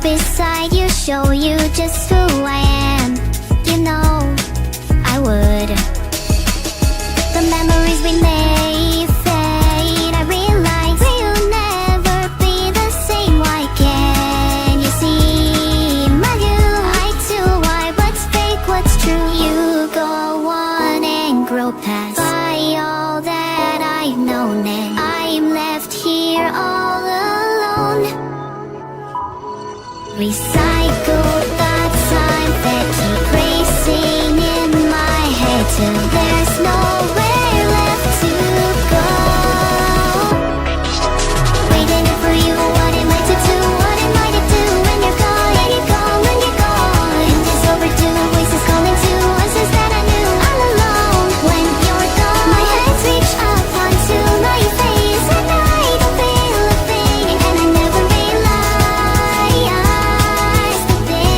right beside you, show you just who I am. You know I would. The memories we may fade, I realize we'll never be the same. Why can't you see my view? Eye to eye, what's fake, what's true? You go on and grow past by all that I've known, and I'm left here all alone. Recycled thoughts, I'm fed, keep racing in my head till there's nowhere left to go. Waiting for you, what am I to do? What am I to do when you're gone? When you're gone, when you're gone. And it's overdue, voices calling to voices that I knew all alone. When you're gone, my hands reach up onto my face, and I don't feel a thing, and I never realized the things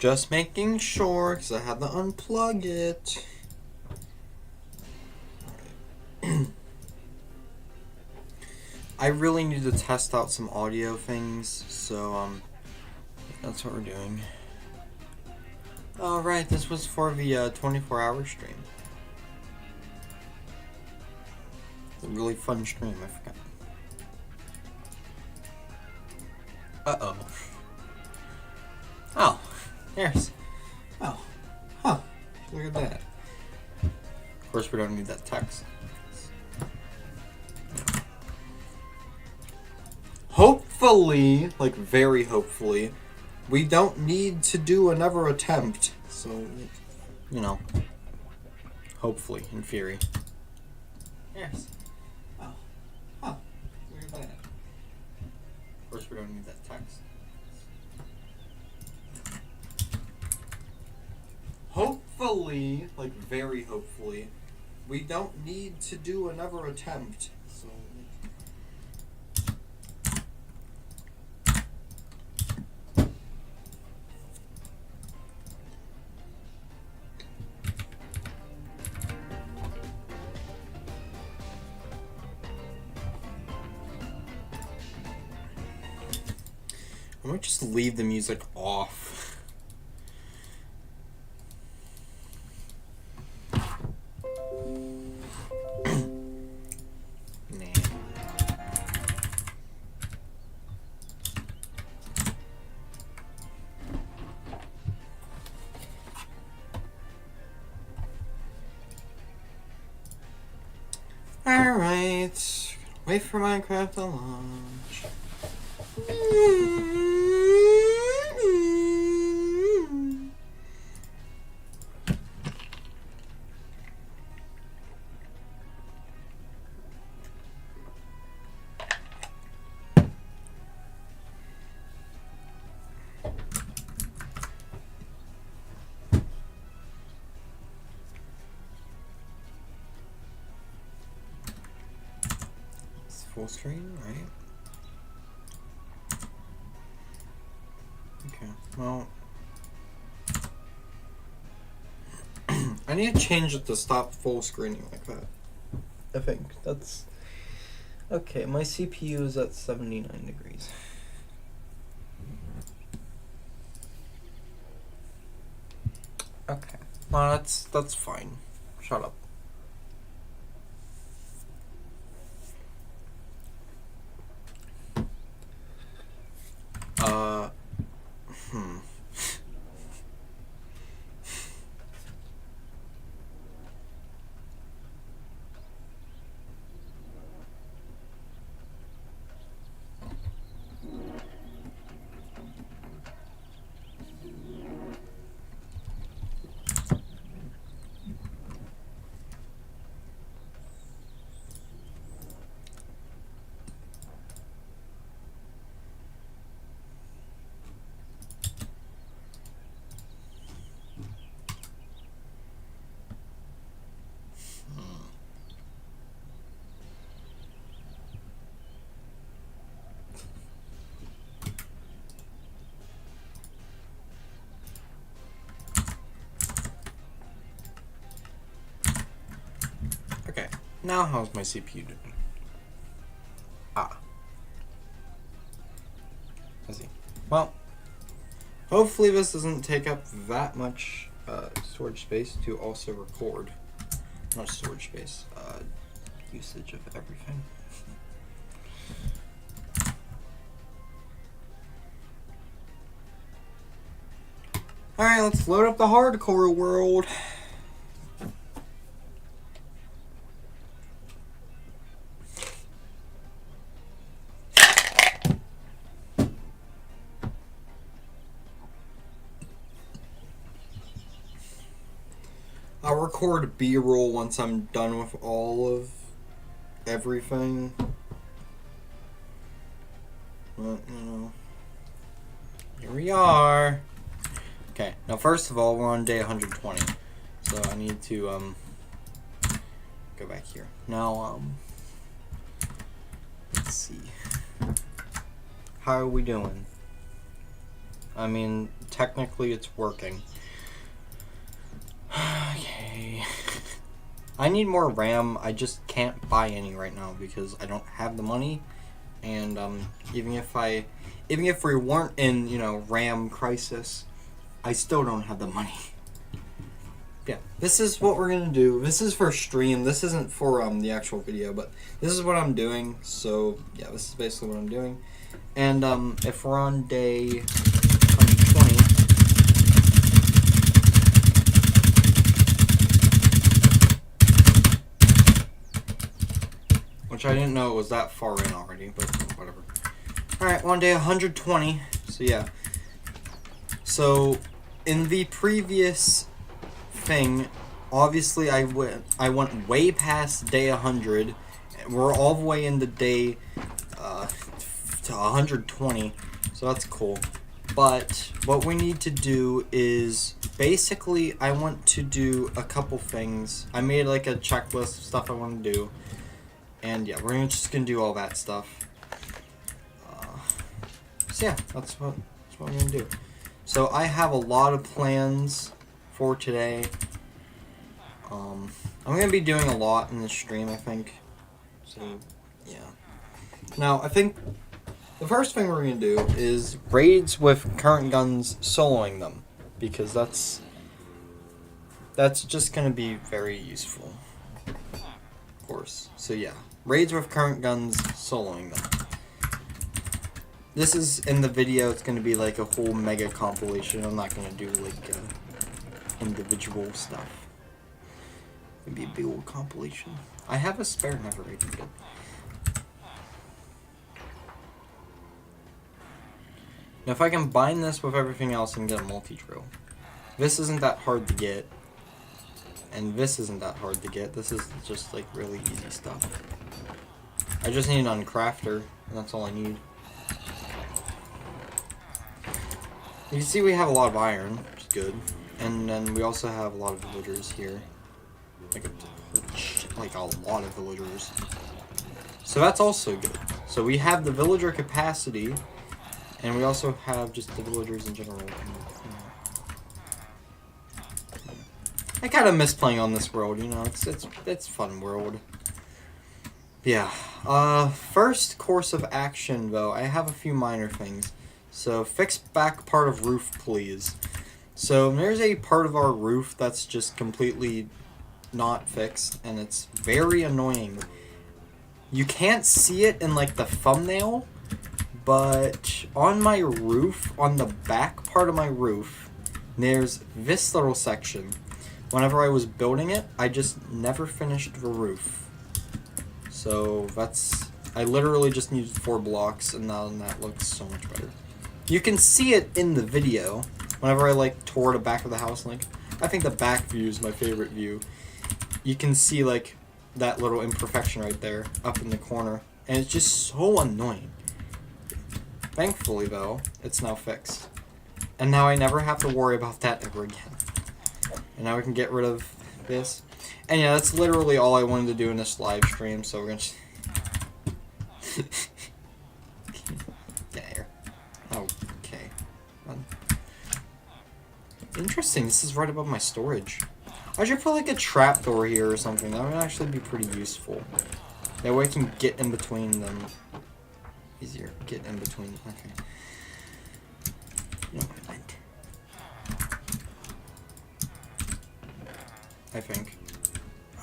Just making sure, because I had to unplug it. Alright. I really need to test out some audio things, so, that's what we're doing. Alright, this was for the 24-hour stream. It's a really fun stream, I forgot. Uh-oh. Oh, there's... Oh, huh, look at that. Of course, we don't need that text. Hopefully, like very hopefully, we don't need to do another attempt. So, you know, hopefully, in theory. Yes. Oh, huh, look at that. Of course, we don't need that text. Hopefully, like very hopefully, we don't need to do another attempt. So. I might just leave the music off. Alright, wait for Minecraft to launch. Full screen, right? Okay, well, I need to change it to stop full screening like that. I think that's okay. My CPU is at 79 degrees. Okay, well that's fine. Shut up. Okay, now how's my CPU doing? Ah. I see. Well, hopefully this doesn't take up that much storage space to also record. Not storage space, usage of everything. Alright, let's load up the hardcore world. I'll record B-roll once I'm done with all of everything. But, you know, here we are. Okay, now first of all, we're on day 120. So I need to, go back here. Now, let's see. How are we doing? I mean, technically it's working. Okay. I need more RAM. I just can't buy any right now because I don't have the money. And even if we weren't in, you know, RAM crisis, I still don't have the money. Yeah, this is what we're gonna do. This is for stream. This isn't for the actual video, but this is what I'm doing. So yeah, this is basically what I'm doing. And if we're on day 120, which I didn't know it was that far in already, but whatever. All right, on day 120. So yeah. So in the previous thing, obviously I went way past day 100. We're all the way into day to 120, so that's cool. But what we need to do is basically I want to do a couple things. I made like a checklist of stuff I want to do, and yeah, we're just gonna do all that stuff. So yeah, that's what we're gonna do. So I have a lot of plans for today. I'm gonna be doing a lot in the stream, I think. So yeah. Now I think the first thing we're gonna do is raids with current guns, soloing them, because that's just gonna be very useful, of course. So yeah, raids with current guns, soloing them. This is in the video. It's gonna be like a whole mega compilation. I'm not gonna do like individual stuff. It'd be a big old compilation. I have a spare never rated good. Now if I combine this with everything else and get a multi-drill, this isn't that hard to get, and this isn't that hard to get. This is just like really easy stuff. I just need an uncrafter, and that's all I need. You can see we have a lot of iron, which is good, and then we also have a lot of villagers here, like a lot of villagers. So that's also good. So we have the villager capacity. And we also have just the villagers in general. I kind of miss playing on this world, you know. It's fun world. Yeah. First course of action though, I have a few minor things. So fix back part of roof, please. So there's a part of our roof that's just completely not fixed, and it's very annoying. You can't see it in like the thumbnail. But on my roof, on the back part of my roof, there's this little section. Whenever I was building it, I just never finished the roof. So I literally just needed 4 blocks, and now that looks so much better. You can see it in the video. Whenever I like tore the back of the house, like I think the back view is my favorite view. You can see like that little imperfection right there up in the corner, and it's just so annoying. Thankfully, though, it's now fixed. And now I never have to worry about that ever again. And now we can get rid of this. And yeah, that's literally all I wanted to do in this live stream, so we're gonna just... Get here. Okay. Interesting, this is right above my storage. I should put like a trapdoor here or something. That would actually be pretty useful. That way I can get in between them. Easier. Get in between. Okay. No, I think.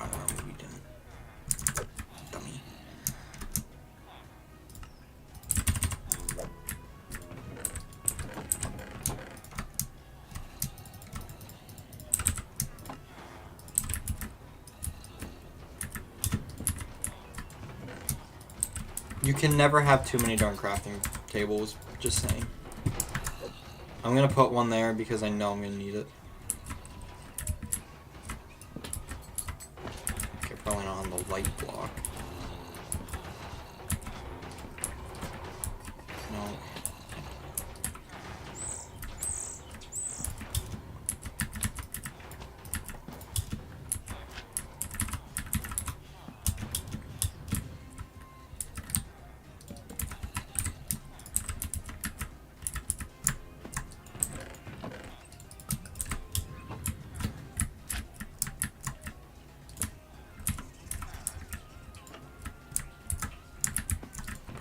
I don't know, maybe didn't. Dummy. You can never have too many darn crafting tables, just saying. I'm gonna put one there because I know I'm gonna need it. Okay, probably not on the light block. No.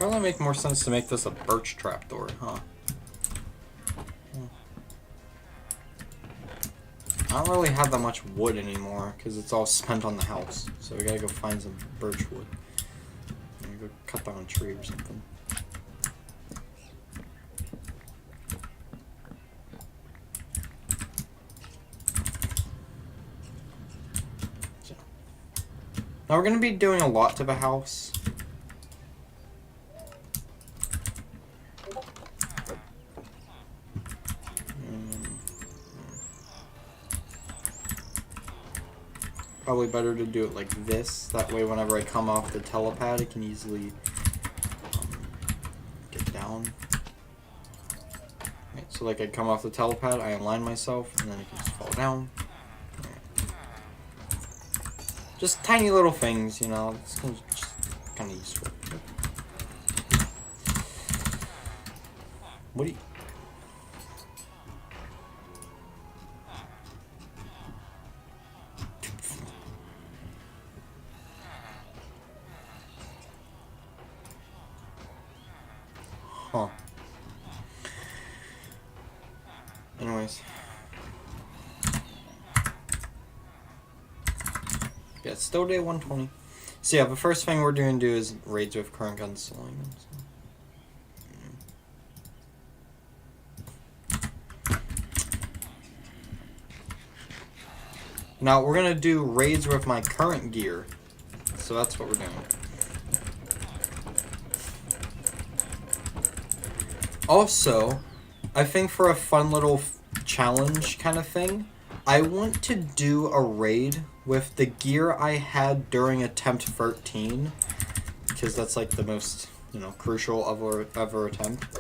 Probably make more sense to make this a birch trapdoor, huh? I don't really have that much wood anymore because it's all spent on the house. So we gotta go find some birch wood. I'm gonna go cut down a tree or something. So. Now we're gonna be doing a lot to the house. Probably better to do it like this. That way whenever I come off the telepad, I can easily get down. Right, so like I come off the telepad, I align myself, and then I can just fall down. Right. Just tiny little things, you know. It's just kind of useful. What do you... Huh. Anyways. Yeah, it's still day 120. So yeah, the first thing we're going to do is raids with current gun slaying. Now we're going to do raids with my current gear. So that's what we're doing. Also, I think for a fun little challenge kind of thing, I want to do a raid with the gear I had during attempt 13, because that's like the most, you know, crucial ever attempt.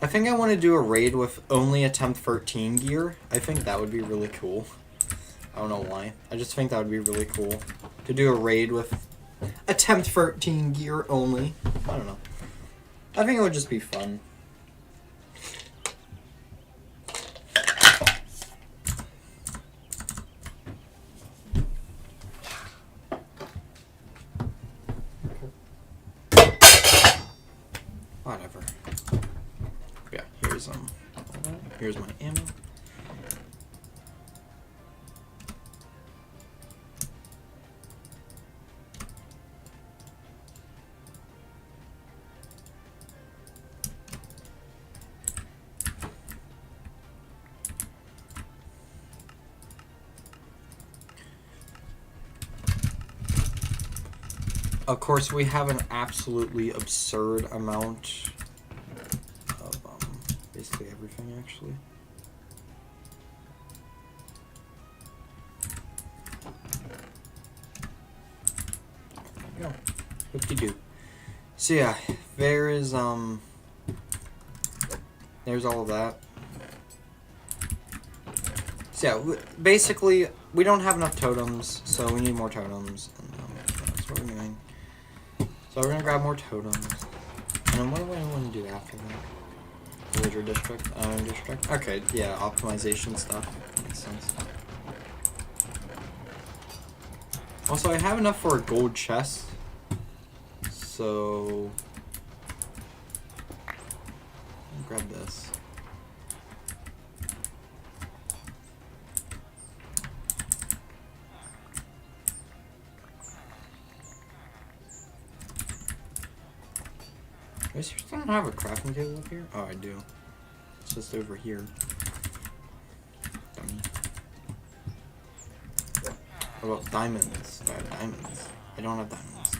I think I want to do a raid with only attempt 13 gear. I think that would be really cool. I don't know why. I just think that would be really cool to do a raid with attempt 13 gear only. I don't know. I think it would just be fun. Whatever. Yeah, here's my ammo. Of course, we have an absolutely absurd amount of basically everything, actually. There we go. Whoop-de-doo. So yeah, there is there's all of that. So yeah, basically we don't have enough totems, so we need more totems, and that's what we're doing. So we're gonna grab more totems. And then what do I want to do after that? Villager district, district. Okay, yeah, optimization stuff. Makes sense. Also, I have enough for a gold chest. So I'll grab this. I seriously don't have a crafting table up here? Oh, I do. It's just over here. Dummy. What about diamonds? Do I have diamonds? I don't have diamonds.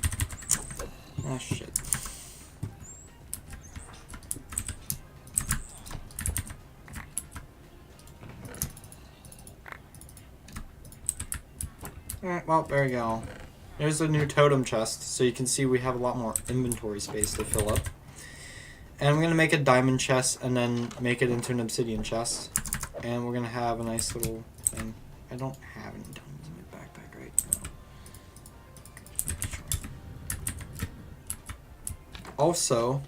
Ah, shit. Alright, well, there you go. There's a new totem chest, so you can see we have a lot more inventory space to fill up. And I'm going to make a diamond chest and then make it into an obsidian chest. And we're going to have a nice little thing. I don't have any diamonds in my backpack right now. Also,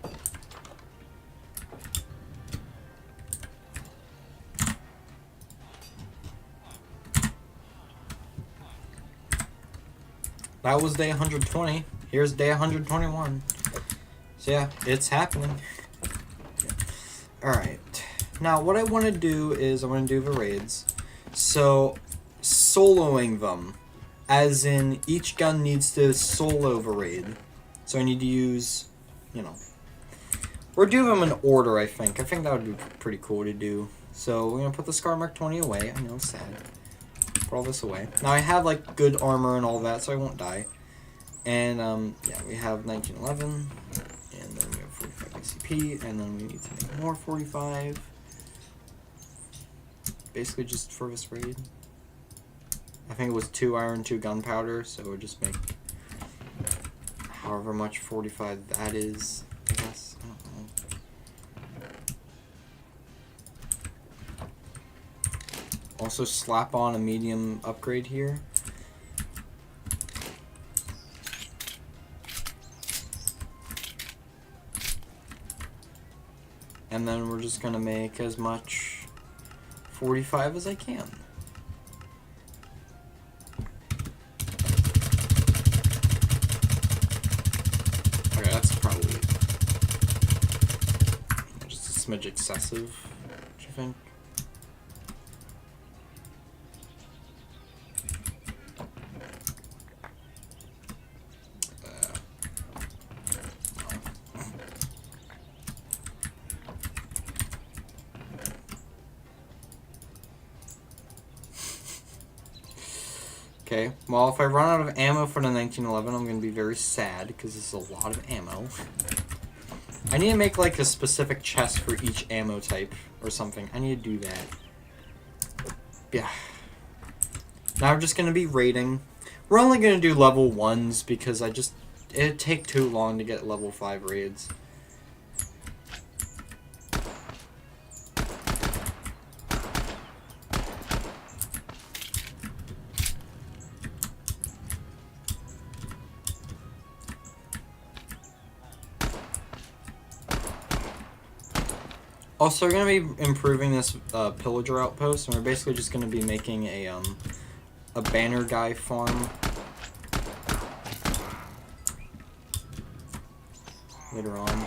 that was day 120. Here's day 121. So yeah, it's happening. Alright. Now, what I want to do is I want to do the raids. So, soloing them. As in, each gun needs to solo the raid. So I need to use, you know... Or do them in order, I think. I think that would be pretty cool to do. So, we're going to put the Scar Mark 20 away. I know, sad. Put all this away. Now, I have, like, good armor and all that, so I won't die. And, yeah, we have 1911. And then we have 45 ACP. And then we need to make more 45. Basically just for this raid. I think it was 2 iron, 2 gunpowder, so we'll just make however much 45 that is, I guess. I don't know. Also slap on a medium upgrade here. And then we're just gonna make as much 45 as I can. Okay, that's probably just a smidge excessive, don't you think? Okay, well, if I run out of ammo for the 1911, I'm going to be very sad, because this is a lot of ammo. I need to make, like, a specific chest for each ammo type, or something. I need to do that. Yeah. Now we're just going to be raiding. We're only going to do level 1s, because it'd take too long to get level 5 raids. Also, we're going to be improving this pillager outpost, and we're basically just going to be making a banner guy farm later on.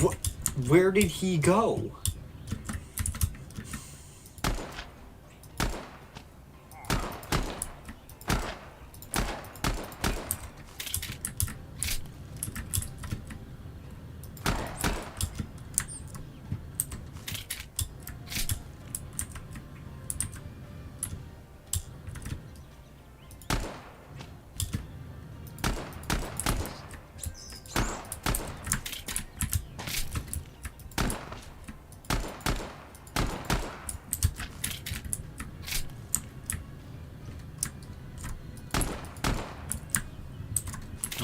What? Where did he go?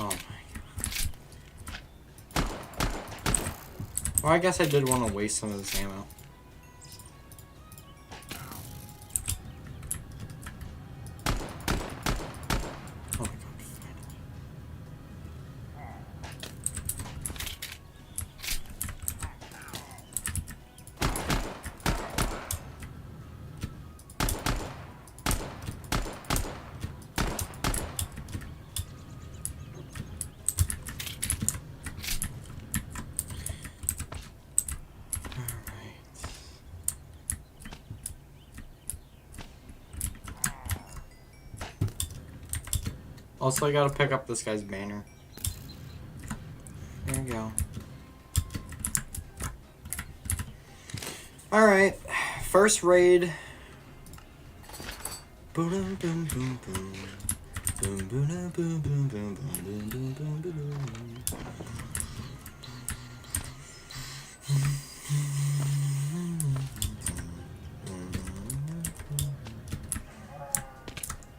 Oh my god. Well, I guess I did want to waste some of this ammo. Oh my god, finally. Also, I gotta pick up this guy's banner. There we go. Alright. first raid. Boom, boom, boom, boom, boom. Boom, boom, boom, boom, boom, boom, boom, boom, boom, boom.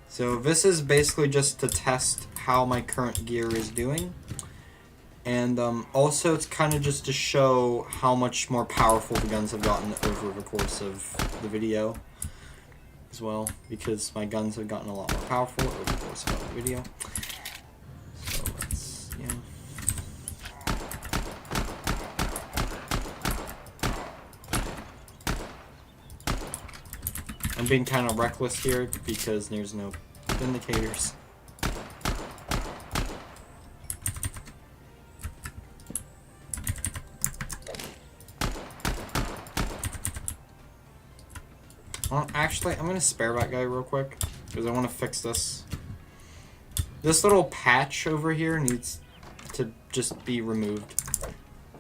So this is basically just to test how my current gear is doing. And also it's kind of just to show how much more powerful the guns have gotten over the course of the video as well, because my guns have gotten a lot more powerful over the course of the video. So let's, yeah. I'm being kind of reckless here because there's no indicators. Well, actually, I'm gonna spare that guy real quick because I want to fix this. This little patch over here needs to just be removed.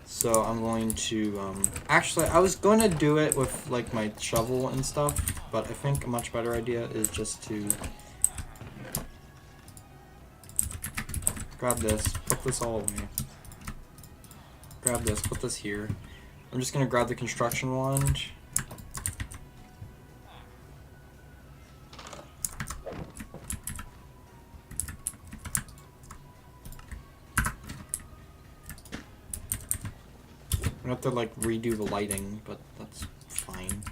So I'm going to, actually, I was going to do it with, like, my shovel and stuff, but I think a much better idea is just to grab this, put this all away. Grab this, put this here. I'm just going to grab the construction wand. I have to like redo the lighting, but that's fine.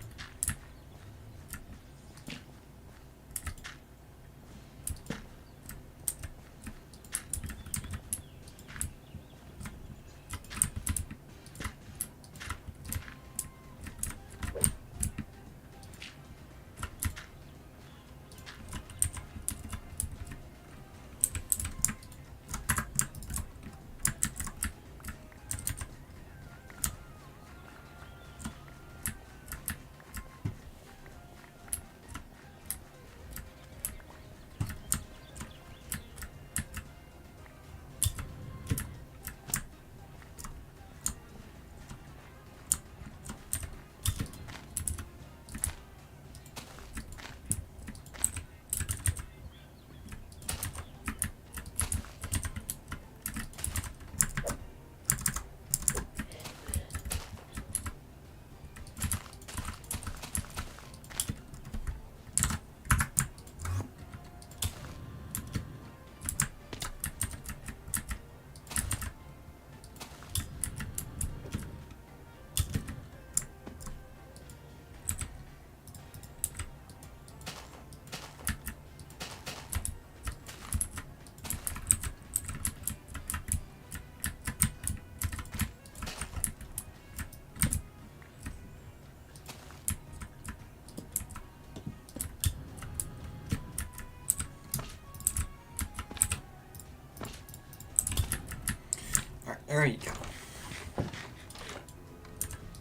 There you go.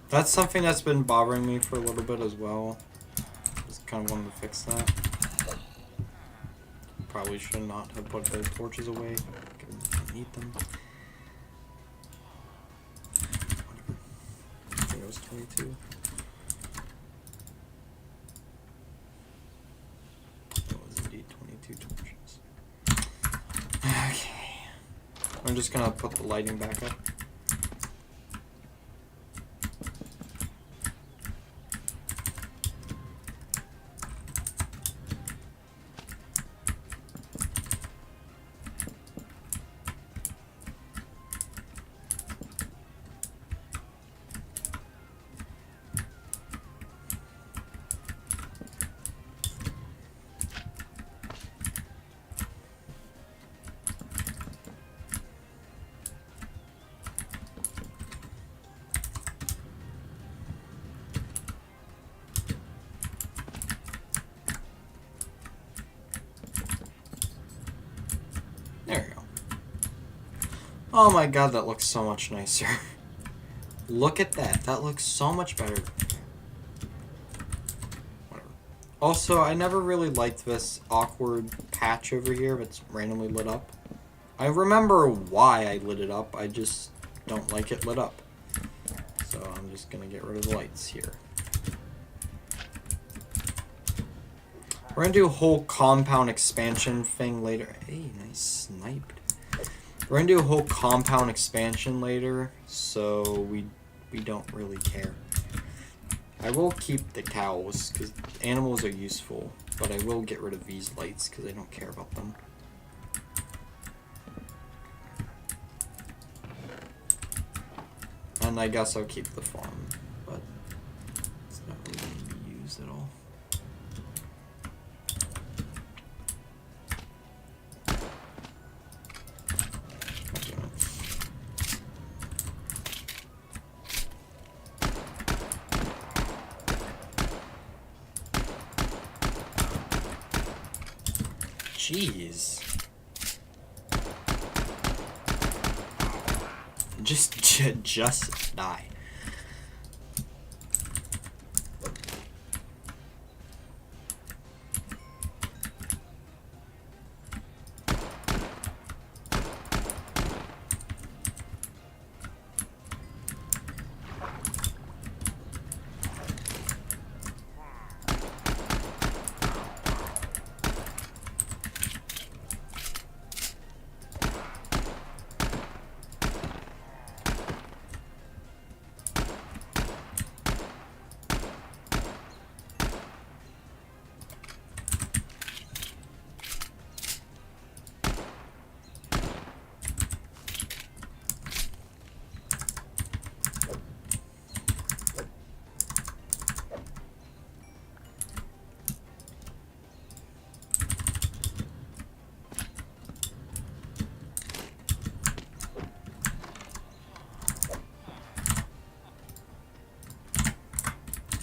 That's something that's been bothering me for a little bit as well. Just kind of wanted to fix that. Probably should not have put the torches away. I need them. I think it was 22. It was indeed 22 torches. Okay. I'm just gonna put the lighting back up. There we go. Oh my god, that looks so much nicer. Look at that. That looks so much better. Whatever. Also, I never really liked this awkward patch over here that's randomly lit up. I remember why I lit it up. I just don't like it lit up. So I'm just going to get rid of the lights here. We're gonna do a whole compound expansion thing later. Hey, nice sniped. We're gonna do a whole compound expansion later, so we don't really care. I will keep the cows, because animals are useful, but I will get rid of these lights, because I don't care about them. And I guess I'll keep the farm, but it's not really going to be used at all. Jeez. Just die.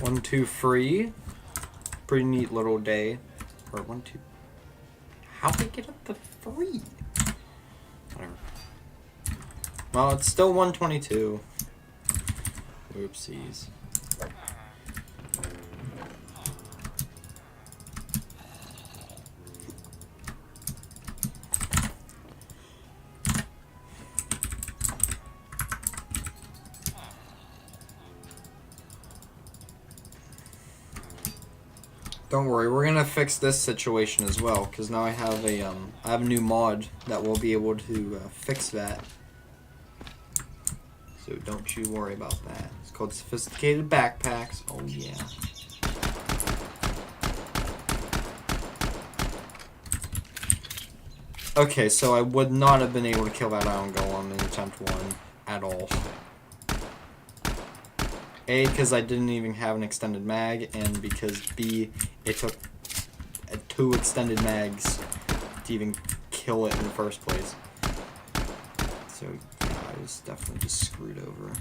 One, two, free. Pretty neat little day. Or 1, 2. How'd they get up to 3? Whatever. Well, it's still 122. Oopsies. Don't worry, we're gonna fix this situation as well, because now I have a new mod that will be able to fix that. So don't you worry about that. It's called Sophisticated Backpacks. Oh yeah. Okay, so I would not have been able to kill that iron golem in attempt 1 at all. A, because I didn't even have an extended mag, and because B, it took 2 extended mags to even kill it in the first place. So, yeah, I was definitely just screwed over.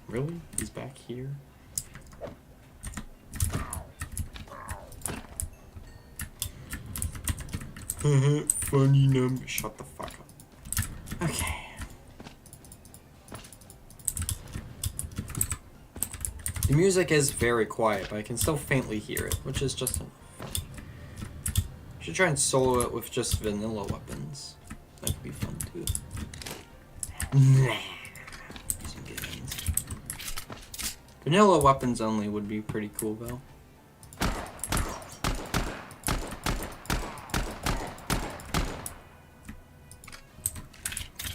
Really? He's back here? Funny number. Shut the fuck up. Okay. The music is very quiet, but I can still faintly hear it, which is just enough. Should try and solo it with just vanilla weapons. That could be fun too. Nah. Vanilla weapons only would be pretty cool, though.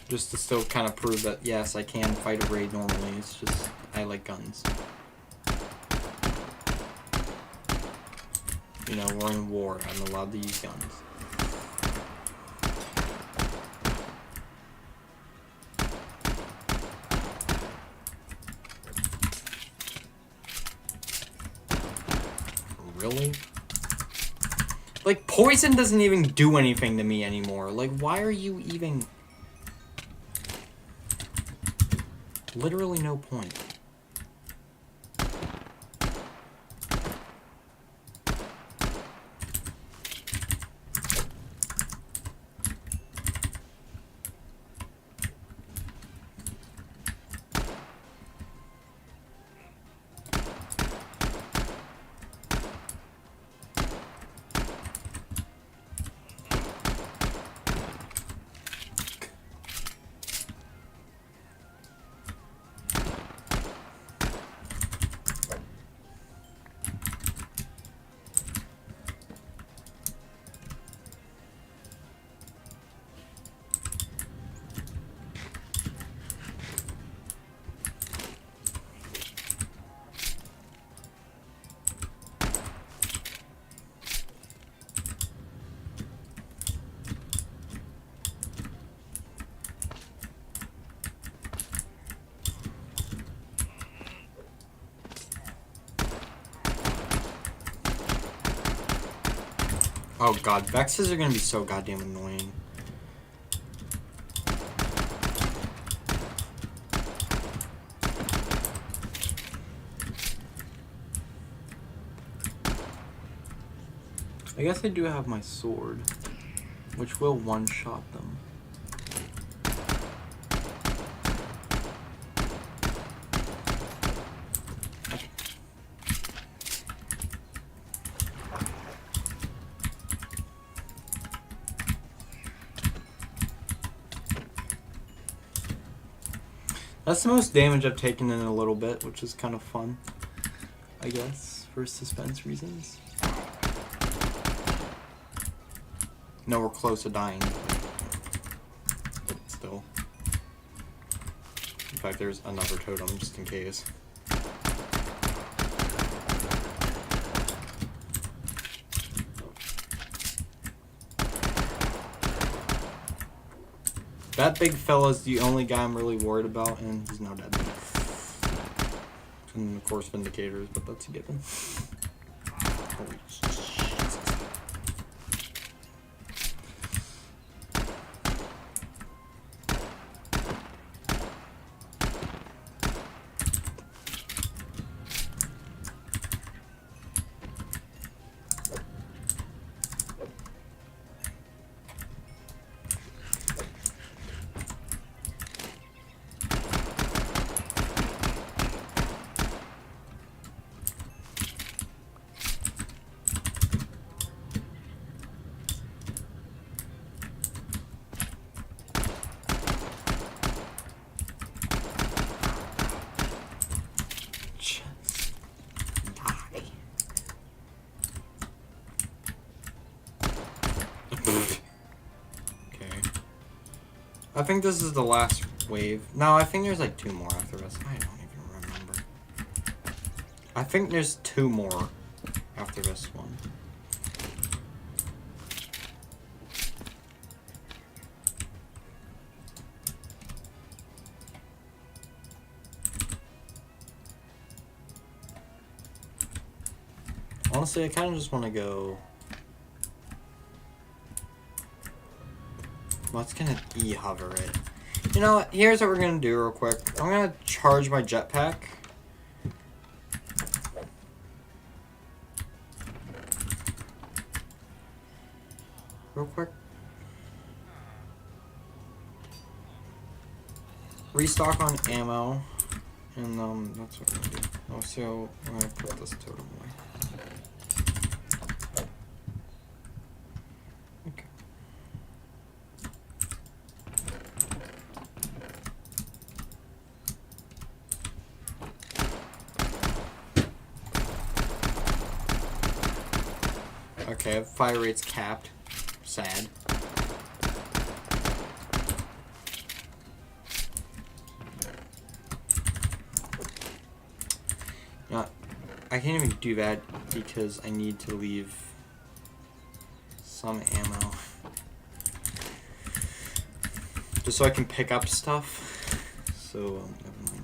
Just to still kind of prove that, yes, I can fight a raid normally. It's just, I like guns. You know, we're in war. I'm allowed to use guns. Really? Like, poison doesn't even do anything to me anymore. Like, why are you even... Literally no point. Oh god, Vexes are gonna be so goddamn annoying. I guess I do have my sword, which will one-shot them. That's the most damage I've taken in a little bit, which is kind of fun, I guess, for suspense reasons. No, we're close to dying, but still. In fact, there's another totem, just in case. That big fella's the only guy I'm really worried about, and he's now dead. And of course, Vindicators, but that's a given. Holy Jesus. I think this is the last wave. No, I think there's like 2 more after this. I don't even remember. I think there's 2 more after this one. Honestly, I kind of just want to go... What's gonna E-hover it? You know what? Here's what we're gonna do real quick. I'm gonna charge my jetpack. Real quick. Restock on ammo. And that's what we're gonna do. Also, I'm gonna put this totem away. Okay, fire rate's capped. Sad. I can't even do that because I need to leave some ammo. Just so I can pick up stuff. So, never mind.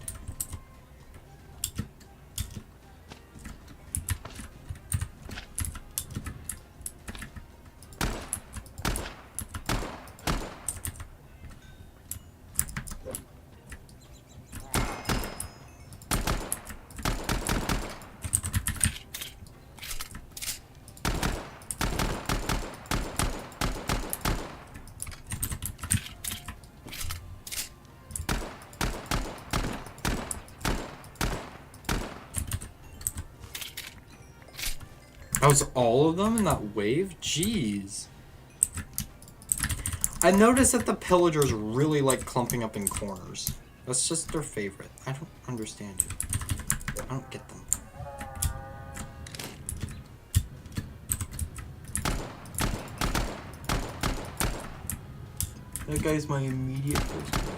That was all of them in that wave? Jeez. I noticed that the pillagers really like clumping up in corners. That's just their favorite. I don't understand it. I don't get them. That guy's my immediate first priority.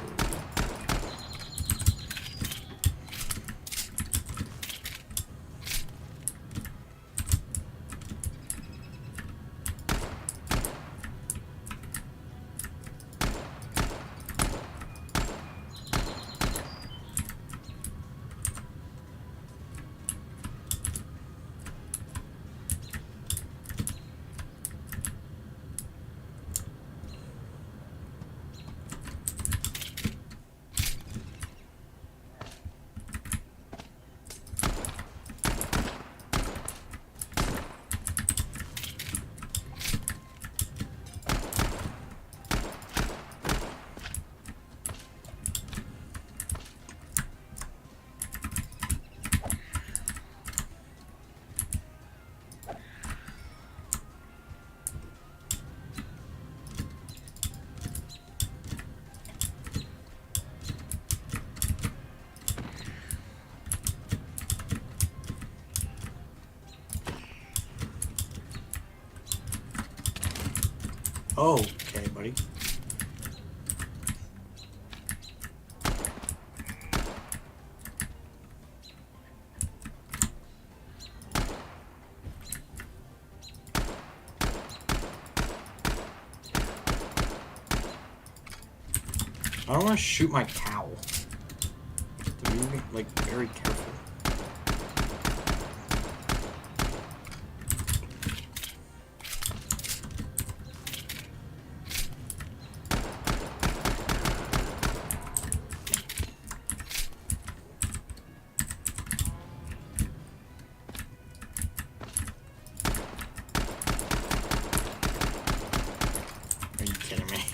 Oh, okay, buddy. I don't want to shoot my cow. To be, like, very careful. Are you kidding me?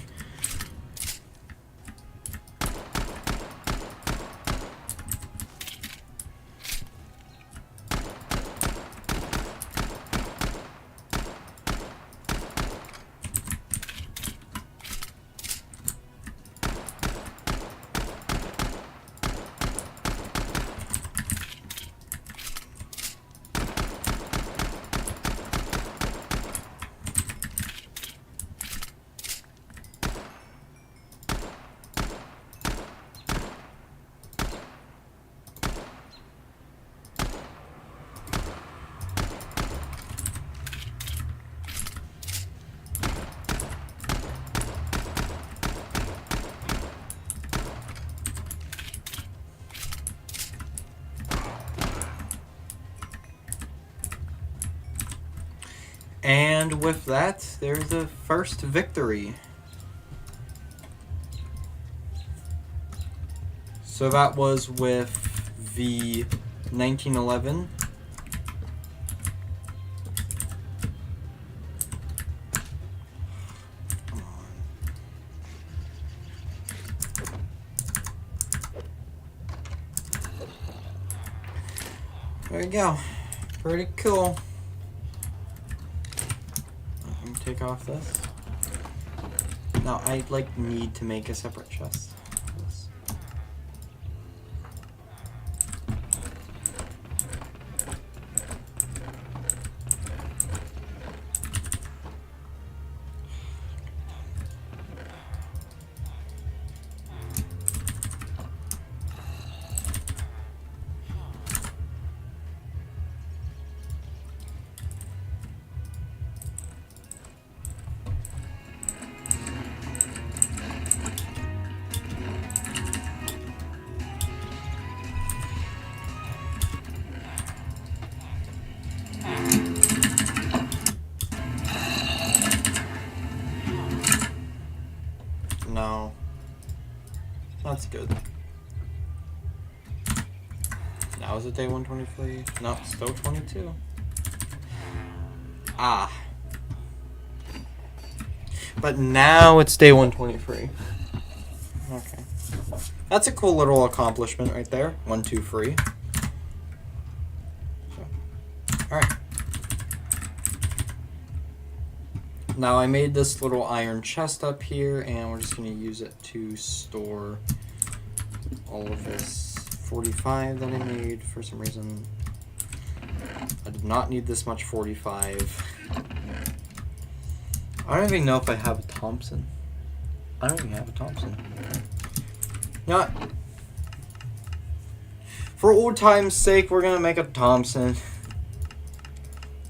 And with that, there's the first victory. So that was with the 1911. Come on. There you go. Pretty cool. Take off this. Now I need to make a separate chest. No. That's good. Now is it day 123? No, still 22. Ah. But now it's day 123. Okay. That's a cool little accomplishment right there. 1, 2, 3. Alright. Now I made this little iron chest up here, and we're just going to use it to store all of this 45 that I made for some reason. I did not need this much 45. I don't even know if I have a Thompson. I don't even have a Thompson. You know what? For old time's sake, we're going to make a Thompson.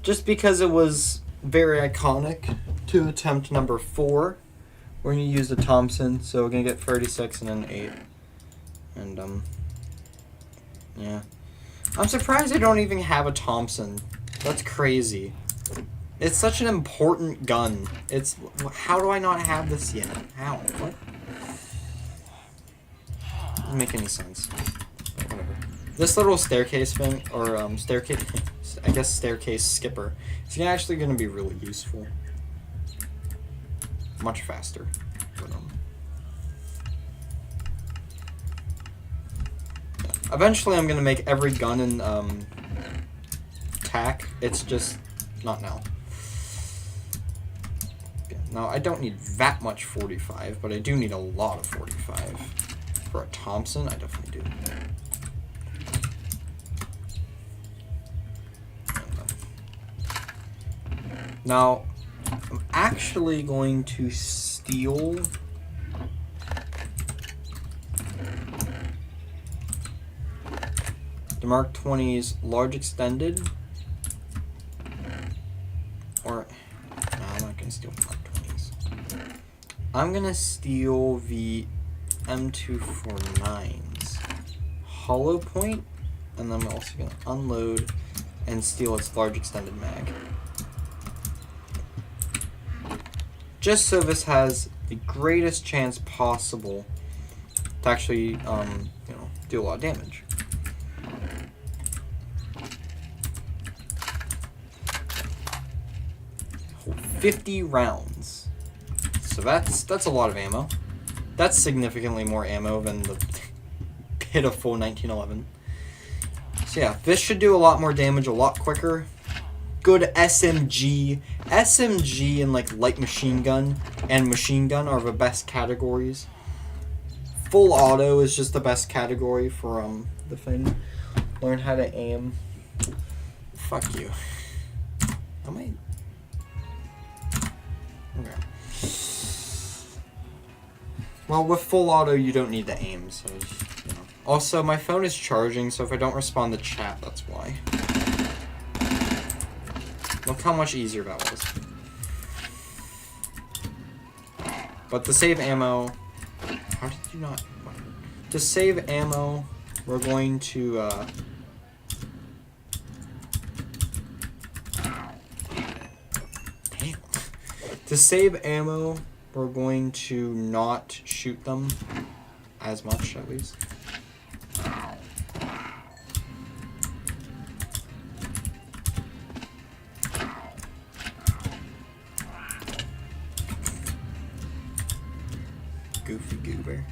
Just because it was very iconic to attempt number 4. We're going to use the Thompson, so we're going to get 36 and an 8. And, yeah. I'm surprised I don't even have a Thompson. That's crazy. It's such an important gun. How do I not have this yet? How? What? Doesn't make any sense. But whatever. This little staircase thing, or staircase, I guess staircase skipper, is actually going to be really useful. Much faster. But, eventually I'm going to make every gun in TAC. It's just not now. Now, I don't need that much 45, but I do need a lot of 45. For a Thompson, I definitely do. Now, I'm actually going to steal the Mark 20's large extended. Or, no, I'm not going to steal the Mark 20s. I'm going to steal the M249's hollow point, and then I'm also going to unload and steal its large extended mag. Just so this has the greatest chance possible to actually, do a lot of damage. Hold 50 rounds. So that's a lot of ammo. That's significantly more ammo than the pitiful 1911. So yeah, this should do a lot more damage a lot quicker. Good SMG. SMG and like light machine gun and machine gun are the best categories. Full auto is just the best category for the thing. Learn how to aim. Fuck you. I might. Okay. Well, with full auto, you don't need to aim, so Also, my phone is charging, so if I don't respond to chat, that's why. Look how much easier that was. But to save ammo... How did you not... To save ammo, we're going to, Damn. To save ammo, we're going to not shoot them as much, at least. Goofy goober.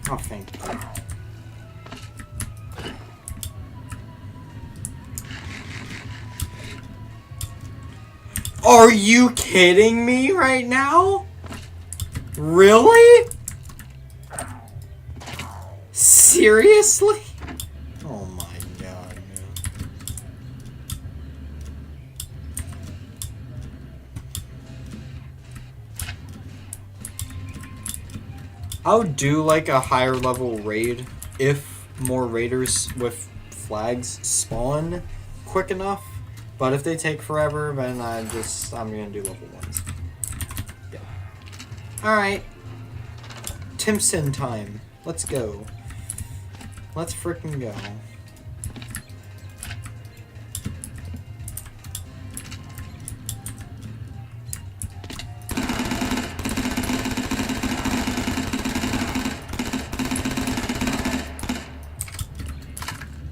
Oh, thank you. Are you kidding me right now? Really? Seriously? Oh my god, man. I would do like a higher level raid if more raiders with flags spawn quick enough. But if they take forever, then I'm gonna do level 1s. Yeah. Alright. Timson time. Let's go. Let's frickin' go.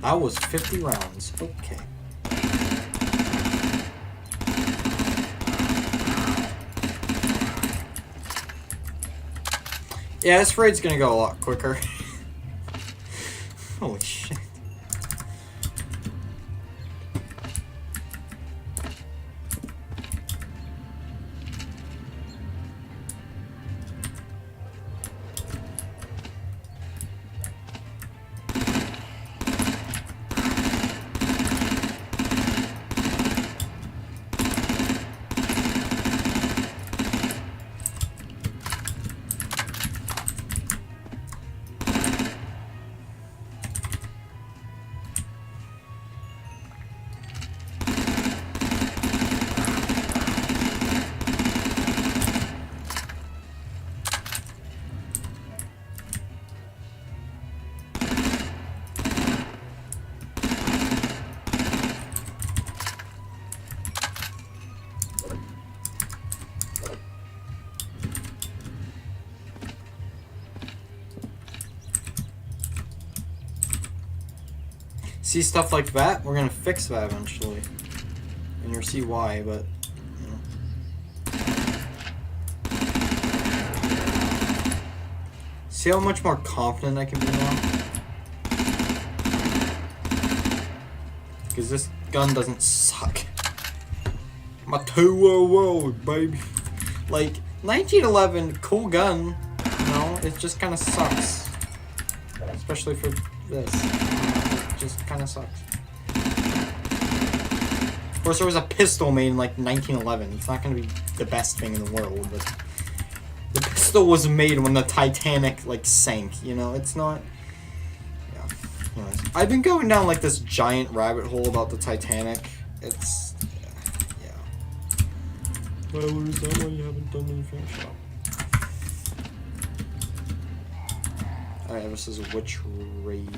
That was 50 rounds. Okay. Yeah, this raid's gonna go a lot quicker. Holy shit. See stuff like that? We're gonna fix that eventually. And you'll see why, but you know. See how much more confident I can be now? Because this gun doesn't suck. My 2-world world, baby. Like, 1911, cool gun. You know, it just kind of sucks. Especially for this. It just kind of sucks. Of course, there was a pistol made in, like, 1911. It's not going to be the best thing in the world, but... The pistol was made when the Titanic, like, sank, you know? It's not... Yeah. Anyways, I've been going down, like, this giant rabbit hole about the Titanic. It's... Yeah. Well, is that why you haven't done anything? Shut up. Alright, this is a witch rave.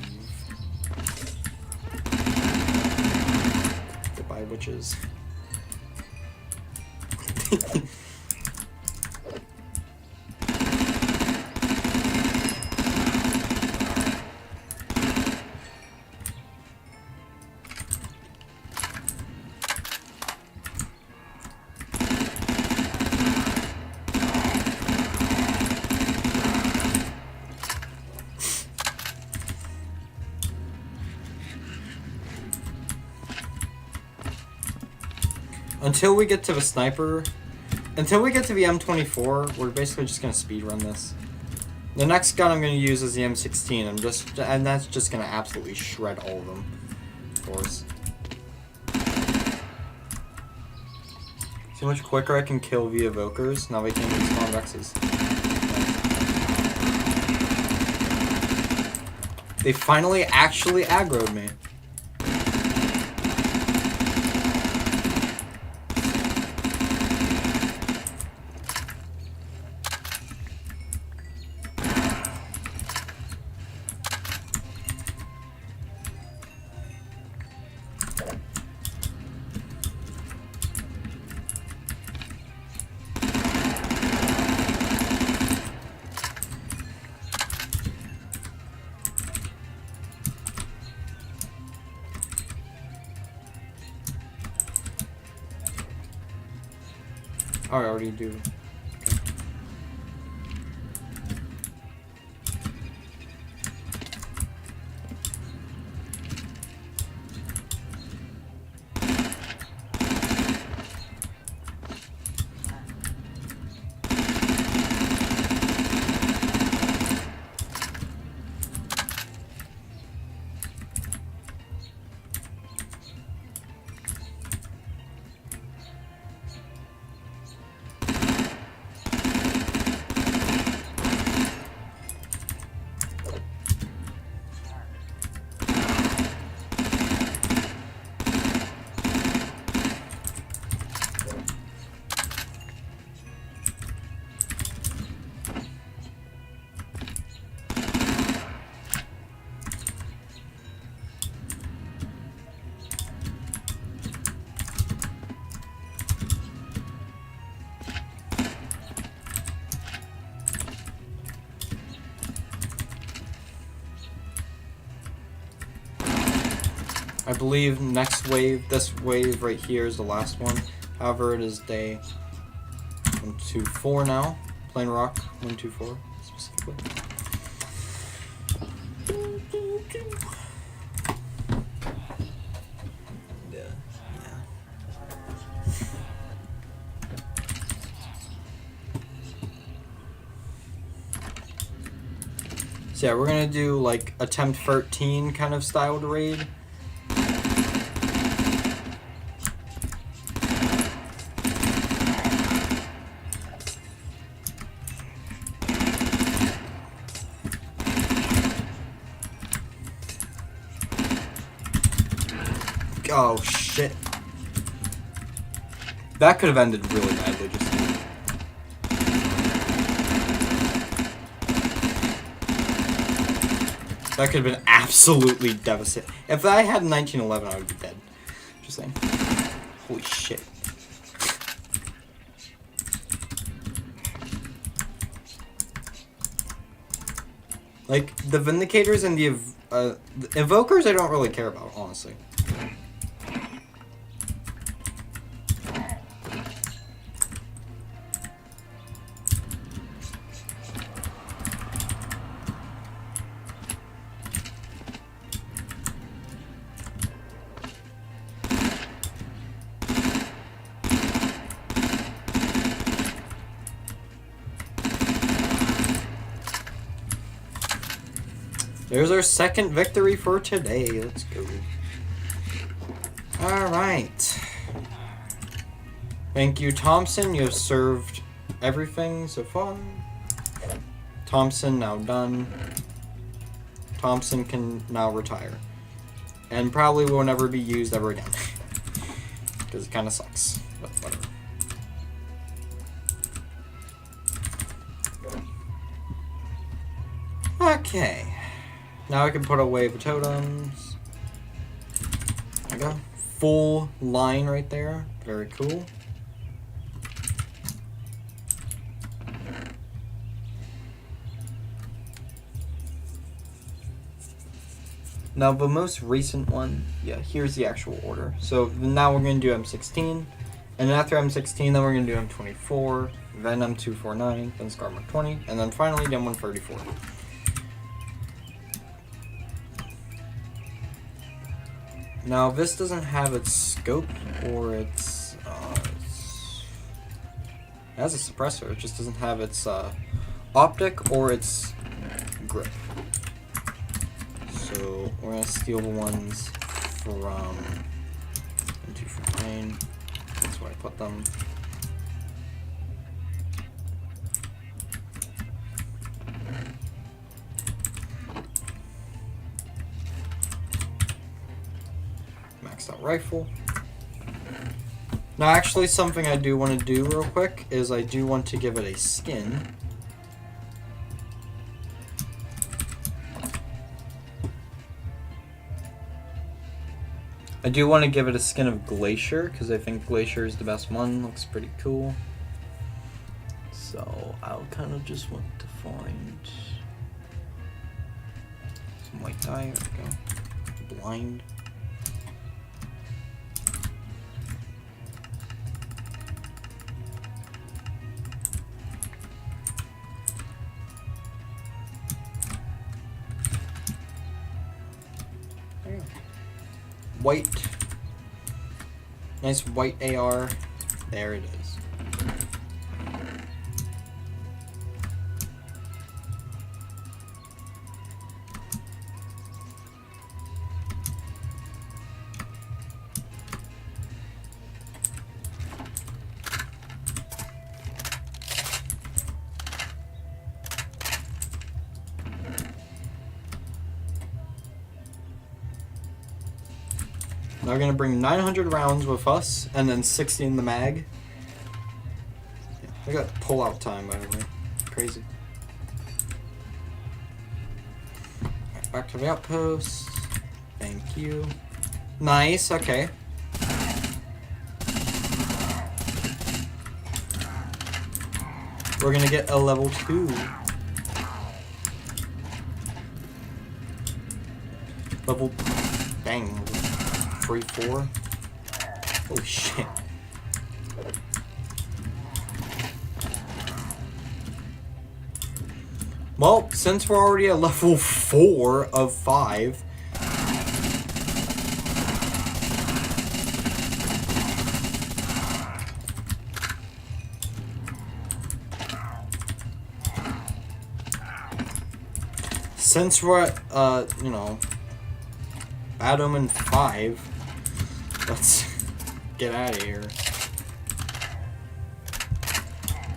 Goodbye, witches. Until we get to the sniper, until we get to the M24, we're basically just gonna speedrun this. The next gun I'm gonna use is the M16. And that's just gonna absolutely shred all of them, of course. See how much quicker I can kill the evokers? Now they can't respawn Vexes. They finally actually aggroed me. Oh, I already do. Okay. I believe next wave, this wave right here is the last one. However, it is day 124 now. Plain Rock 124 specifically. So yeah, we're gonna do like attempt 13 kind of styled raid. Oh shit. That could have ended really badly just now. That could have been absolutely devastating. If I had 1911, I would be dead. Just saying. Holy shit. Like, the Vindicators and the The Invokers I don't really care about, honestly. There's our second victory for today. Let's go. Alright. Thank you, Thompson. You have served everything so far. Thompson now done. Thompson can now retire. And probably will never be used ever again. Because it kind of sucks. But whatever. Okay. Now I can put away the totems. There we go. Full line right there. Very cool. Now the most recent one, yeah, here's the actual order. So now we're going to do M16. And after M16, then we're going to do M24, then M249, then Skarmory 20, and then finally M134. Now this doesn't have its scope or its it has a suppressor, it just doesn't have its optic or its grip. So we're gonna steal the ones from M249. That's where I put them. Maxed out rifle. Now actually something I do want to do real quick is I do want to give it a skin. I do want to give it a skin of Glacier because I think Glacier is the best one. Looks pretty cool. So I'll kind of just want to find some white dye. There we go. Blind. White. Nice white AR. There it is. Now we're gonna bring 900 rounds with us, and then 60 in the mag. Yeah, I got pull-out time, by the way. Crazy. Right, back to the outpost. Thank you. Nice, okay. We're gonna get a level 2. Level... Dang. 3-4. Holy shit. Well, since we're already at level 4 of 5, since we're at, you know, Adam and 5, let's get out of here.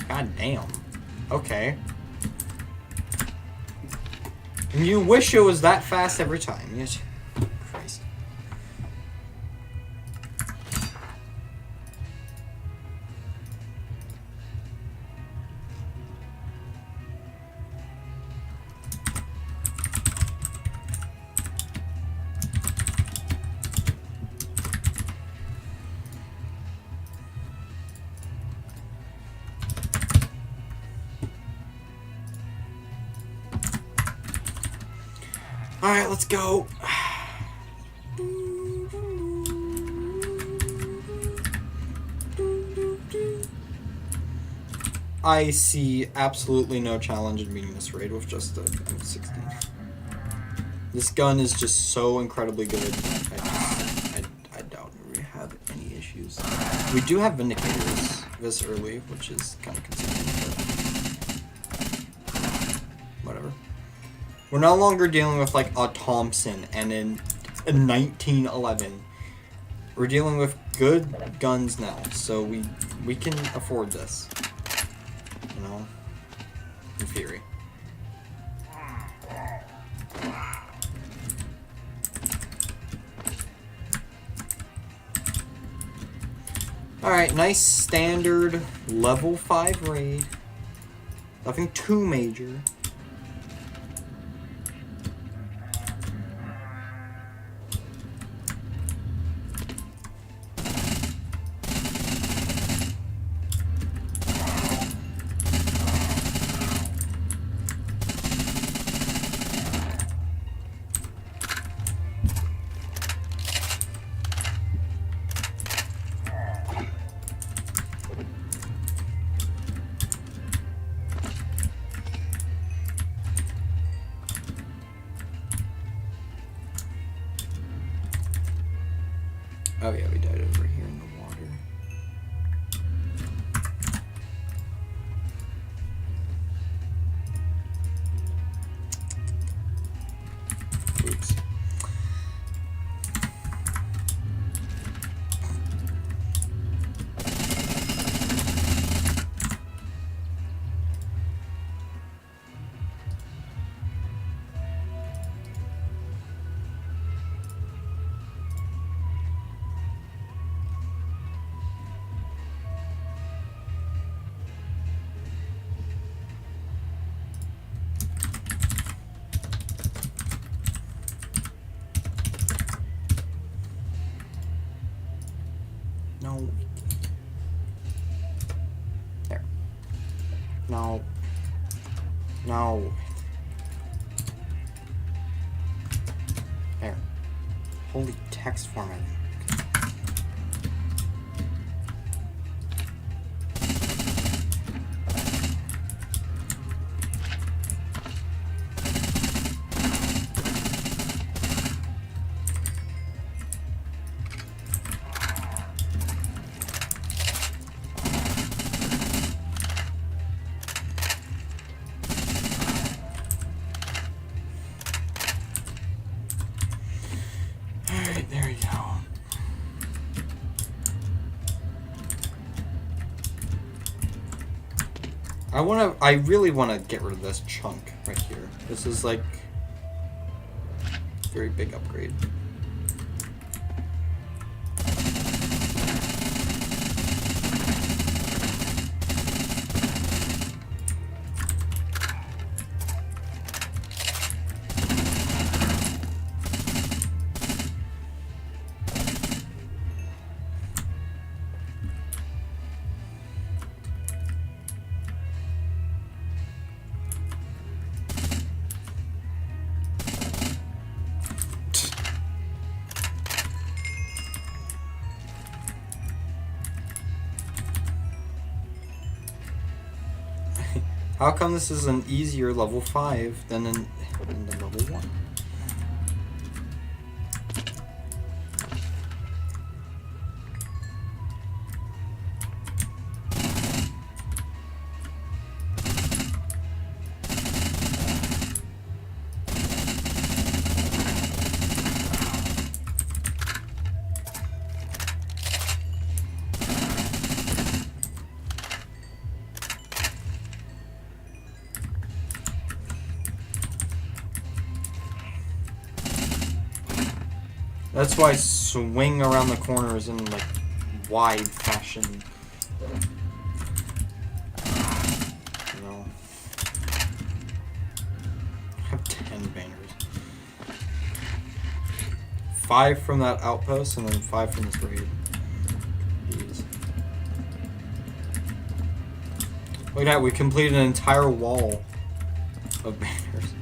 God damn. Okay. And you wish it was that fast every time. Yes. Christ. Alright, let's go. I see absolutely no challenge in beating this raid with just a M16. This gun is just so incredibly good. I doubt we have any issues. We do have Vindicators this early, which is kind of concerning, but whatever. We're no longer dealing with like a Thompson and in 1911. We're dealing with good guns now, so we can afford this. You know, in theory. Alright, nice standard level 5 raid. Nothing too major. Oh yeah, we died over here in the water. Oops. No. There. No. No. There. Holy text formatting. Alright, there we go. I really wanna get rid of this chunk right here. This is like a very big upgrade. How come this is an easier level 5 than the level 1? That's why swing around the corners in like wide fashion. You know, I have 10 bangers. 5 from that outpost and then 5 from this raid. Jeez. Look at that, we completed an entire wall of banners.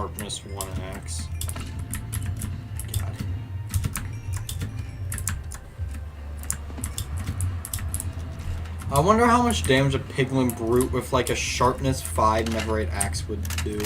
sharpness 1 axe. God. I wonder how much damage a Piglin Brute with like a sharpness 5 Netherite axe would do.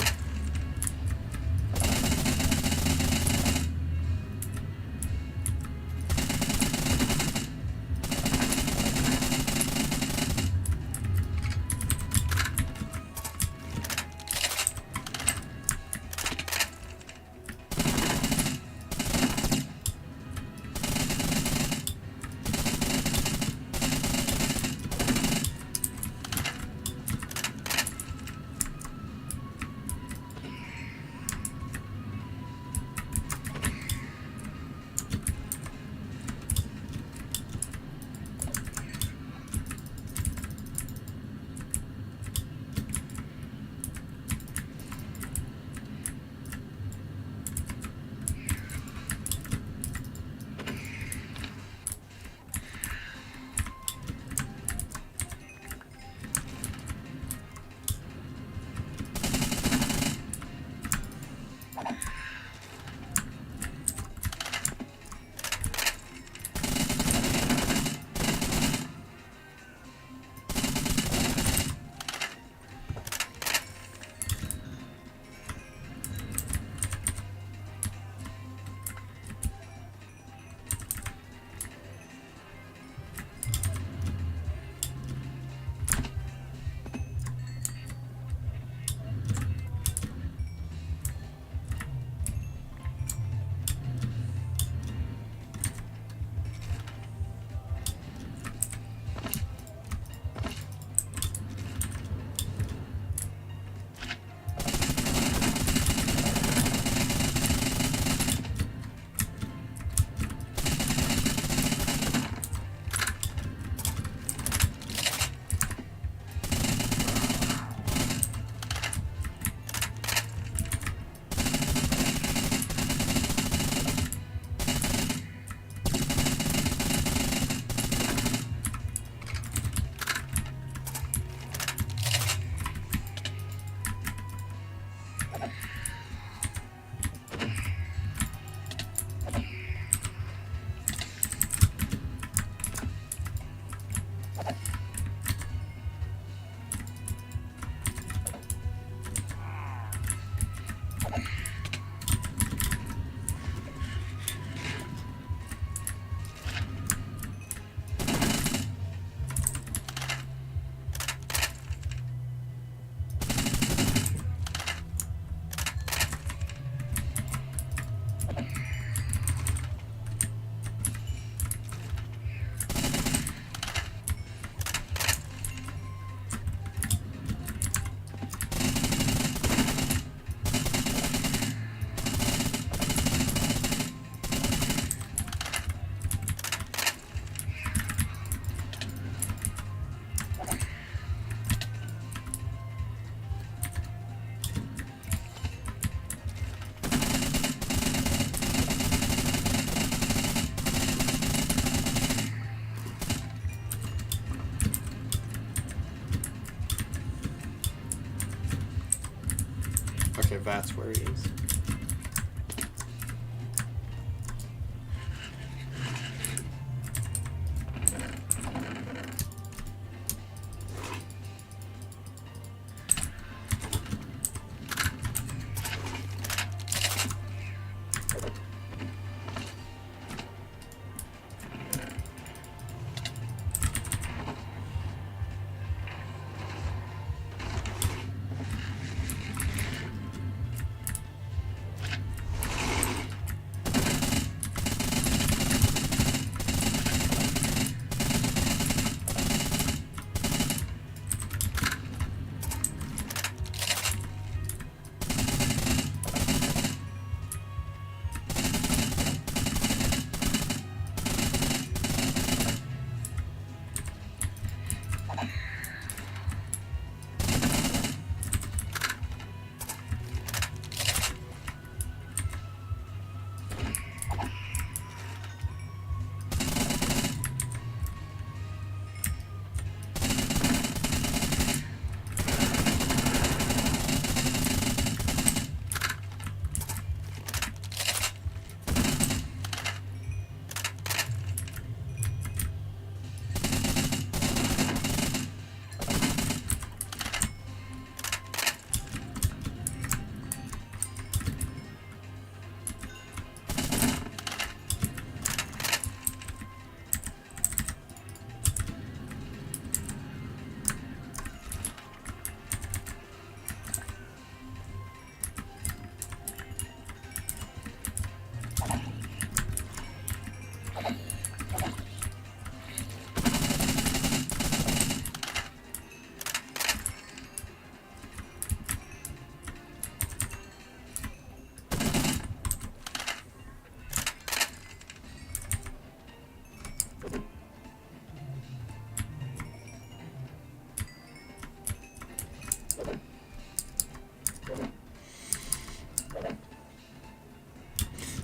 Okay, that's where he is.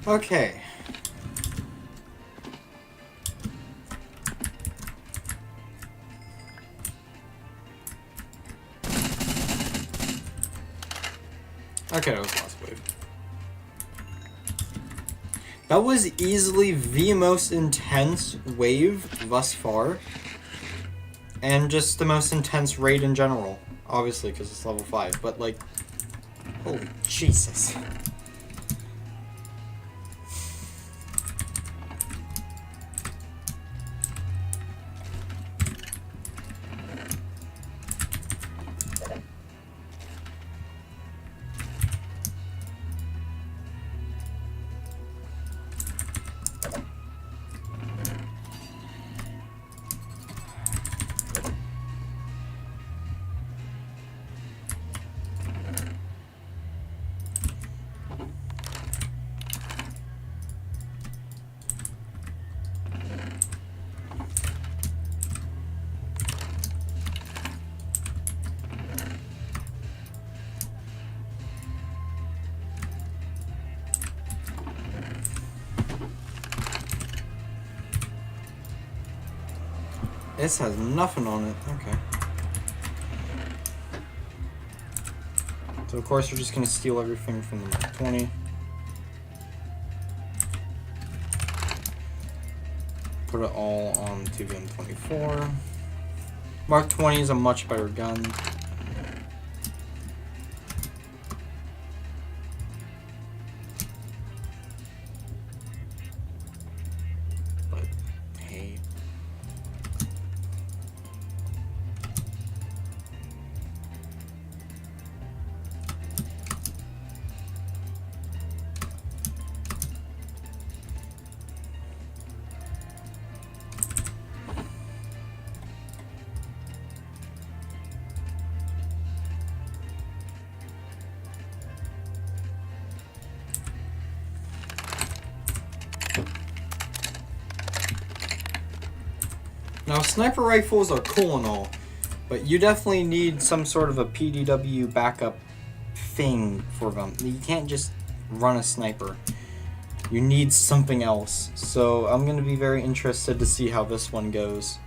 Okay. Okay, that was the last wave. That was easily the most intense wave thus far. And just the most intense raid in general. Obviously, because it's level 5. But, like, holy Jesus. This has nothing on it. Okay. So of course we're just gonna steal everything from the Mark 20. Put it all on to the M24. Mark 20 is a much better gun. But hey. Now, sniper rifles are cool and all, but you definitely need some sort of a PDW backup thing for them. You can't just run a sniper. You need something else. So I'm going to be very interested to see how this one goes.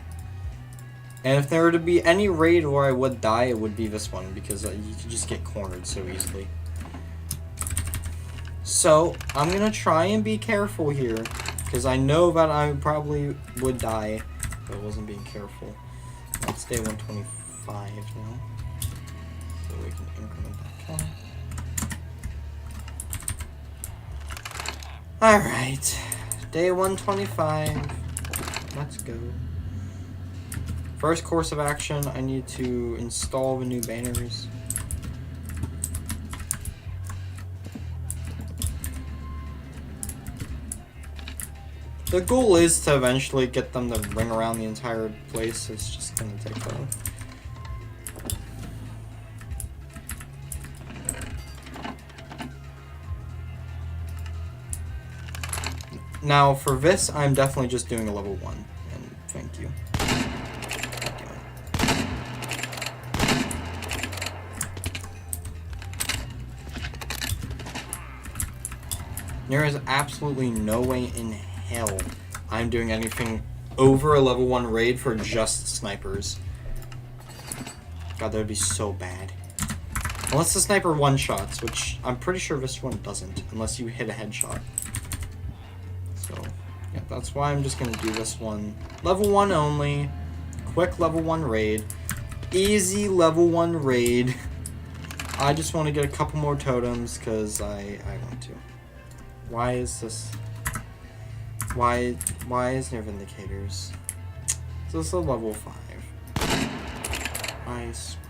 And if there were to be any raid where I would die, it would be this one, because you could just get cornered so easily. So I'm going to try and be careful here, because I know that I probably would die. But I wasn't being careful. Let's stay 125 now. So we can increment that count. Alright. Day 125. Let's go. First course of action, I need to install the new banners. The goal is to eventually get them to ring around the entire place. It's just gonna take a while. Now for this, I'm definitely just doing a level 1, and thank you. There is absolutely no way in hell I'm doing anything over a level 1 raid for just snipers. God, that would be so bad. Unless the sniper one-shots, which I'm pretty sure this one doesn't, unless you hit a headshot. So, yeah, that's why I'm just going to do this one. Level 1 only. Quick level 1 raid. Easy level 1 raid. I just want to get a couple more totems, because I want to. Why is this... Why is there Vindicators? So this is a level 5. I swear.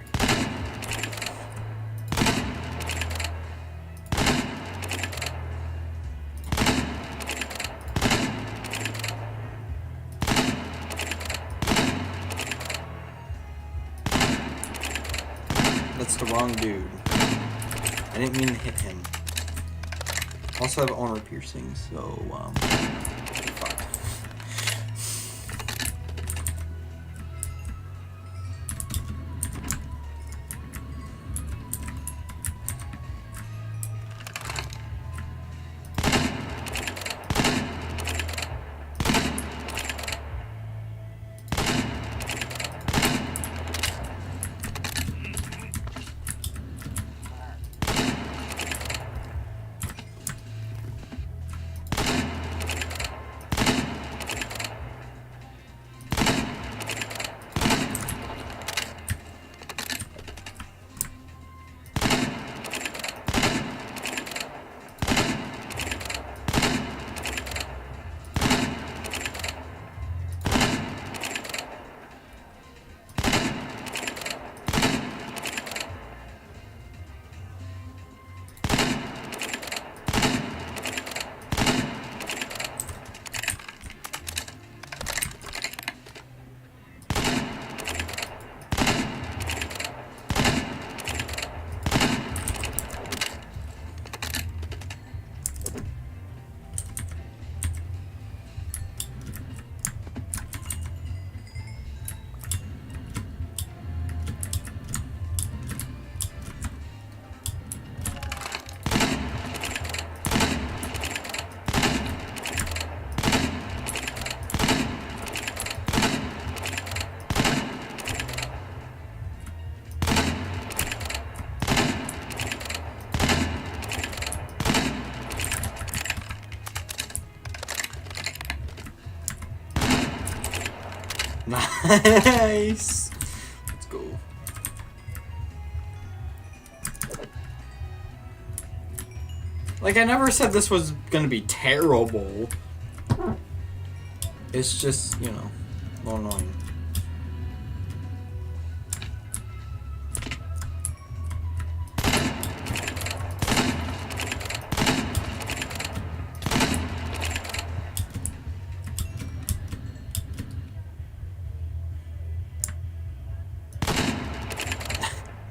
That's the wrong dude. I didn't mean to hit him. Also have armor piercing, so fuck. Nice. Let's go. Like, I never said this was gonna be terrible. It's just, you know, a little annoying.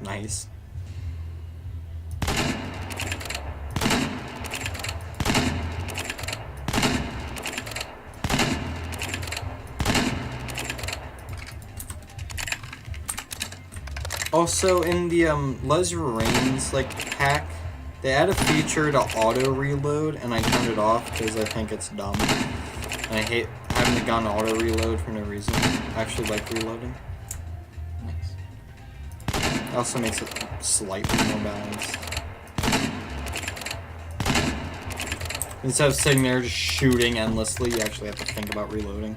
Nice. Also, in the Lesser Reigns like pack, they add a feature to auto reload, and I turned it off because I think it's dumb. And I hate having the gun auto reload for no reason. I actually like reloading. Nice. It also makes it slightly more balanced. Instead of sitting there just shooting endlessly, you actually have to think about reloading.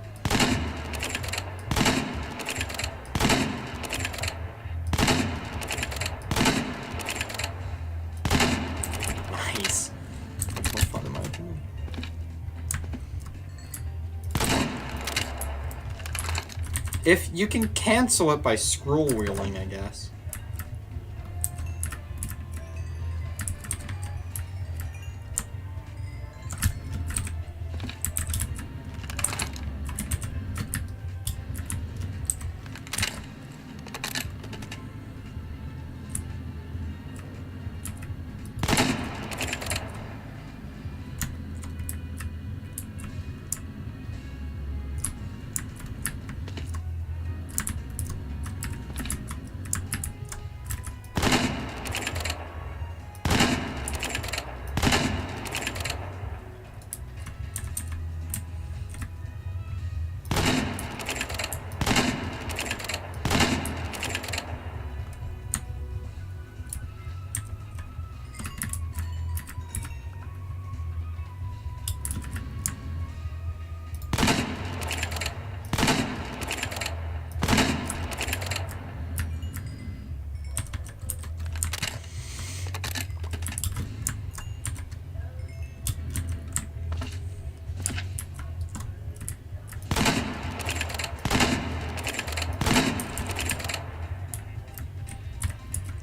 Nice. More fun in my opinion. If you can cancel it by scroll wheeling, I guess.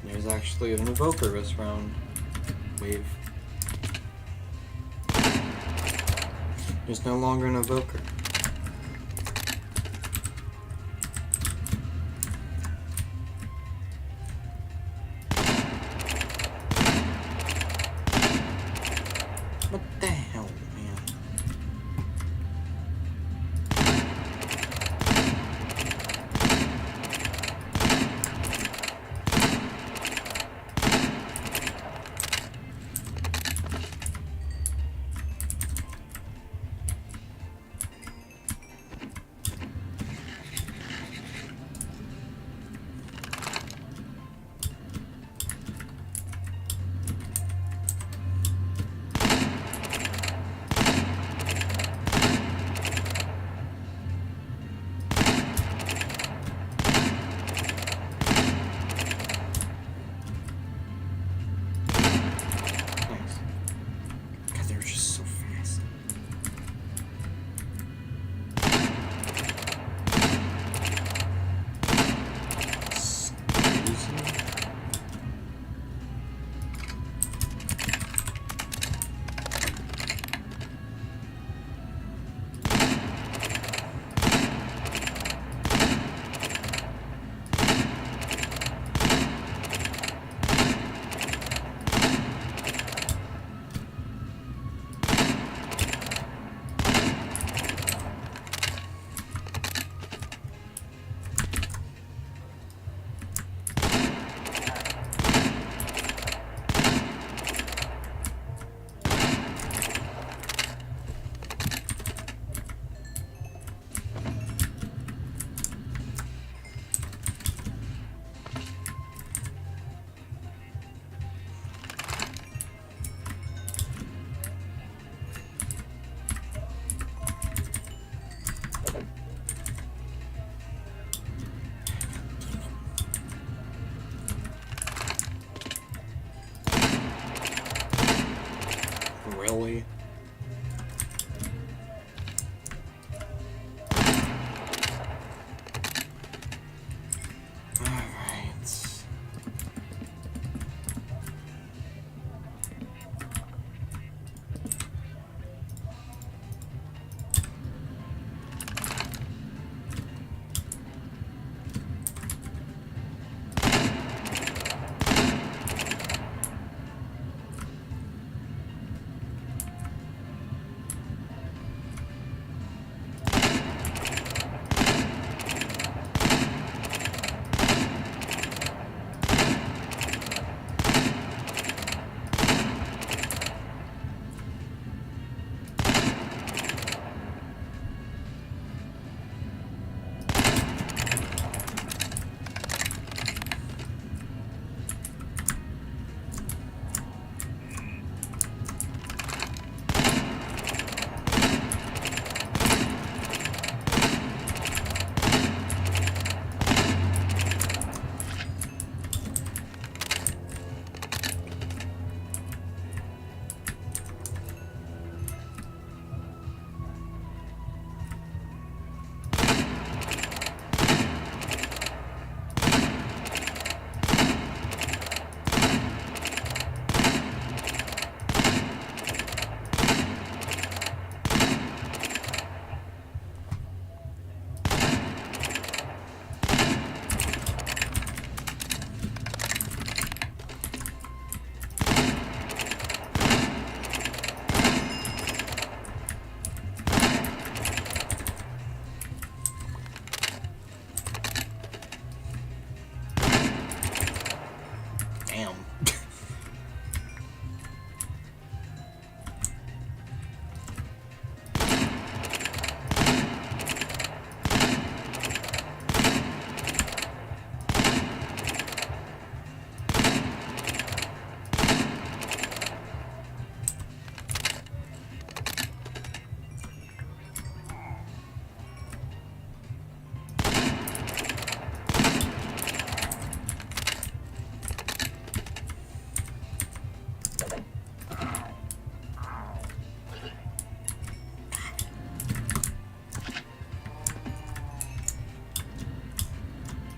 There's actually an evoker this round. Wave. There's no longer an evoker. What the hell, man?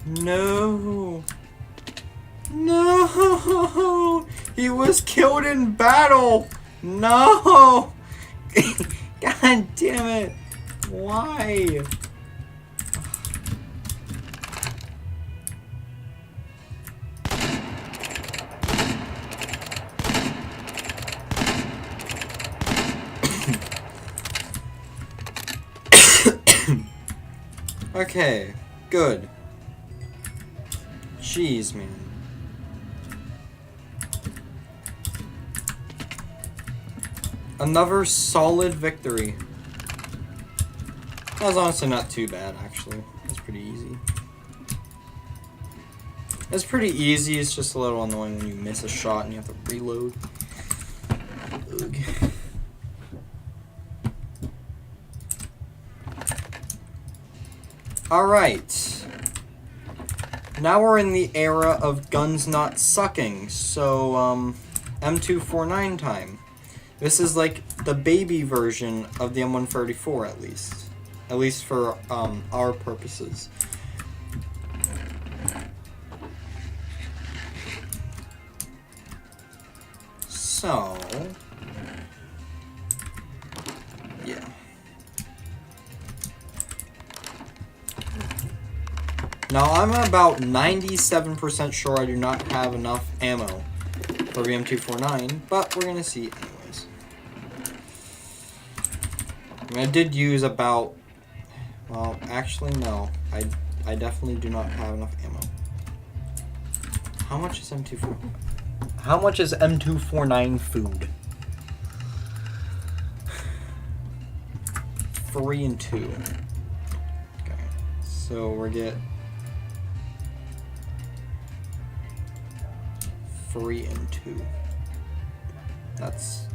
No. No. He was killed in battle. No. God damn it. Why? Okay, good. Jeez, man. Another solid victory. That was honestly not too bad, actually. It's pretty easy. It's pretty easy, it's just a little annoying when you miss a shot and you have to reload. Ugh. Alright. Now we're in the era of guns not sucking, so, M249 time. This is like the baby version of the M134, at least. At least for, our purposes. So... yeah. Now, I'm about 97% sure I do not have enough ammo for the M249, but we're gonna see anyways. I mean, I did use about... well, actually, no. I definitely do not have enough ammo. How much is M249? How much is M249 food? 3 and 2. Okay. So we're get 3 and 2. That's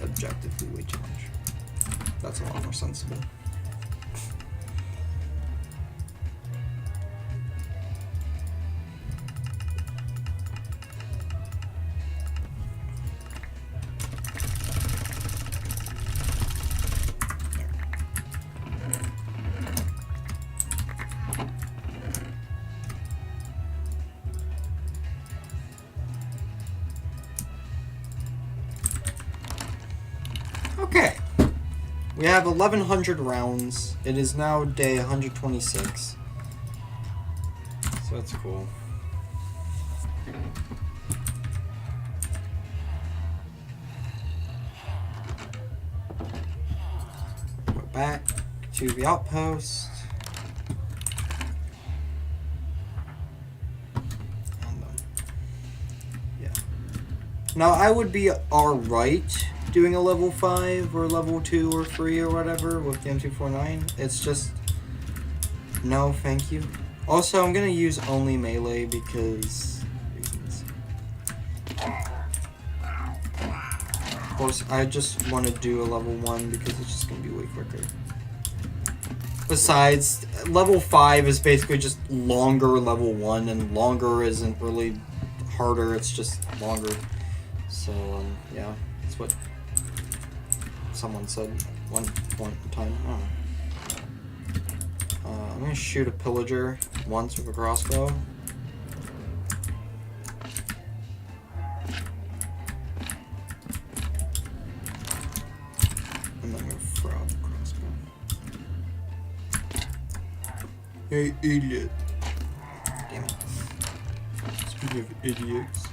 objectively way too much. That's a lot more sensible. Okay, we have 1,100 rounds. It is now day 126, so that's cool. Go back to the outpost. And yeah. Now I would be alright doing a level 5 or level 2 or 3 or whatever with the M249. It's just no, thank you. Also, I'm gonna use only melee because reasons. Of course, I just want to do a level 1 because it's just gonna be way quicker. Besides, level 5 is basically just longer level 1, and longer isn't really harder, it's just longer. So, yeah, that's what someone said at one point in time. I don't know. I'm gonna shoot a pillager once with a crossbow. And then I'm gonna throw out the crossbow. Hey, idiot. Damn it. Speaking of idiots.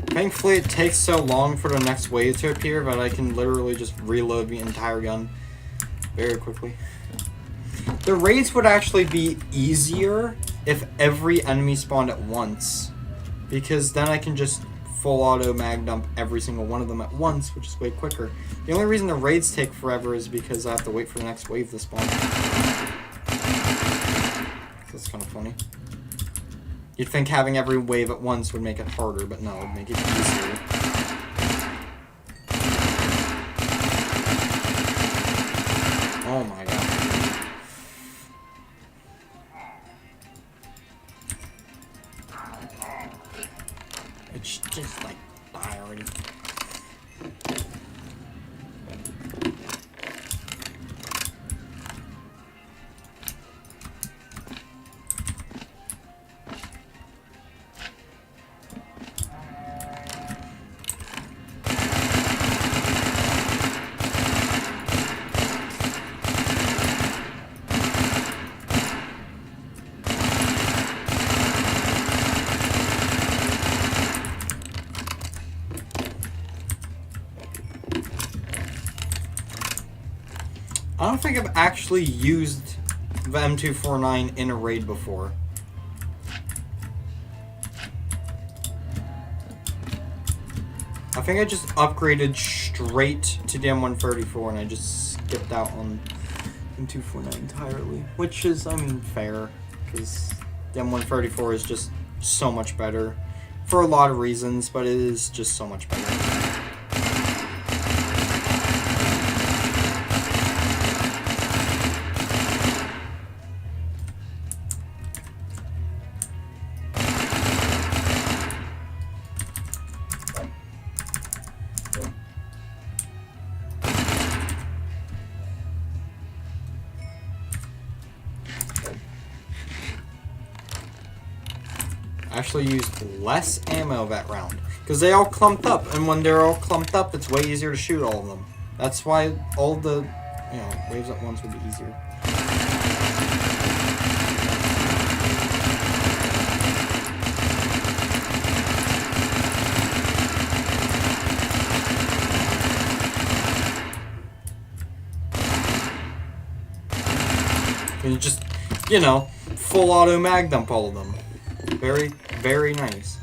Thankfully, it takes so long for the next wave to appear that I can literally just reload the entire gun very quickly. The raids would actually be easier if every enemy spawned at once, because then I can just full auto mag dump every single one of them at once, which is way quicker. The only reason the raids take forever is because I have to wait for the next wave to spawn. That's kind of funny. You'd think having every wave at once would make it harder, but no, it'd make it easier. Oh my god. It's just like, die already. I don't think I've actually used the M249 in a raid before. I think I just upgraded straight to the M134 and I just skipped out on M249 entirely. Which is, fair, because the M134 is just so much better. For a lot of reasons, but it is just so much better. Actually used less ammo that round because they all clumped up, and when they're all clumped up it's way easier to shoot all of them. That's why all the waves at once would be easier. And you just full auto mag dump all of them. Very, very nice.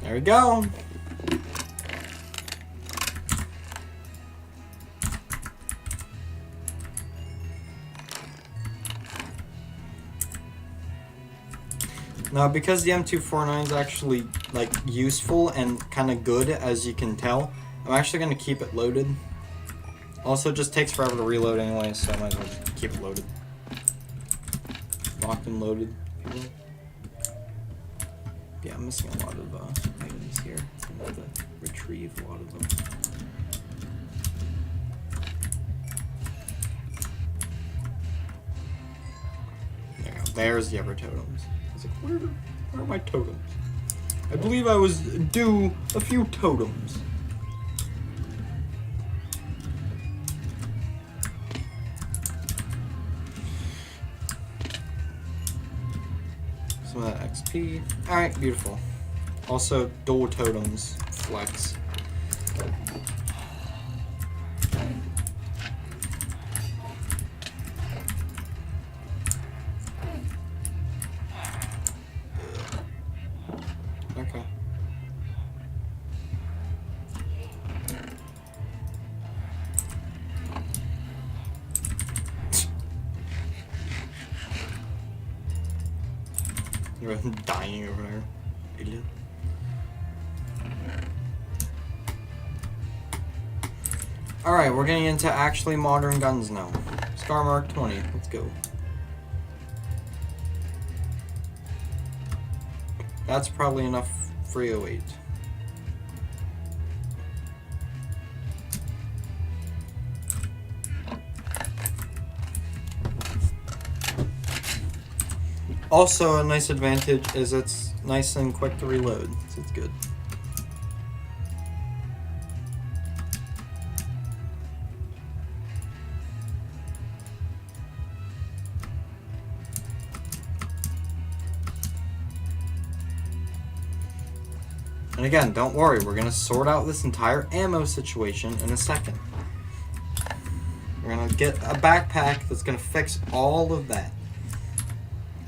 There we go. Now, because the M249 is actually useful and kind of good, as you can tell, I'm actually going to keep it loaded. Also, it just takes forever to reload anyway, so I might as well just keep it loaded. Locked and loaded. Yeah, I'm missing a lot of items here. I'm going to have to retrieve a lot of them. There we go. There's the Ever totems. I was like, where are my totems? I believe I was due a few totems. Some of that XP. Alright, beautiful. Also, dual totems. Flex. Okay. You're dying over there. Idiot. Alright, we're getting into actually modern guns now. Scar Mark 20, let's go. That's probably enough 308. Also, a nice advantage is it's nice and quick to reload, so it's good. And again, don't worry, we're gonna sort out this entire ammo situation in a second. We're gonna get a backpack that's gonna fix all of that.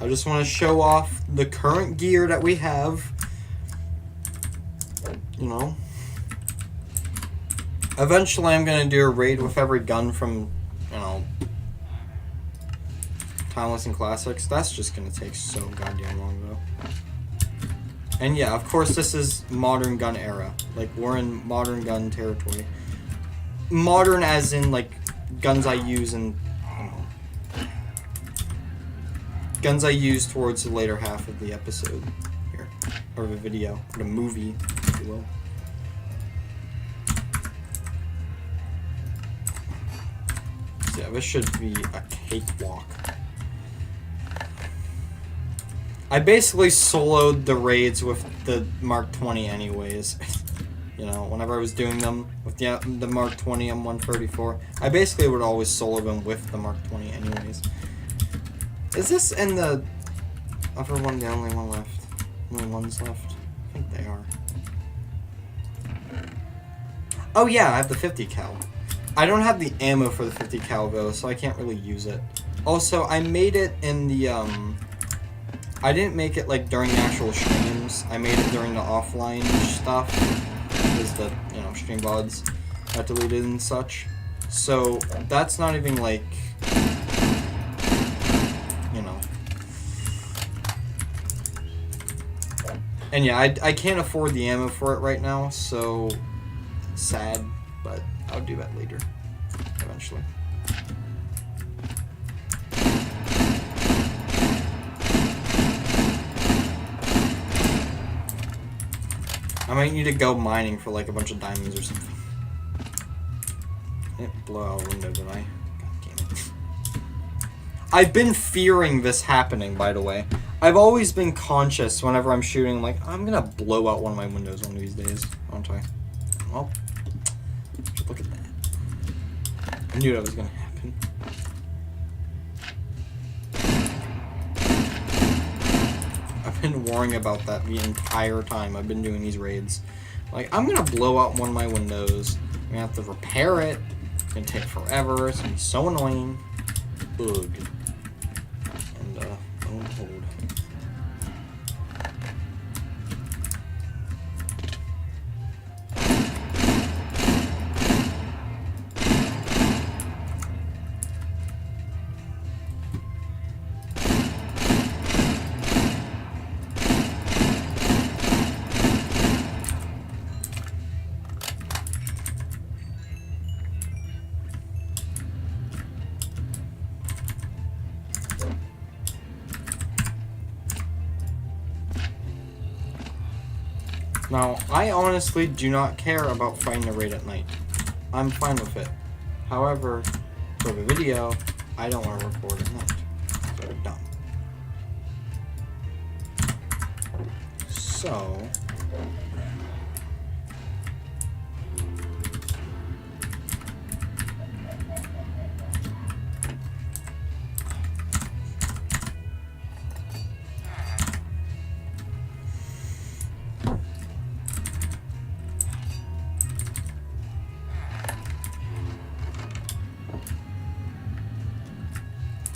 I just want to show off the current gear that we have. You know. Eventually I'm gonna do a raid with every gun from, you know, Timeless and Classics. That's just gonna take so goddamn long though. And yeah, of course this is modern gun era. Like, we're in modern gun territory. Modern as in, like, guns I use in, you know, guns I use towards the later half of the episode here. Or the video. Or the movie, if you will. So yeah, this should be a cakewalk. I basically soloed the raids with the Mark 20 anyways. You know, whenever I was doing them with the Mark 20 M134, I basically would always solo them with the Mark 20 anyways. Is this in the other one the only one left? Only ones left? I think they are. Oh yeah, I have the 50 cal. I don't have the ammo for the 50 cal though, so I can't really use it. Also, I made it in the, I didn't make it like during the actual streams. I made it during the offline stuff. Because the, you know, stream VODs got deleted and such. So that's not even like, you know. And yeah, I can't afford the ammo for it right now, so sad, but I'll do that later, eventually. I might need to go mining for like a bunch of diamonds or something. I didn't blow out a window, did I? God damn it. I've been fearing this happening, by the way. I've always been conscious whenever I'm shooting, like, I'm gonna blow out one of my windows one of these days, aren't I? Well, look at that. I knew that was gonna happen. I've been worrying about that the entire time I've been doing these raids. Like, I'm gonna blow out one of my windows. I'm gonna have to repair it. It's gonna take forever. It's gonna be so annoying. Ugh. And, don't hold. Now, I honestly do not care about fighting a raid at night. I'm fine with it. However, for the video, I don't want to record at night. So I'm done. So...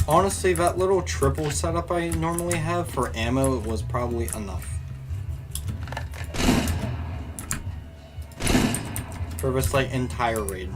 honestly, that little triple setup I normally have for ammo was probably enough. For this, like, entire raid.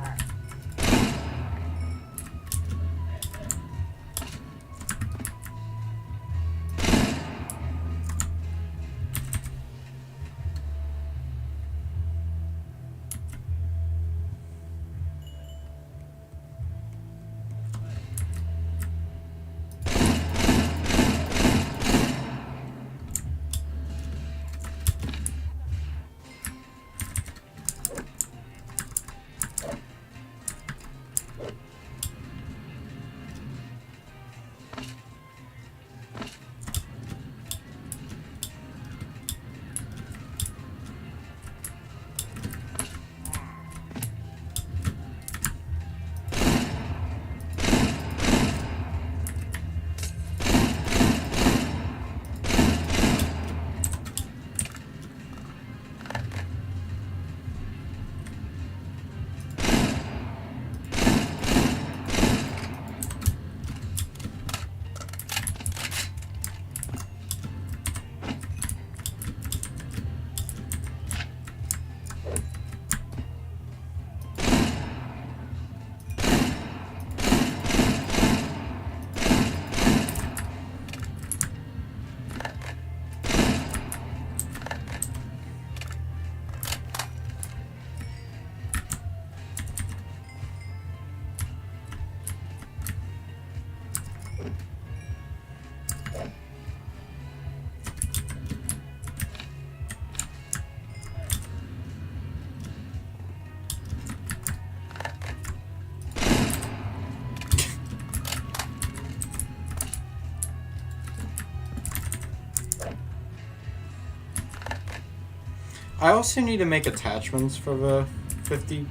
I also need to make attachments for the 50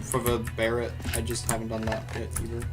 for the Barrett. I just haven't done that yet either.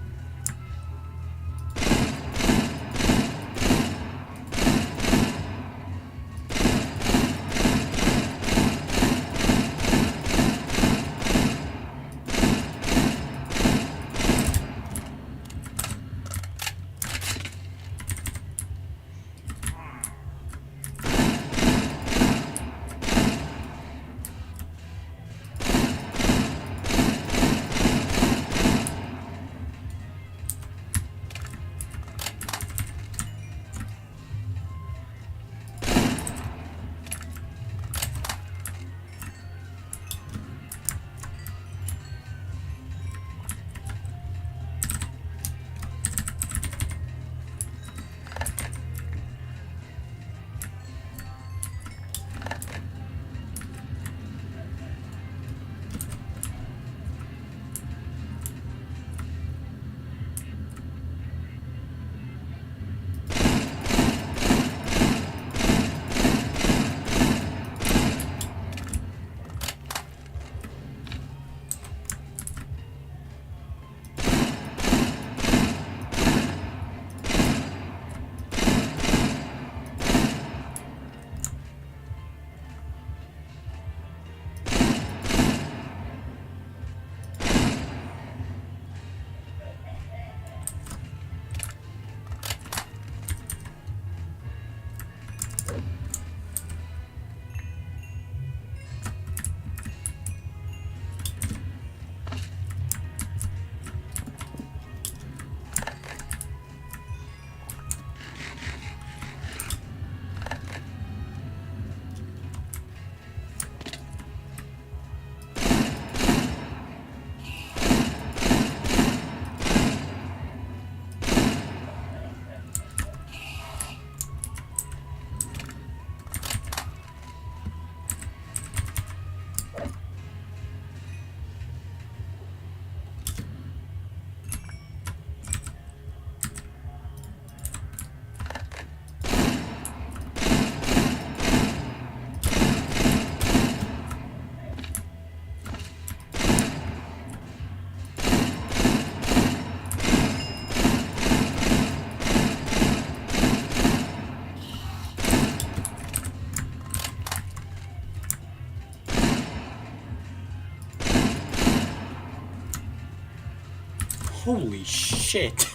Holy shit.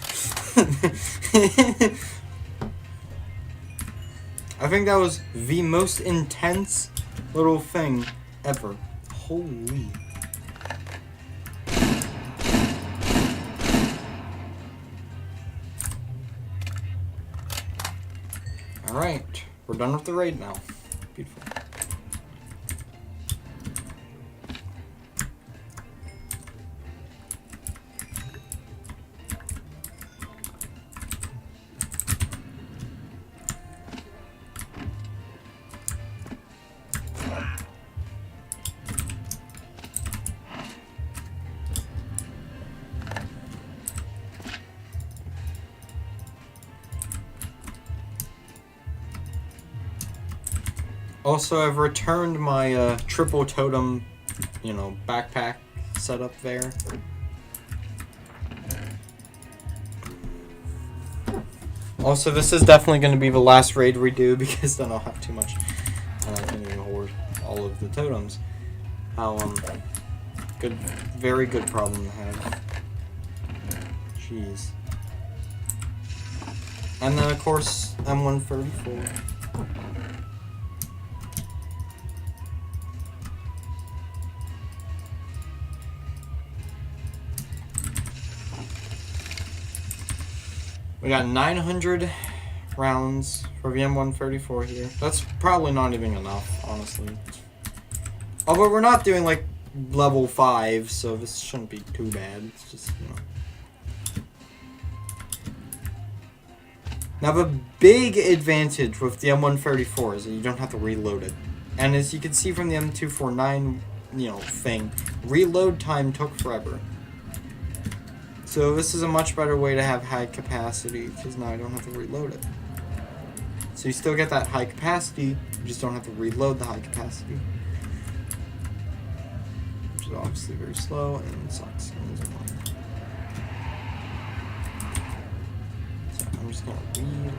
I think that was the most intense little thing ever. Holy. Alright, we're done with the raid now. Beautiful. Also, I've returned my triple totem, you know, backpack setup there. Also, this is definitely going to be the last raid we do because then I'll have too much and I can even hoard all of the totems. How, good, very good problem to have. Jeez. And then, of course, M134. We got 900 rounds for the M134 here. That's probably not even enough, honestly. Although we're not doing, like, level 5, so this shouldn't be too bad. It's just, you know. Now, the big advantage with the M134 is that you don't have to reload it. And as you can see from the M249, you know, thing, reload time took forever. So this is a much better way to have high capacity, because now I don't have to reload it. So you still get that high capacity, you just don't have to reload the high capacity. Which is obviously very slow and sucks. And is annoying. So I'm just going to reload.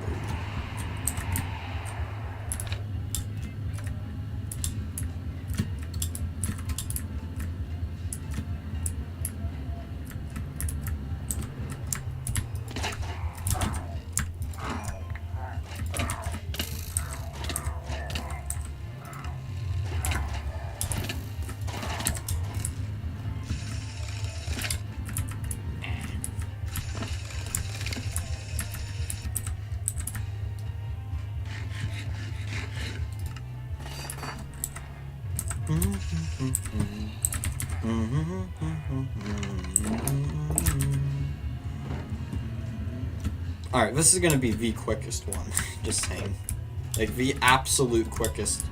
Alright, this is gonna be the quickest one, just saying. Like, the absolute quickest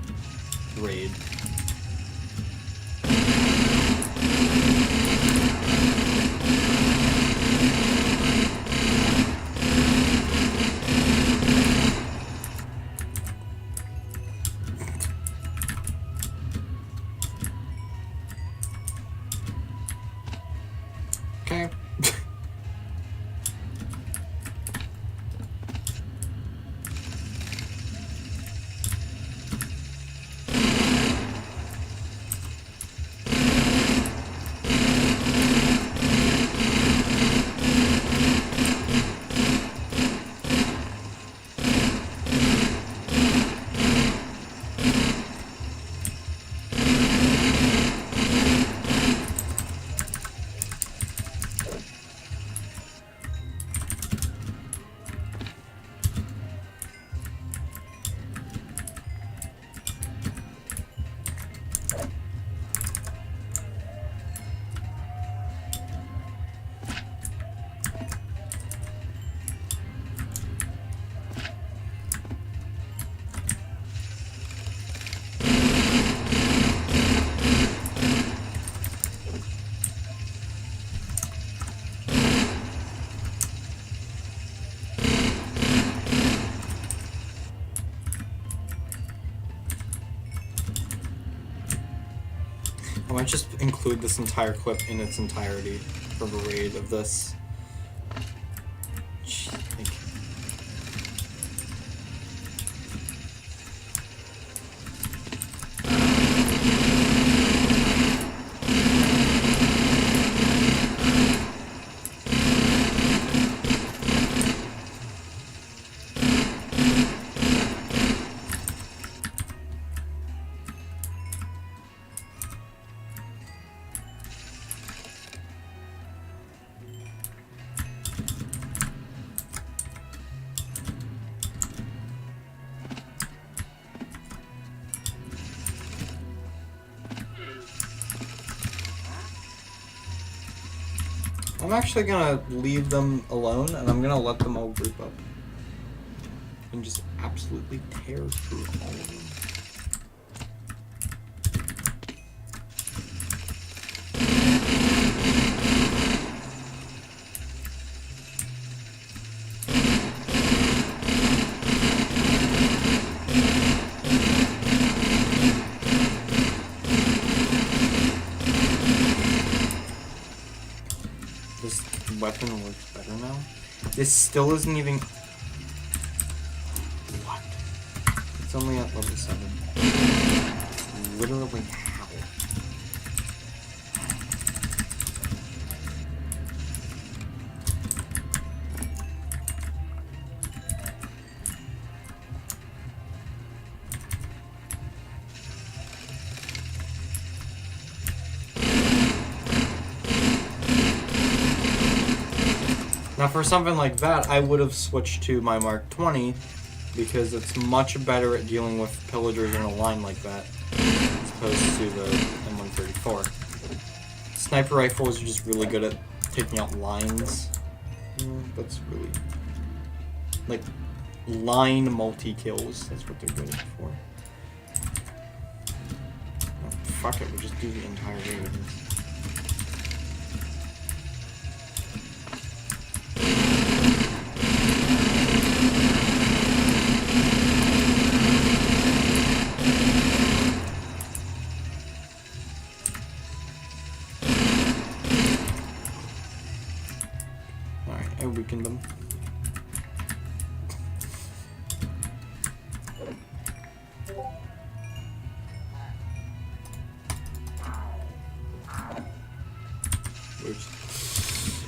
raid. Okay. I might just include this entire clip in its entirety for the raid of this. Like, I'm actually gonna leave them alone, and I'm gonna let them all group up. And just absolutely tear through all of them. this weapon works better now. This still isn't even... What? It's only at level 7. Literally how? Now for something like that, I would have switched to my Mark 20 because it's much better at dealing with pillagers in a line like that as opposed to the M134. Sniper rifles are just really good at taking out lines. That's really... like, line multi-kills. That's what they're good for. Oh, fuck it, we'll just do the entire game of this. I weakened them.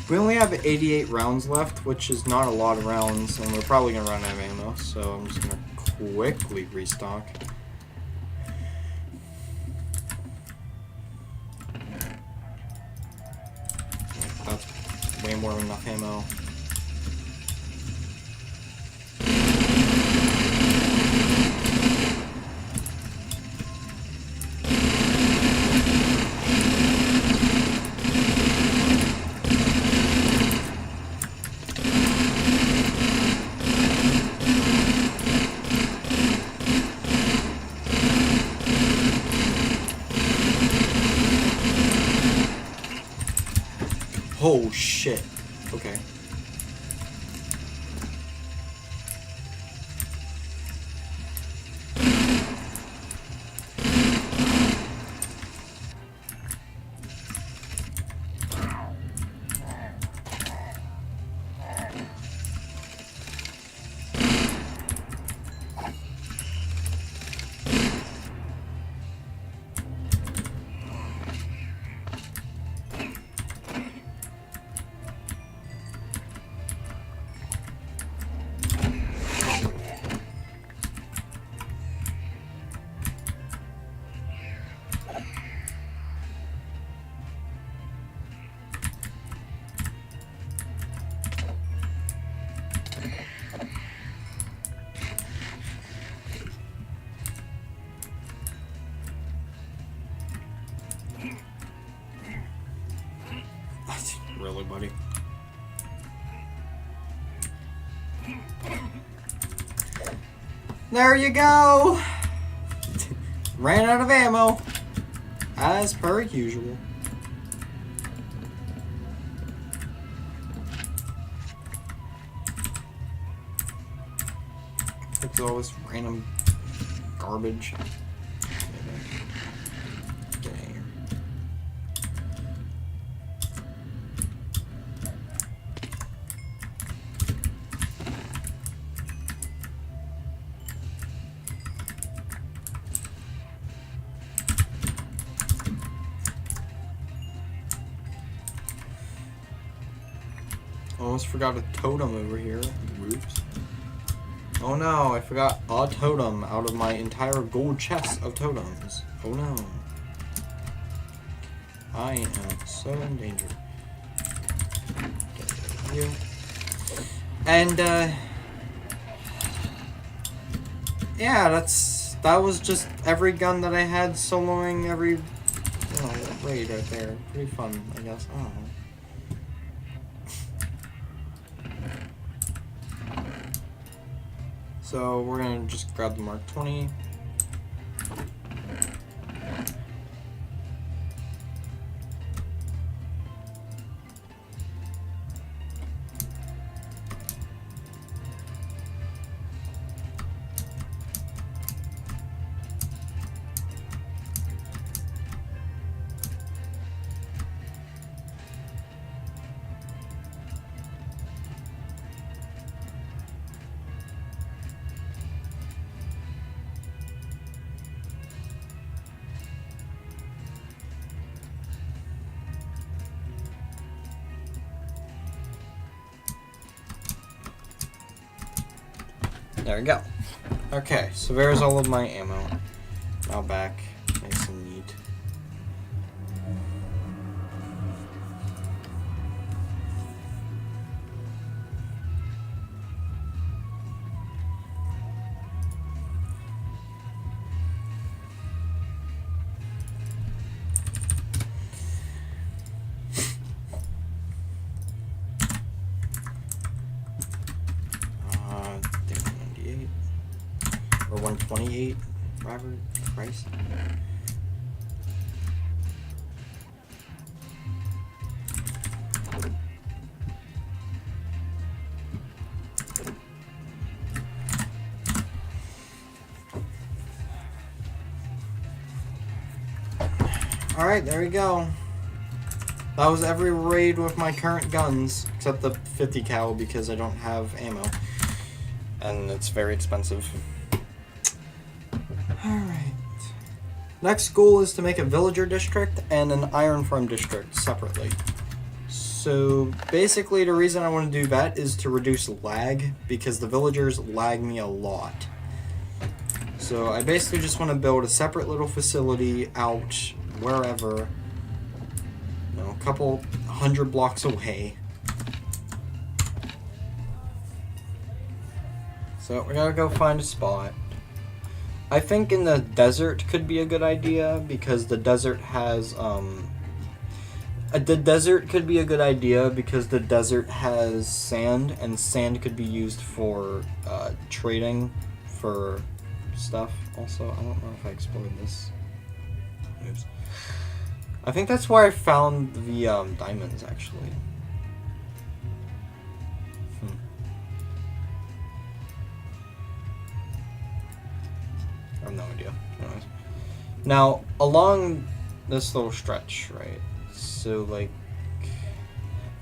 We only have 88 rounds left, which is not a lot of rounds, and we're probably going to run out of ammo, so I'm just going to quickly restock. That's way more than enough ammo. Oh shit. Okay. Really, buddy? There you go! Ran out of ammo, as per usual. It's all this random garbage. Get out of here. Almost forgot a totem over here. Oops. Oh no, I forgot a totem out of my entire gold chest of totems. Oh no. I am so in danger. Get you. And yeah, that was just every gun that I had soloing every raid right there. Pretty fun, I guess. I don't know. So we're gonna just grab the Mark 20. There we go. Okay, so there's all of my ammo. Now back, nice and neat. Or 128, Robert Price. Alright, there we go. That was every raid with my current guns, except the 50 cal because I don't have ammo. And it's very expensive. Alright. Next goal is to make a villager district and an iron farm district separately. So basically the reason I want to do that is to reduce lag, because the villagers lag me a lot. So I basically just want to build a separate little facility out wherever, you know, a couple 100 blocks away. So we gotta go find a spot. I think in the desert could be a good idea, because the desert has sand, and sand could be used for trading for stuff. Also, I don't know if I explored this. Oops. I think that's where I found the diamonds, actually. I have no idea. Anyways. Now, along this little stretch, right? So, like,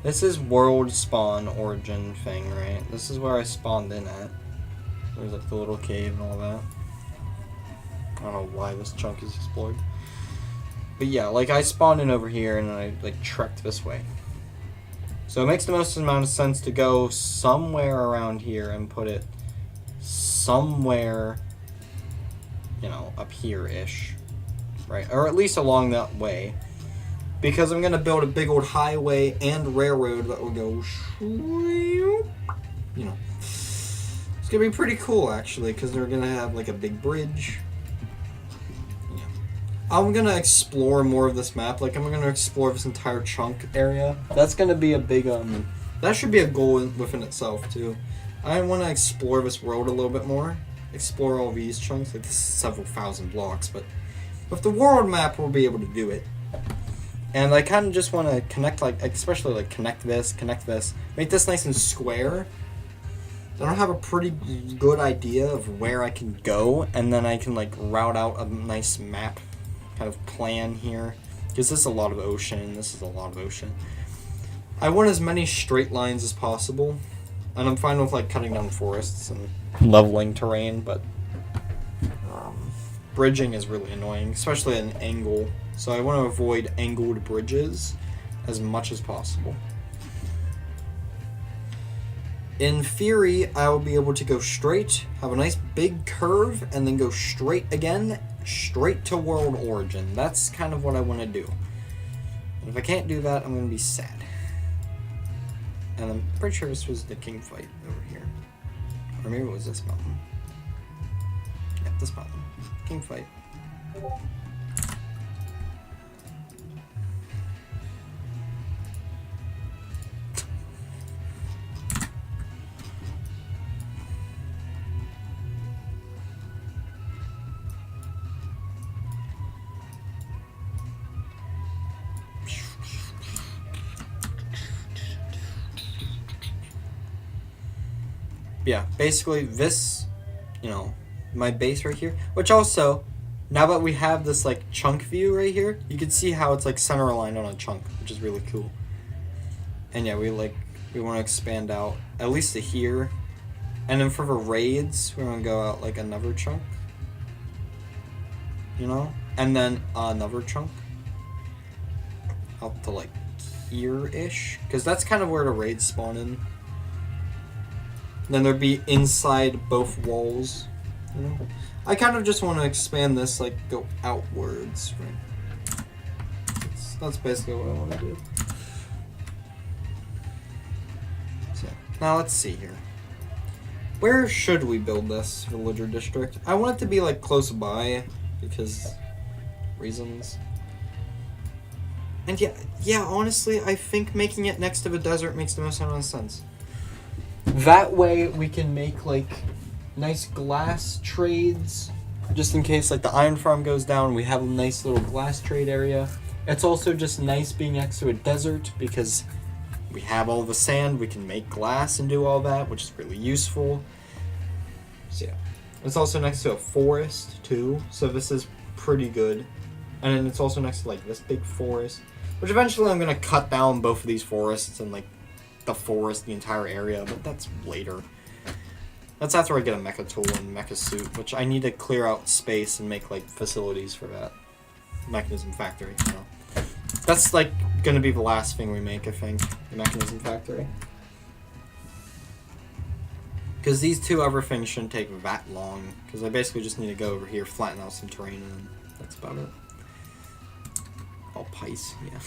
this is world spawn origin thing, right? This is where I spawned in at. There's, like, the little cave and all that. I don't know why this chunk is explored. But yeah, like, I spawned in over here and then I, like, trekked this way. So it makes the most amount of sense to go somewhere around here and put it somewhere, you know, up here-ish, right? Or at least along that way. Because I'm going to build a big old highway and railroad that will go, you know. It's going to be pretty cool, actually, because they're going to have, like, a big bridge. Yeah. I'm going to explore more of this map. Like, I'm going to explore this entire chunk area. That's going to be a big, that should be a goal within itself, too. I want to explore this world a little bit more. Explore all these chunks, like, this is several thousand blocks, but with the world map, we'll be able to do it. And I kind of just want to connect, like, especially, like, connect this, make this nice and square. Then I'll have a pretty good idea of where I can go, and then I can, like, route out a nice map kind of plan here. Because this is a lot of ocean, this is a lot of ocean. I want as many straight lines as possible, and I'm fine with, like, cutting down forests and leveling terrain, but bridging is really annoying, especially at an angle. So I want to avoid angled bridges as much as possible. In theory, I will be able to go straight, have a nice big curve, and then go straight again, straight to world origin. That's kind of what I want to do. And if I can't do that, I'm going to be sad. And I'm pretty sure this was the king fight over here. Or maybe it was this mountain. Yeah, this mountain. King fight. Yeah, basically this, you know, my base right here, which also, now that we have this, like, chunk view right here, you can see how it's, like, center aligned on a chunk, which is really cool. And yeah, we want to expand out at least to here, and then for the raids, we want to go out, like, another chunk, you know, and then another chunk out to, like, here-ish, because that's kind of where the raids spawn in. Then there'd be inside both walls. You know? I kind of just want to expand this, like, go outwards, right? That's basically what I want to do. So, now let's see here. Where should we build this villager district? I want it to be, like, close by, because reasons. And yeah, honestly, I think making it next to the desert makes the most amount of sense. That way, we can make, like, nice glass trades, just in case, like, the iron farm goes down, we have a nice little glass trade area. It's also just nice being next to a desert, because we have all the sand, we can make glass and do all that, which is really useful. So yeah. It's also next to a forest, too, so this is pretty good. And then it's also next to, like, this big forest, which eventually I'm going to cut down both of these forests and, like, the forest, the entire area, but that's later. That's after I get a mecha tool and mecha suit, which I need to clear out space and make, like, facilities for that. Mechanism factory, you know. That's, like, going to be the last thing we make, I think, the mechanism factory. Because these two other things shouldn't take that long, because I basically just need to go over here, flatten out some terrain, and that's about it. All pice, yeah.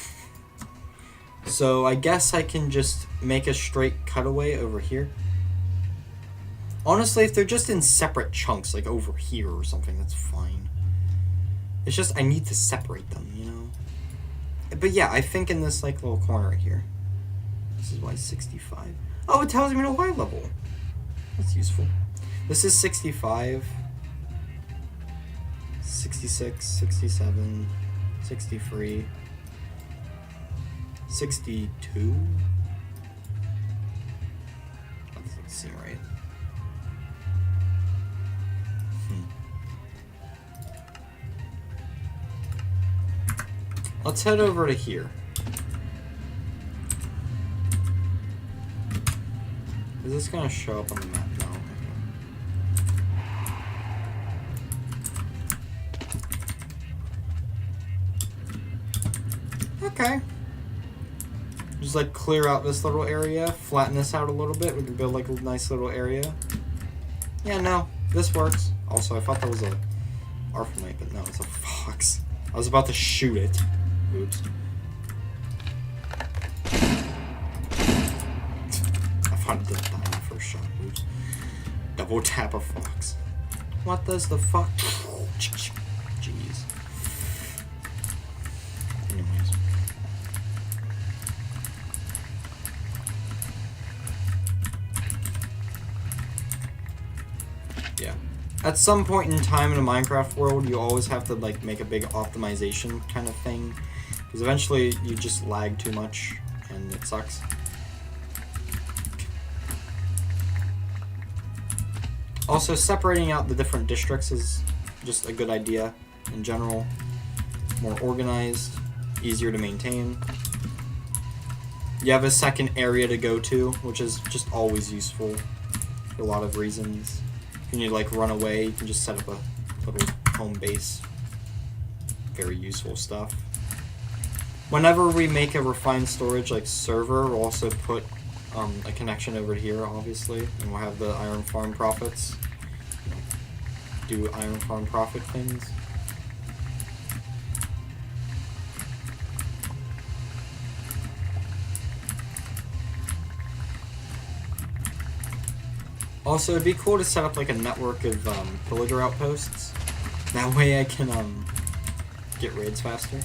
So I guess I can just make a straight cutaway over here. Honestly, if they're just in separate chunks, like over here or something, that's fine. It's just I need to separate them, you know? But yeah, I think in this, like, little corner right here. This is why 65. Oh, it tells me the Y level. That's useful. This is 65. 66, 67, 63. 62? That doesn't seem right. Let's head over to here. Is this gonna show up on the map? No. Okay. Just like clear out this little area, flatten this out a little bit. We can build like a nice little area. Yeah, no, this works. Also, I thought that was a Arphamite, but no, it's a fox. I was about to shoot it. Oops. I thought it didn't die in the first shot. Oops. Double tap a fox. What does the fuck? Jeez. Anyways. Yeah. At some point in time in a Minecraft world, you always have to like make a big optimization kind of thing. Because eventually you just lag too much and it sucks. Also, separating out the different districts is just a good idea in general. More organized, easier to maintain. You have a second area to go to, which is just always useful for a lot of reasons. If you need to like run away, you can just set up a little home base. Very useful stuff. Whenever we make a refined storage like server, we'll also put a connection over here, obviously, and we'll have the iron farm profits. Do iron farm profit things. Also, it'd be cool to set up like a network of villager outposts. That way I can get raids faster.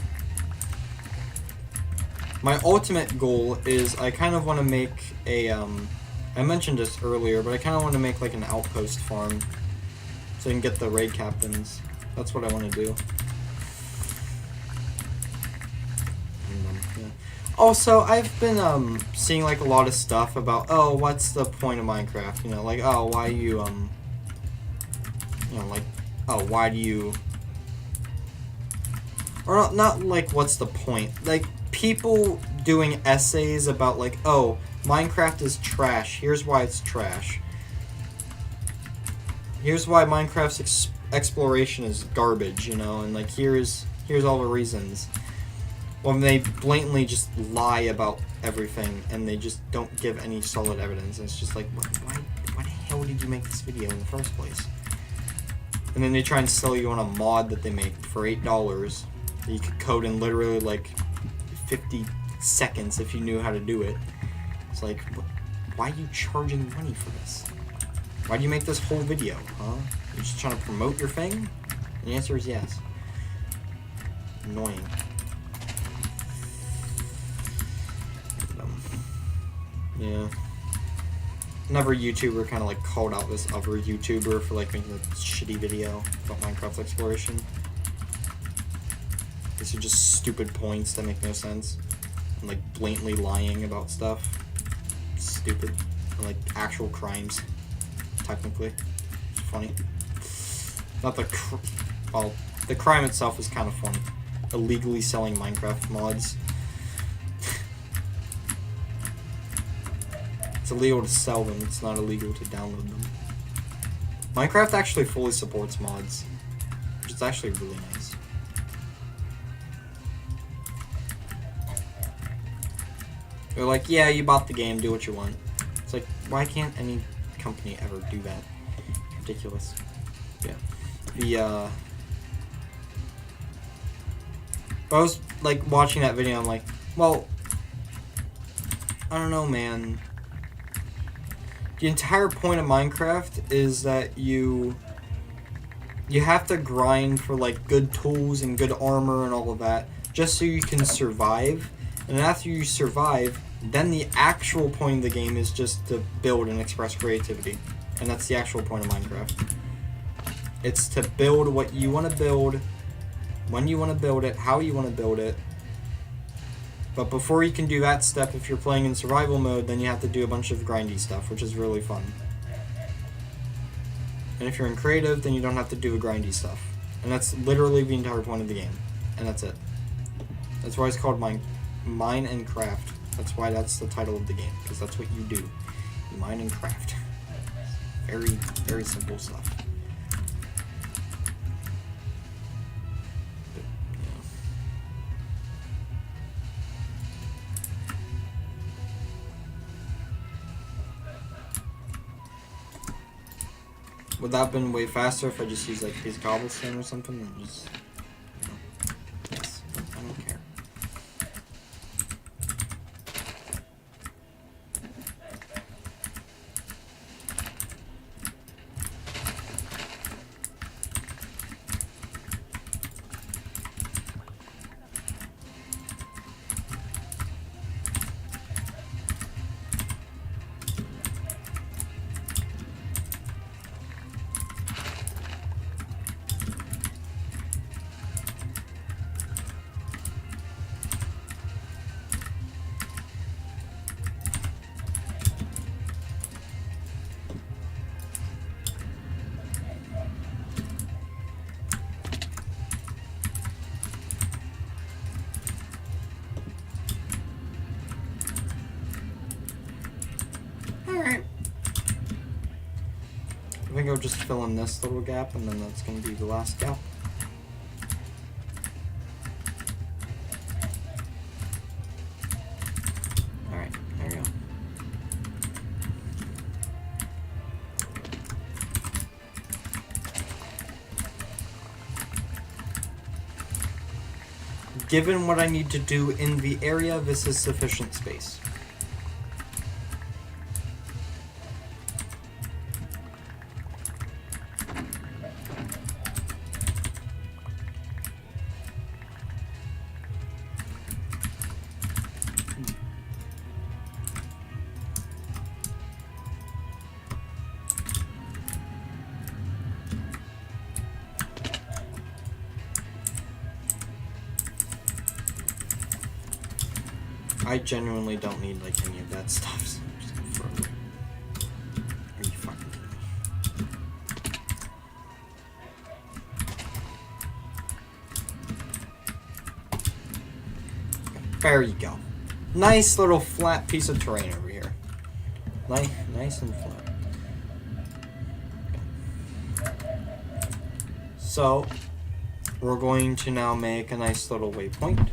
My ultimate goal is I kind of want to make a, I mentioned this earlier, but I kind of want to make like an outpost farm so I can get the raid captains. That's what I want to do. Yeah. Also, I've been seeing like a lot of stuff about, oh, what's the point of Minecraft? You know, like, oh, why you, you know, like, oh, why do you, or not like, what's the point? Like, people doing essays about like, oh, Minecraft is trash. Here's why it's trash. Here's why Minecraft's exploration is garbage, you know, and like here's all the reasons. When they blatantly just lie about everything and they just don't give any solid evidence. And it's just like, what hell did you make this video in the first place? And then they try and sell you on a mod that they make for $8 that you could code in literally like 50 seconds if you knew how to do it. It's like, why are you charging money for this? Why do you make this whole video, huh? You're just trying to promote your thing? And the answer is yes. Annoying. Yeah. Another YouTuber kind of like called out this other YouTuber for like making a shitty video about Minecraft exploration. These are just stupid points that make no sense. And like blatantly lying about stuff. Stupid. And, like actual crimes. Technically. It's funny. Not the well, the crime itself is kind of funny. Illegally selling Minecraft mods. It's illegal to sell them, it's not illegal to download them. Minecraft actually fully supports mods, which is actually really nice. They're like, yeah, you bought the game, do what you want. It's like, why can't any company ever do that? Ridiculous. Yeah. I was like watching that video, I'm like, well, I don't know, man. The entire point of Minecraft is that you have to grind for like good tools and good armor and all of that just so you can survive. And after you survive, then the actual point of the game is just to build and express creativity. And that's the actual point of Minecraft. It's to build what you want to build, when you want to build it, how you want to build it. But before you can do that step, if you're playing in survival mode, then you have to do a bunch of grindy stuff, which is really fun. And if you're in creative, then you don't have to do the grindy stuff. And that's literally the entire point of the game. And that's it. That's why it's called Mine and Craft. That's why that's the title of the game, because that's what you do. You mine and craft. Very, very simple stuff. Would that have been way faster if I just used like these cobblestone or something and just, you know, yes, I don't care. I think I'll just fill in this little gap, and then that's going to be the last gap. Alright, there we go. Given what I need to do in the area, this is sufficient space. I genuinely don't need like any of that stuff, so I'm just gonna throw it away. Are you fucking kidding me? There you go. Nice little flat piece of terrain over here. Nice and flat. Okay. So, we're going to now make a nice little waypoint.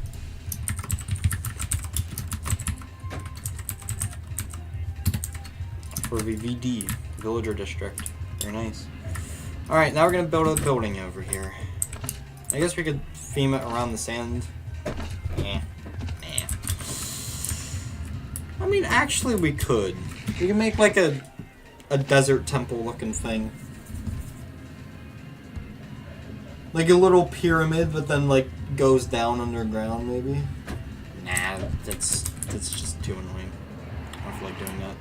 For the VD, Villager district. Very nice. Alright, now we're gonna build a building over here. I guess we could theme it around the sand. Nah. I mean, actually we could. We can make like a desert temple looking thing. Like a little pyramid, but then like goes down underground maybe. Nah, that's just too annoying. I don't feel like doing that.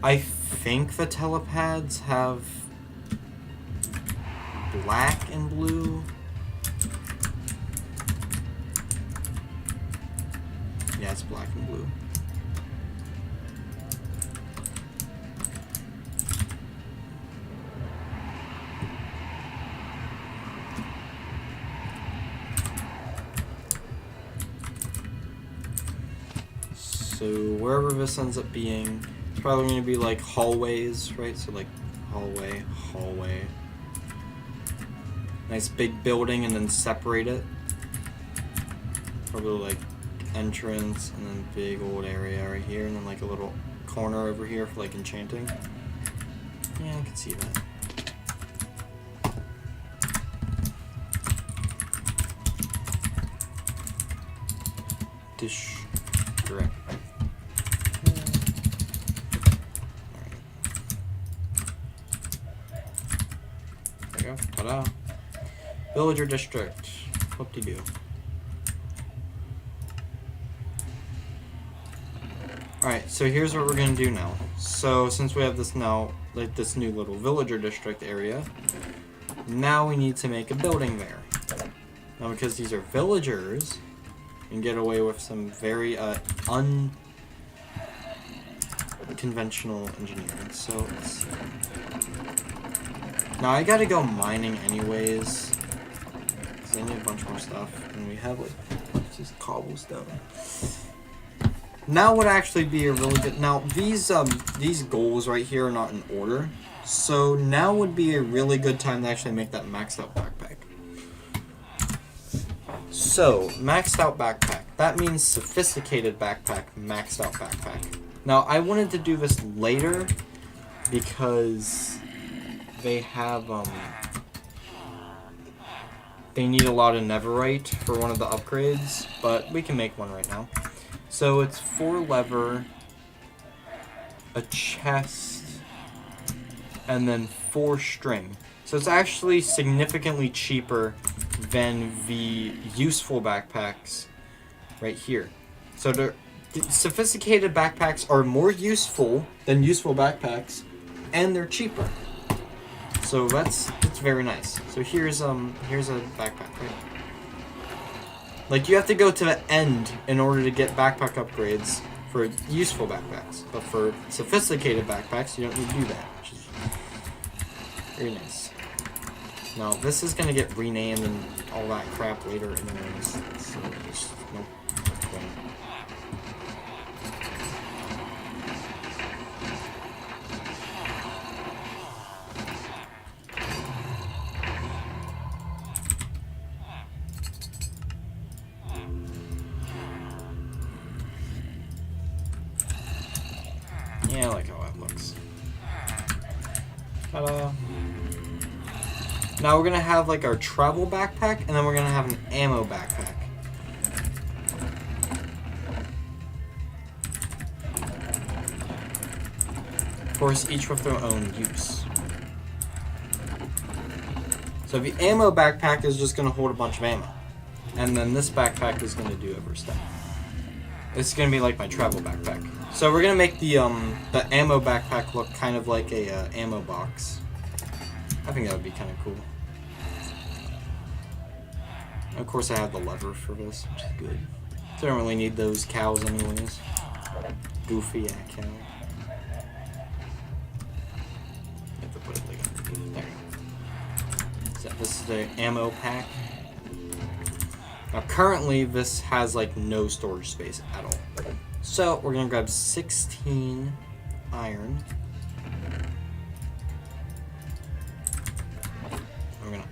I think the telepads have black and blue. Yeah, it's black and blue. So wherever this ends up being, it's probably going to be like hallways, right? So like hallway, hallway. Nice big building and then separate it. Probably like entrance and then big old area right here and then like a little corner over here for like enchanting. Yeah, I can see that. District. There we go. Ta-da. Villager district. Whoop-de-doo. Alright, so here's what we're gonna do now. So since we have this now, like this new little villager district area, now we need to make a building there. Now because these are villagers, we can get away with some very unconventional engineering. So let's see. Now I gotta go mining anyways, because I need a bunch more stuff, and we have like just cobblestone. Now would actually be a really good. Now these goals right here are not in order, so now would be a really good time to actually make that maxed out backpack. So maxed out backpack. That means sophisticated backpack, maxed out backpack. Now I wanted to do this later because they have they need a lot of netherite for one of the upgrades, but we can make one right now. So it's 4 leather, a chest, and then 4 string. So it's actually significantly cheaper than the useful backpacks right here. So the sophisticated backpacks are more useful than useful backpacks, and they're cheaper. So that's very nice. So here's a backpack, right? Like, you have to go to the end in order to get backpack upgrades for useful backpacks. But for sophisticated backpacks, you don't need to do that, which is very nice. Now, this is going to get renamed and all that crap later anyways. So, just no point. Yeah, I like how that looks. Ta-da! Now we're gonna have like our travel backpack, and then we're gonna have an ammo backpack. Of course, each with their own use. So the ammo backpack is just gonna hold a bunch of ammo, and then this backpack is gonna do other stuff. It's gonna be like my travel backpack. So we're gonna make the ammo backpack look kind of like a ammo box. I think that would be kind of cool. Of course, I have the lever for this, which is good. So I don't really need those cows anyways. Goofy cow. You have to put it like underneath. There you go. So this is the ammo pack. Now currently this has like no storage space at all. So we're gonna grab 16 iron.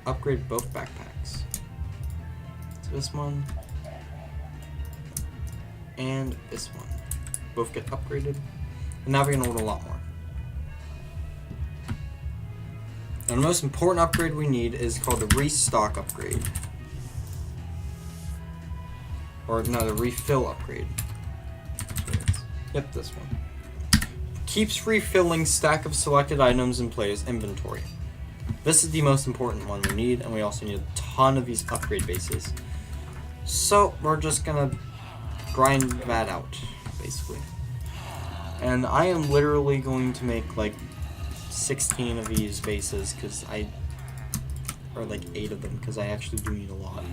upgrade both backpacks. So this one and this one both get upgraded. And now we're gonna order a lot more. Now the most important upgrade we need is called the restock upgrade. Or no, the refill upgrade. Yep, this one. Keeps refilling stack of selected items in player's inventory. This is the most important one we need, and we also need a ton of these upgrade bases. So we're just gonna grind that out, basically. And I am literally going to make like 16 of these bases, or like 8 of them, because I actually do need a lot.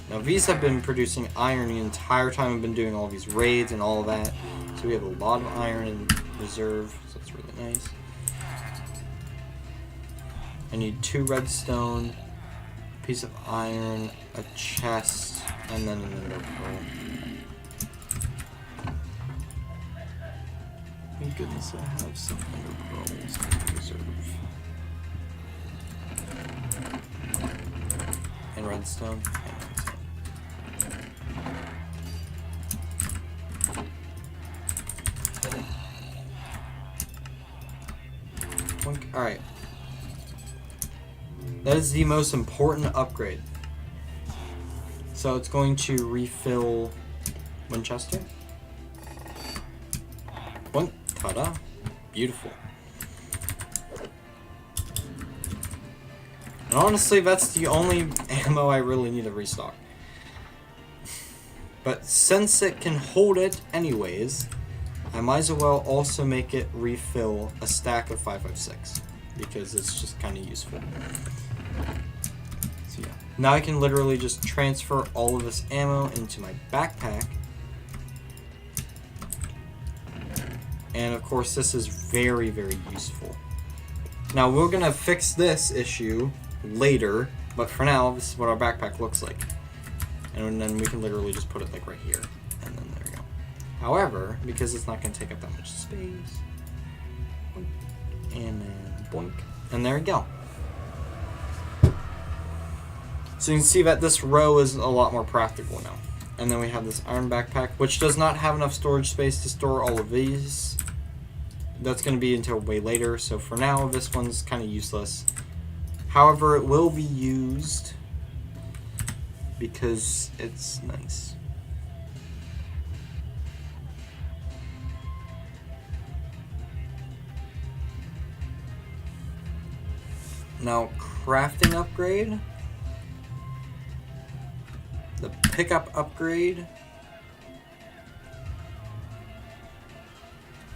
Now these have been producing iron the entire time I've been doing all these raids and all of that. So we have a lot of iron in reserve, so that's really nice. I need 2 redstone, a piece of iron, a chest, and then an ender pearl. Thank goodness I have some ender pearls in reserve. And redstone. Alright. That is the most important upgrade. So it's going to refill Winchester. Boink. Ta-da. Beautiful. And honestly, that's the only ammo I really need to restock. But since it can hold it anyways, I might as well also make it refill a stack of 556 because it's just kind of useful. So yeah, now I can literally just transfer all of this ammo into my backpack. And of course this is very, very useful. Now we're gonna fix this issue later, but for now this is what our backpack looks like. And then we can literally just put it like right here. And then there we go. However, because it's not going to take up that much space, boink, and then boink, and there we go. So you can see that this row is a lot more practical now. And then we have this iron backpack, which does not have enough storage space to store all of these. That's going to be until way later, so for now this one's kind of useless. However, it will be used because it's nice. Now, crafting upgrade, the pickup upgrade.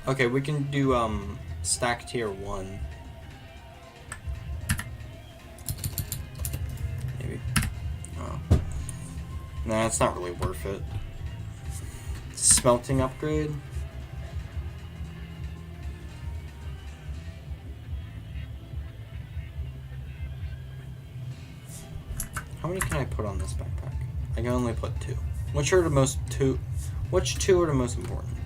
Okay, we can do stack tier 1. Maybe. Oh. Nah, it's not really worth it. Smelting upgrade. How many can I put on this backpack? I can only put 2. Which are the most Which 2 are the most important?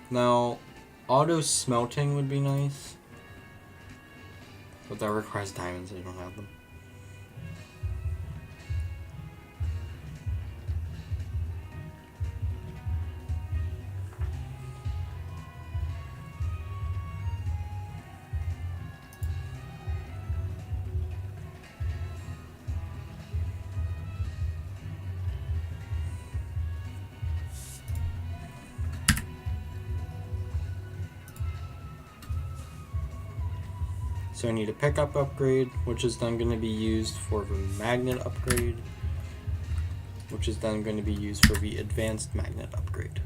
Now, auto smelting would be nice. But that requires diamonds, I don't have them. So I need a pickup upgrade, which is then going to be used for the magnet upgrade, which is then going to be used for the advanced magnet upgrade.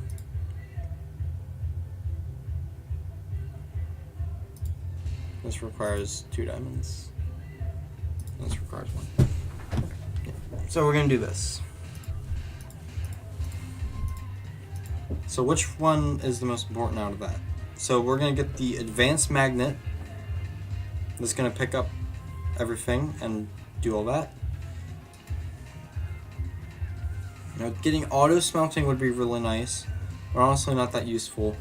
This requires 2 diamonds. This requires one. So we're gonna do this. So which one is the most important out of that? So we're gonna get the advanced magnet. That's gonna pick up everything and do all that. Now, getting auto smelting would be really nice, but honestly not that useful.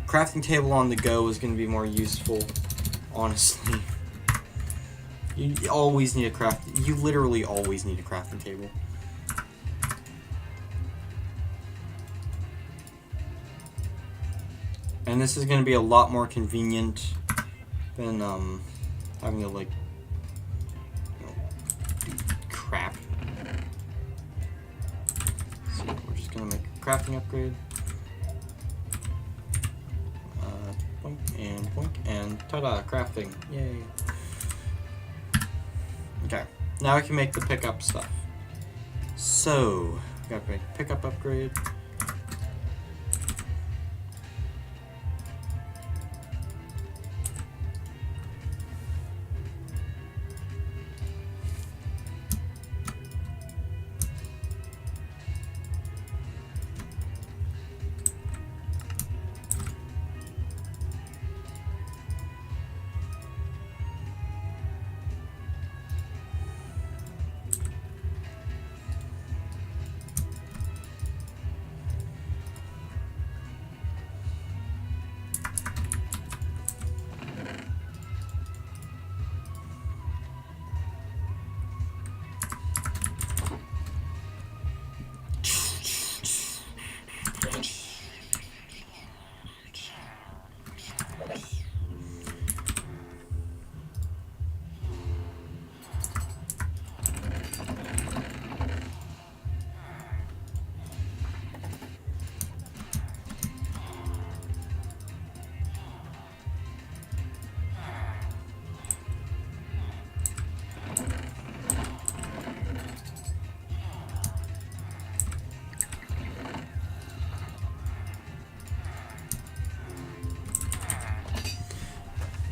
Crafting table on the go is going to be more useful, honestly. You always need a you literally always need a crafting table. And this is going to be a lot more convenient than having to like do crap. So we're just going to make a crafting upgrade. Boink, and ta-da, crafting. Yay. Okay, now I can make the pickup stuff. So, gotta make pickup upgrade.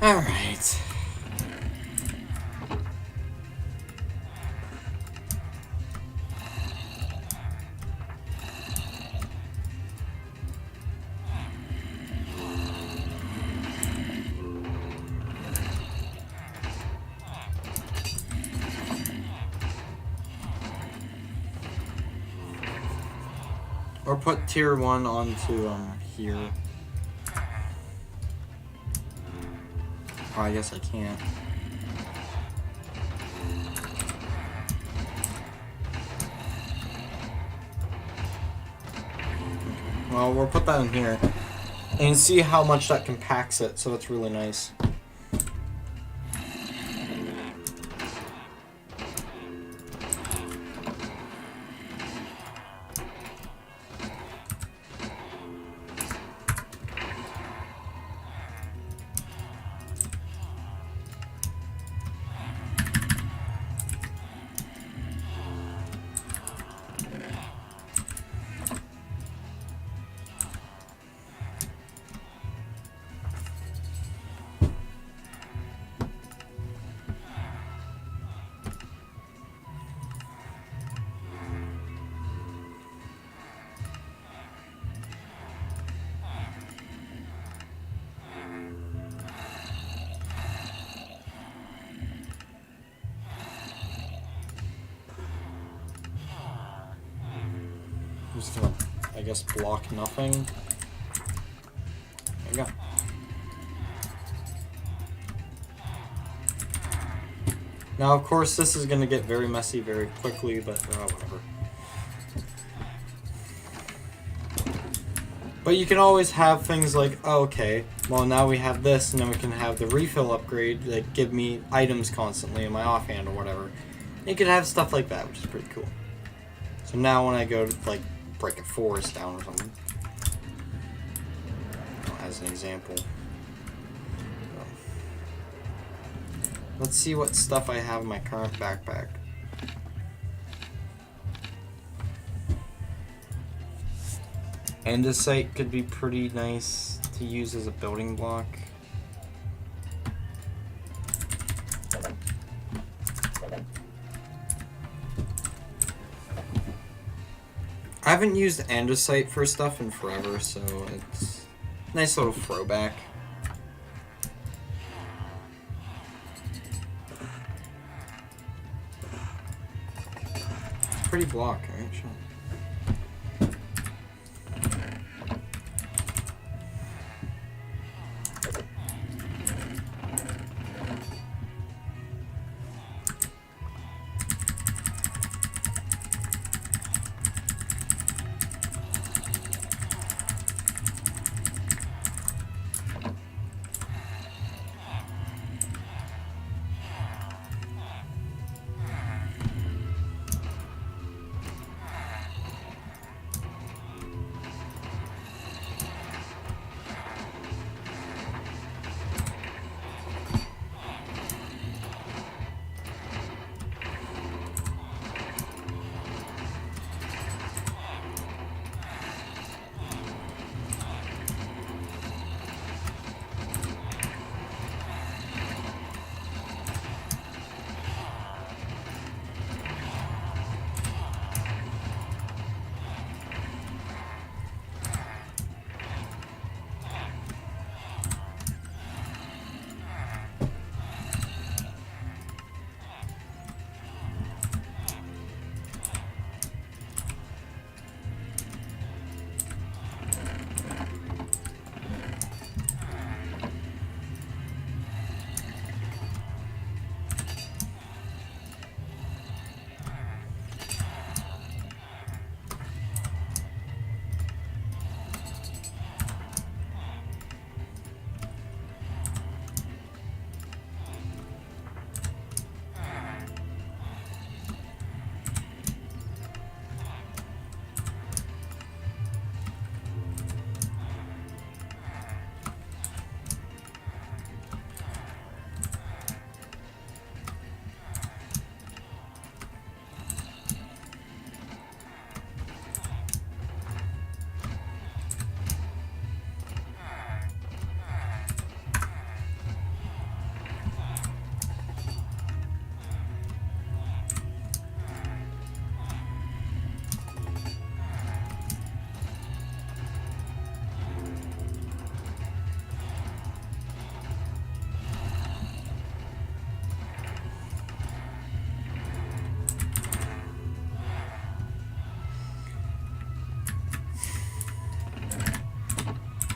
Alright. Or put tier 1 onto here. Oh, I guess I can't. Well, we'll put that in here. And see how much that compacts it, so that's really nice. I'm just gonna, I guess, block nothing. There you go. Now, of course, this is gonna get very messy very quickly, but whatever. But you can always have things like, oh, okay, well now we have this, and then we can have the refill upgrade that give me items constantly in my offhand or whatever. You could have stuff like that, which is pretty cool. So now when I go to, like, break a forest down or something, as an example. Let's see what stuff I have in my current backpack. Andesite could be pretty nice to use as a building block. I haven't used andesite for stuff in forever, so it's a nice little throwback. Pretty block, right? Sure.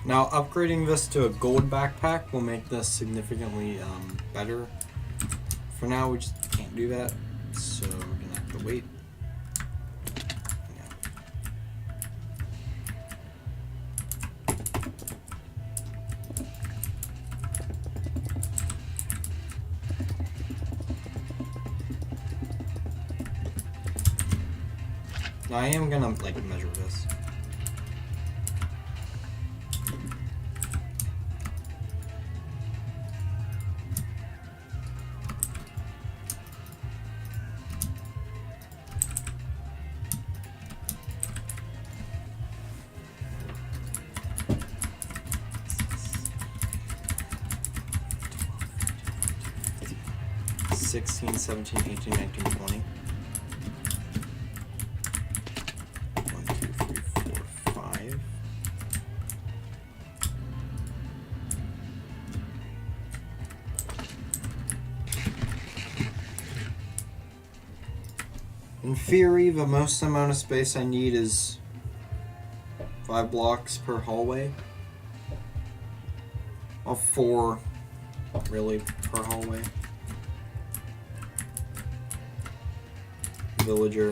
Now, upgrading this to a gold backpack will make this significantly better. For now, we just can't do that, so we're gonna have to wait. Now, I am gonna like measure this. $16, $17, $18, $19, $20. 1, 2, 3, 4, 5. In theory, the most amount of space I need is 5 blocks per hallway. Well, 4 really per hallway. Villager,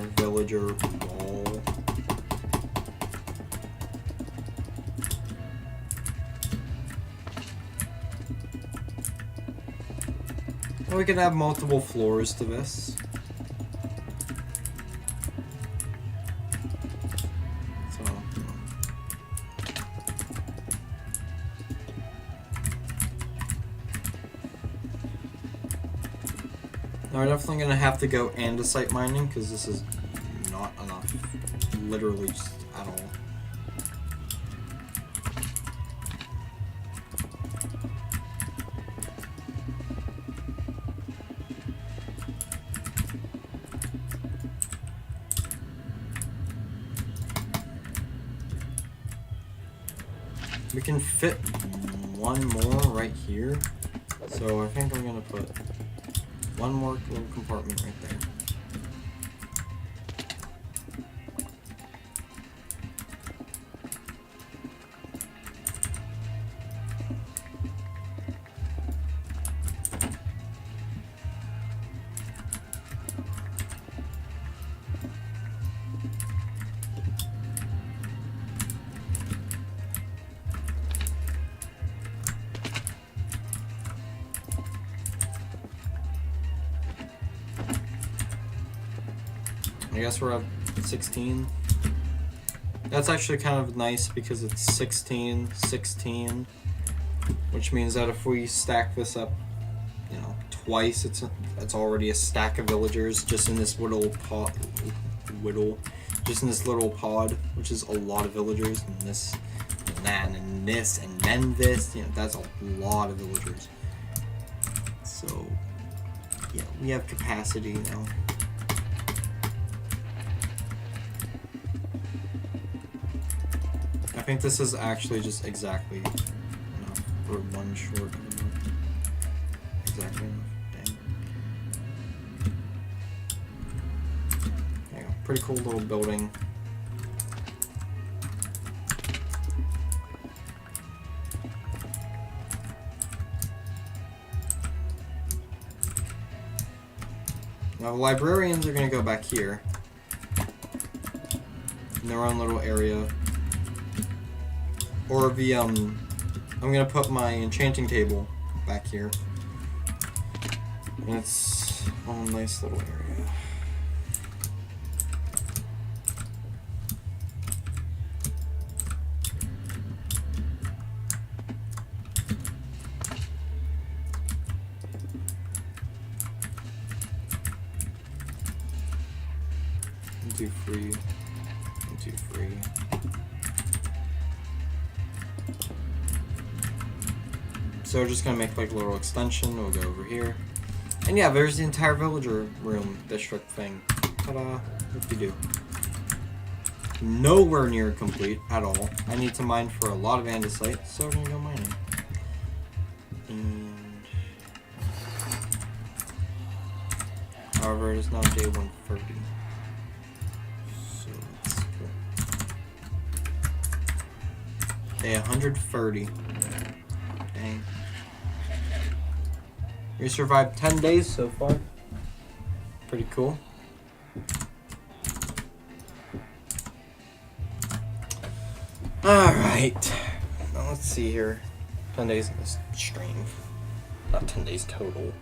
wall. Well, we can have multiple floors to this. Now we're definitely going to have to go andesite mining because this is not enough. Literally just at all. We can fit one more right here. So I think I'm gonna put one more little compartment right there. I guess we're at 16. That's actually kind of nice because it's 16, 16, which means that if we stack this up, you know, twice, it's already a stack of villagers just in this little pod, just in this little pod, which is a lot of villagers, and this, and that, and this, and then this. You know, that's a lot of villagers. So, yeah, we have capacity now. I think this is actually just exactly enough for one short. Exactly enough. Dang. There you go. Pretty cool little building. Now the librarians are going to go back here in their own little area. Or the, I'm gonna put my enchanting table back here. And it's a nice little area. Do free. Do free. So we're just gonna make like a little extension. We'll go over here. And yeah, there's the entire villager room district thing. Ta-da. What do you do? Nowhere near complete at all. I need to mine for a lot of andesite, so we're gonna go mining. And however, it is now day 130. So let's go. Day 130. Dang. We survived 10 days so far. Pretty cool. Alright. Now let's see here. 10 days in this stream. Not 10 days total.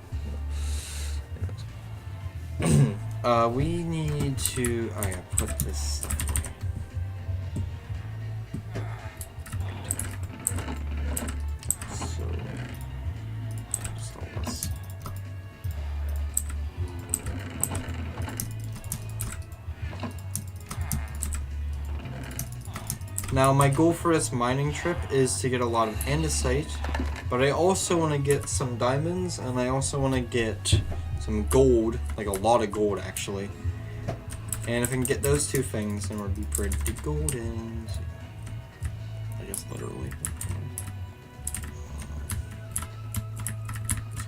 We need to... Oh yeah, put this stuff away. Now my goal for this mining trip is to get a lot of andesite, but I also want to get some diamonds, and I also want to get some gold, like a lot of gold actually. And if I can get those two things, then we'll be pretty golden. I guess literally.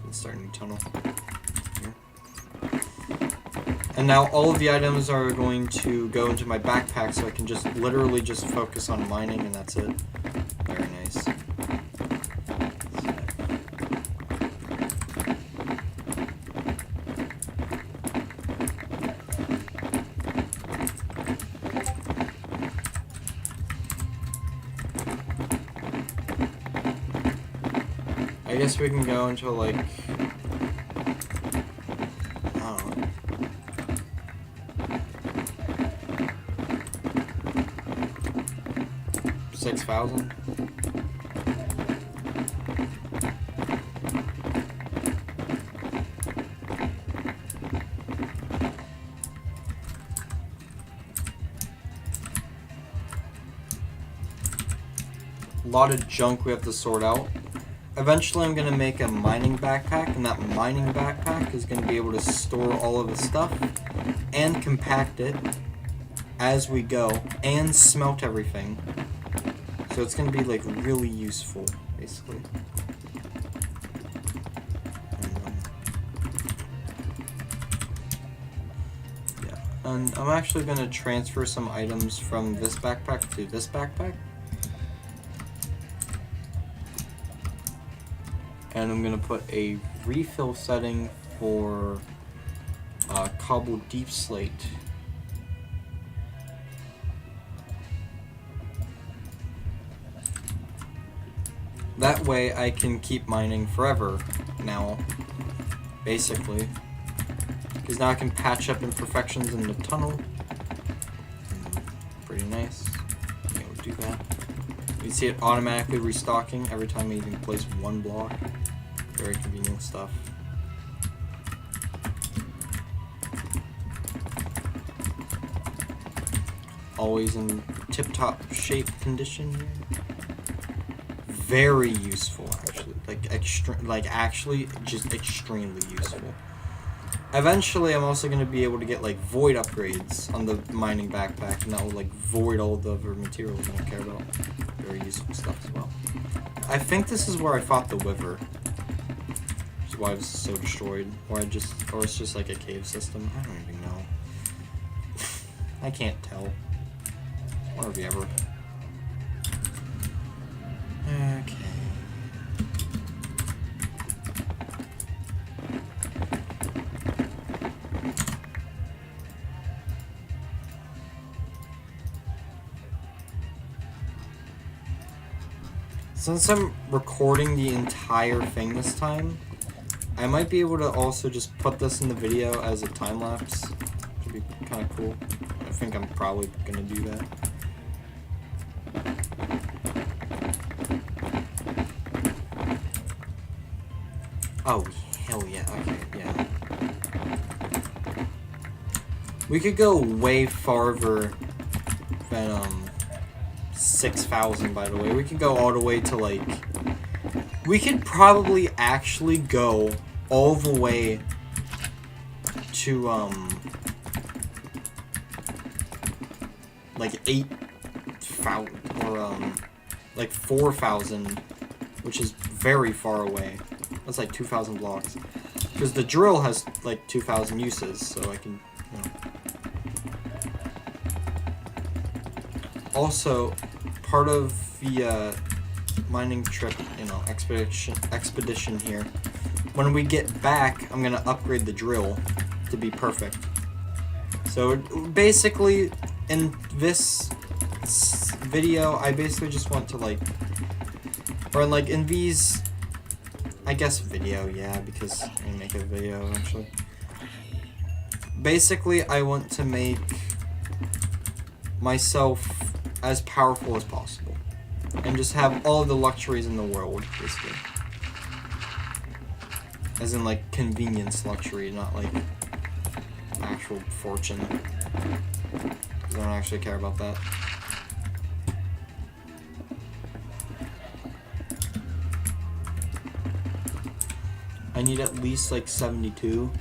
Let's start a new tunnel. Here. And now all of the items are going to go into my backpack, so I can just literally just focus on mining, and that's it. Very nice. I guess we can go until like, I don't know. 6,000. A lot of junk we have to sort out. Eventually I'm going to make a mining backpack, and that mining backpack is going to be able to store all of the stuff and compact it as we go and smelt everything So it's gonna be like really useful, basically. And I'm actually going to transfer some items from this backpack to this backpack. And I'm going to put a refill setting for Cobble Deep Slate. That way I can keep mining forever now, basically. Because now I can patch up imperfections in the tunnel. Pretty nice. Yeah, we'll do that. You can see it automatically restocking every time I even place one block. Very convenient stuff. Always in tip-top shape condition here. Very useful, actually. Actually, just extremely useful. Eventually, I'm also going to be able to get, like, void upgrades on the mining backpack, and that will, like, void all the other materials I don't care about. Very useful stuff as well. I think this is where I fought the Wyver. Which is why this is so destroyed. Or it's just, like, a cave system. I don't even know. I can't tell. Or have you ever? Okay. Since I'm recording the entire thing this time, I might be able to also just put this in the video as a time lapse. Which would be kind of cool. I think I'm probably gonna do that. Oh, hell yeah, okay, yeah. We could go way farther than, 6,000, by the way. We could go all the way to, like... We could probably actually go all the way to, like, 8,000, or, like, 4,000, which is very far away. That's like 2,000 blocks. Because the drill has, like, 2,000 uses, so I can, you know. Also, part of the mining trip, you know, expedition here, when we get back, I'm gonna upgrade the drill to be perfect. So basically, in this video, I basically just want to, like, or like in these, I guess video, yeah, because I'm gonna make a video eventually. Basically, I want to make myself as powerful as possible. And just have all the luxuries in the world, basically. As in, like, convenience luxury, not, like, actual fortune. Because I don't actually care about that. I need at least, like, 72.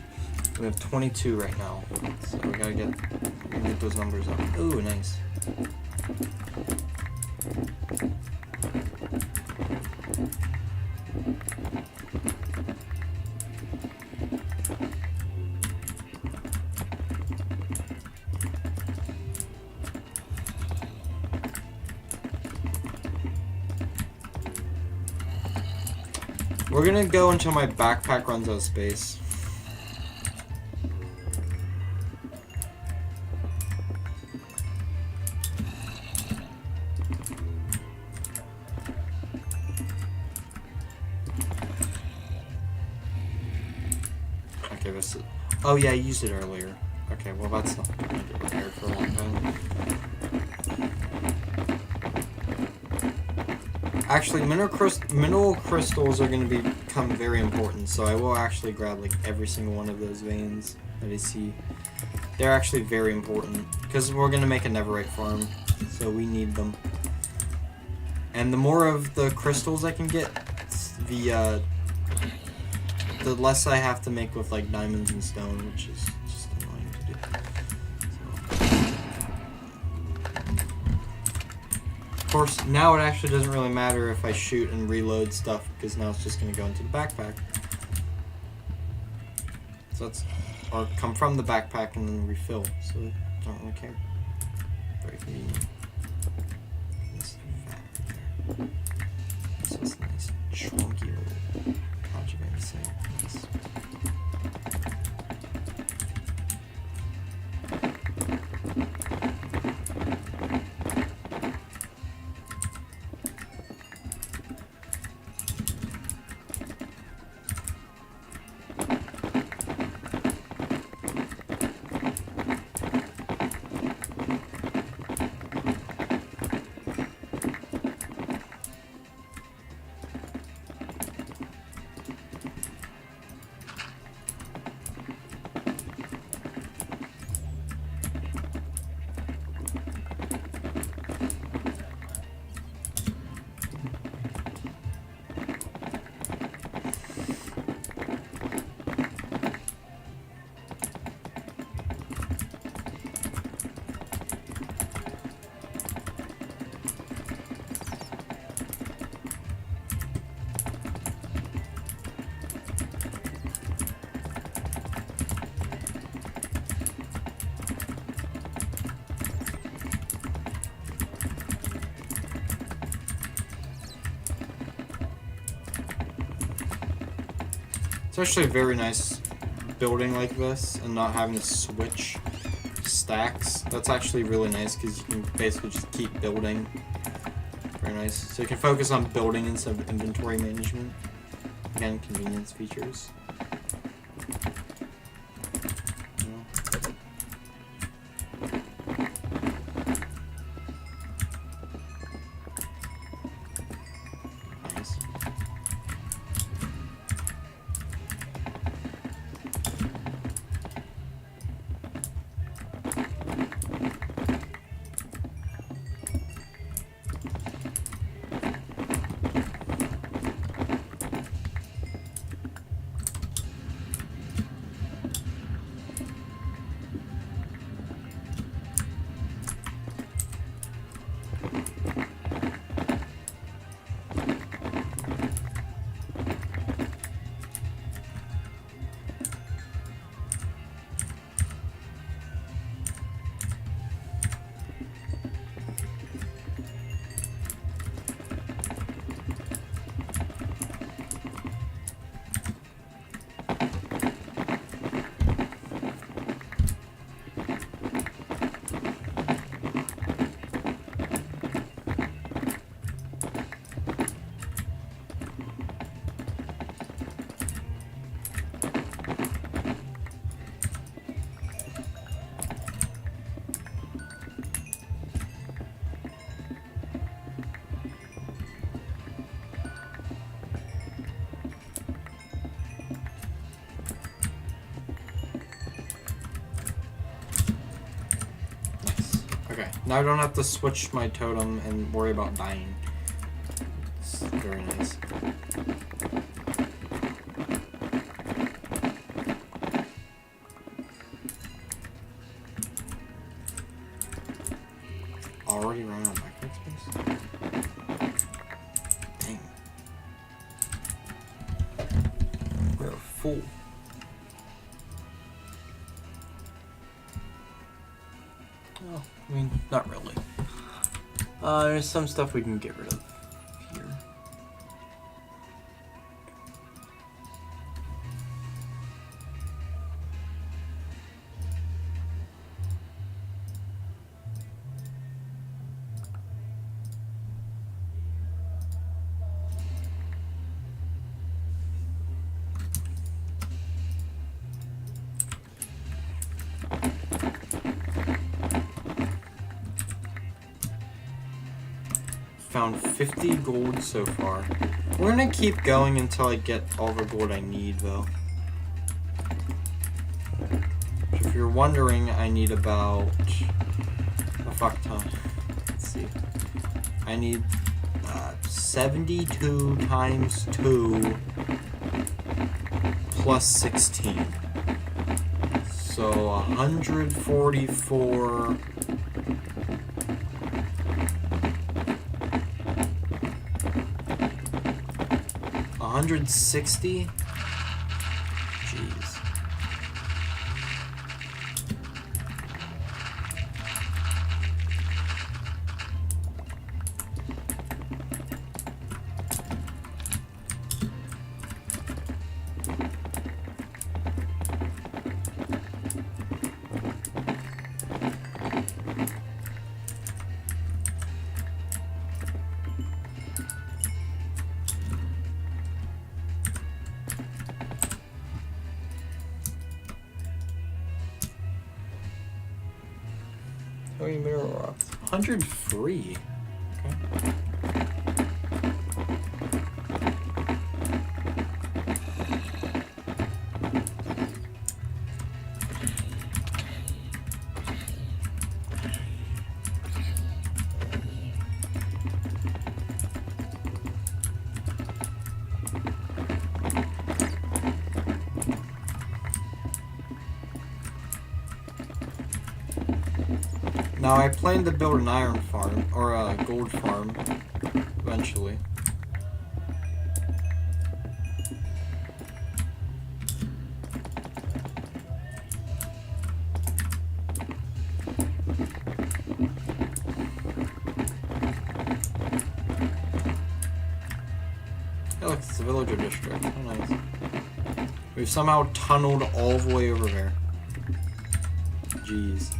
We have 22 right now. So we gotta get those numbers up. Ooh, nice. We're gonna go until my backpack runs out of space. Okay, this is... Oh yeah, I used it earlier. Okay, well that's not gonna get repaired for a long time. Actually, mineral crystals are going to become very important, so I will actually grab, like, every single one of those veins that I see. They're actually very important, because we're going to make a netherite farm, so we need them. And the more of the crystals I can get, the less I have to make with, like, diamonds and stone, which is just annoying to do. So. course, now it actually doesn't really matter if I shoot and reload stuff, because now it's just going to go into the backpack. So that's, or come from the backpack and then refill, so I don't really care. Very convenient. This fat right there. This is nice, chunky little contraband site. Nice. It's actually very nice building like this and not having to switch stacks. That's actually really nice because you can basically just keep building. Very nice. So you can focus on building instead of inventory management. Again, convenience features. Nice. Okay, now I don't have to switch my totem and worry about dying. It's very nice. Already ran out of backpack space? Dang. We're full. Well, I mean, not really. There's some stuff we can get rid of here. Found 50 gold so far. We're gonna keep going until I get all the gold I need, though. If you're wondering, I need about a fuck ton. Let's see. I need 72 times 2 plus 16. So 144. 160? Jeez. How many mineral rocks? 100 free. Okay. Now I plan to build an iron farm, or a gold farm, eventually. Hey look, it's the villager district. Oh nice. We've somehow tunneled all the way over there. Jeez.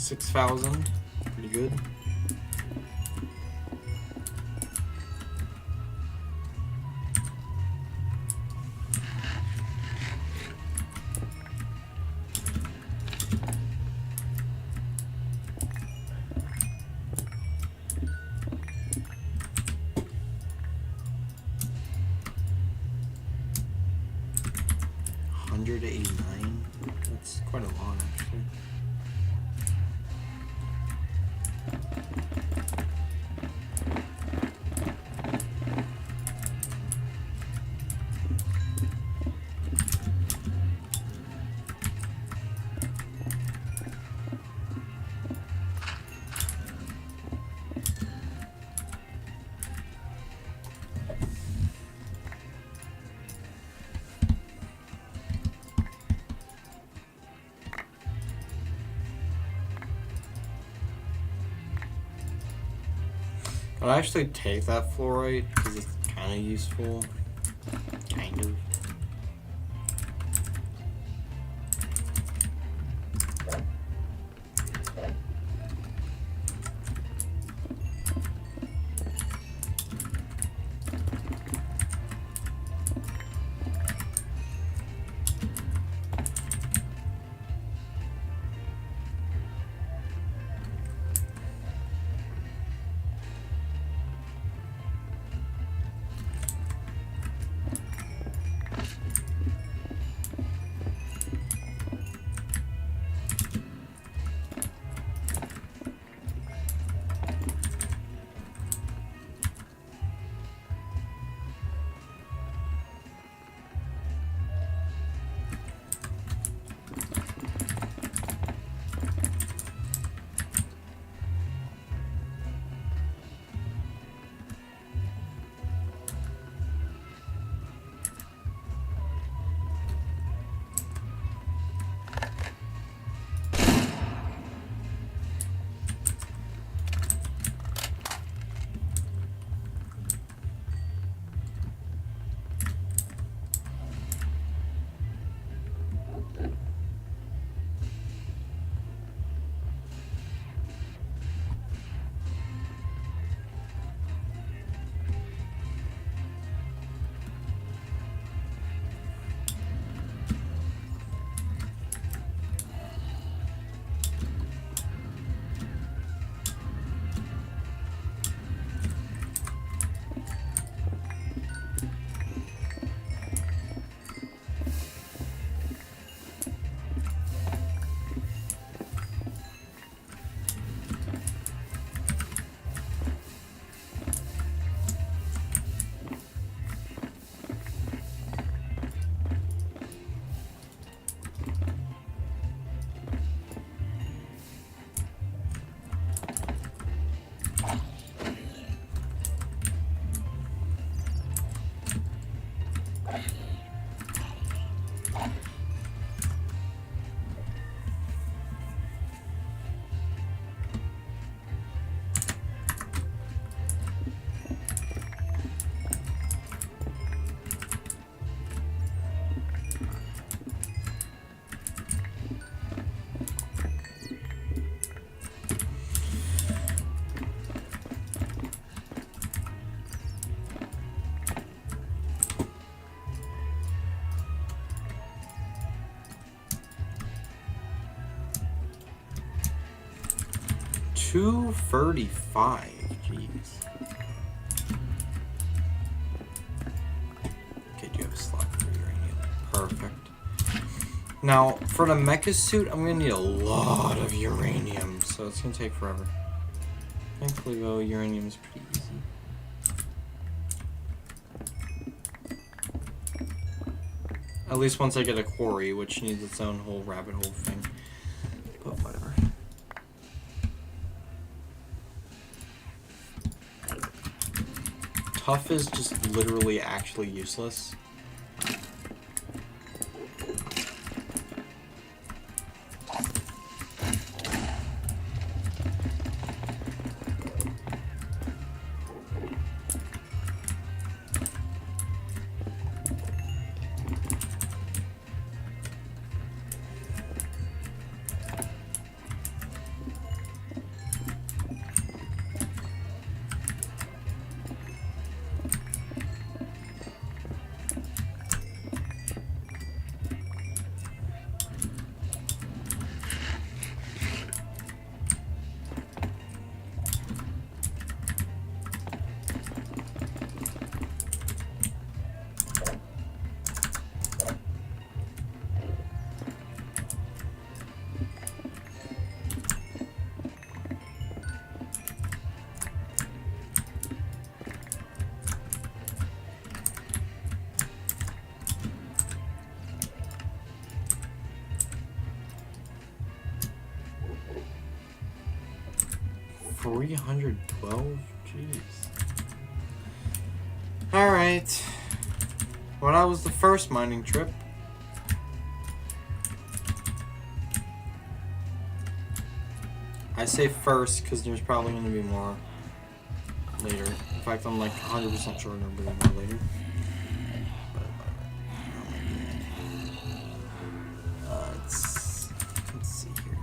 $6,000. Pretty good. $189. That's quite a lot, actually. I'd actually take that fluorite because it's kind of useful. Kind of. $235. Jeez. Okay, do you have a slot for uranium? Perfect. Now, for the mecha suit, I'm gonna need a lot of uranium, so it's gonna take forever. Thankfully, though, uranium is pretty easy. At least once I get a quarry, which needs its own whole rabbit hole thing. But whatever. Tough is just literally actually useless. 312? Jeez. Alright. Well, that was the first mining trip. I say first because there's probably going to be more later. In fact, I'm like 100% sure there'll be more later. Let's see here.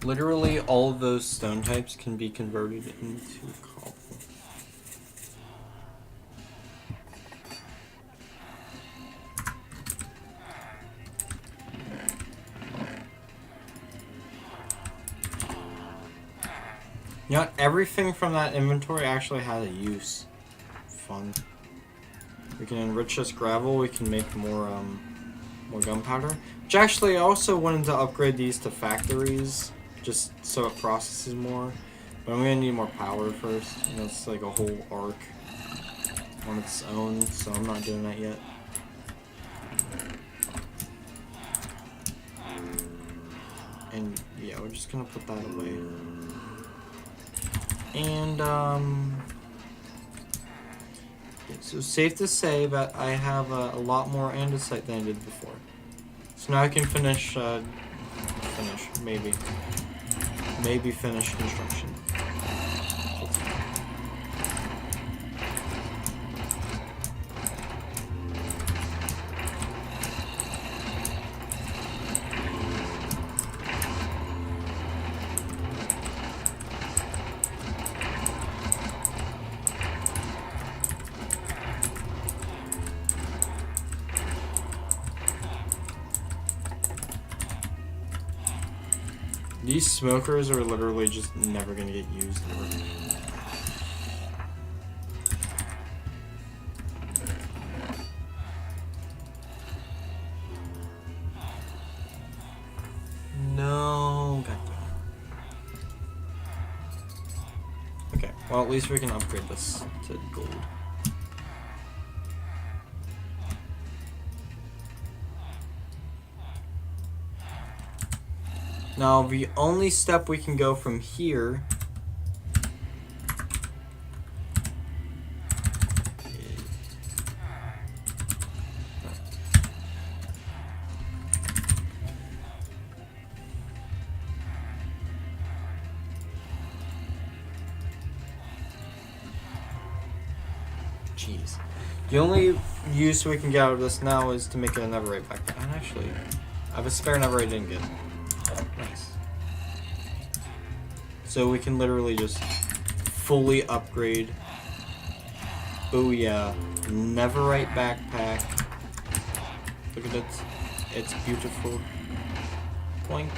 Literally, all of those stone types can be converted into cobble. You know what? Everything from that inventory actually has a use. Fun. We can enrich this gravel. We can make more gunpowder. Which actually, I also wanted to upgrade these to factories, just so it processes more. But I'm gonna need more power first. And that's like a whole arc on its own, so I'm not doing that yet. And yeah, we're just gonna put that away. And so safe to say that I have a lot more andesite than I did before. So now I can finish maybe finish construction. These smokers are literally just never gonna get used ever. No, goddamn. Okay, well at least we can upgrade this to gold. Now, the only step we can go from here is... jeez. The only use we can get out of this now is to make it a netherite backpack. And actually, I have a spare netherite ingot. Nice. So we can literally just fully upgrade. Oh yeah, netherite backpack. Look at it. It's beautiful. Boink.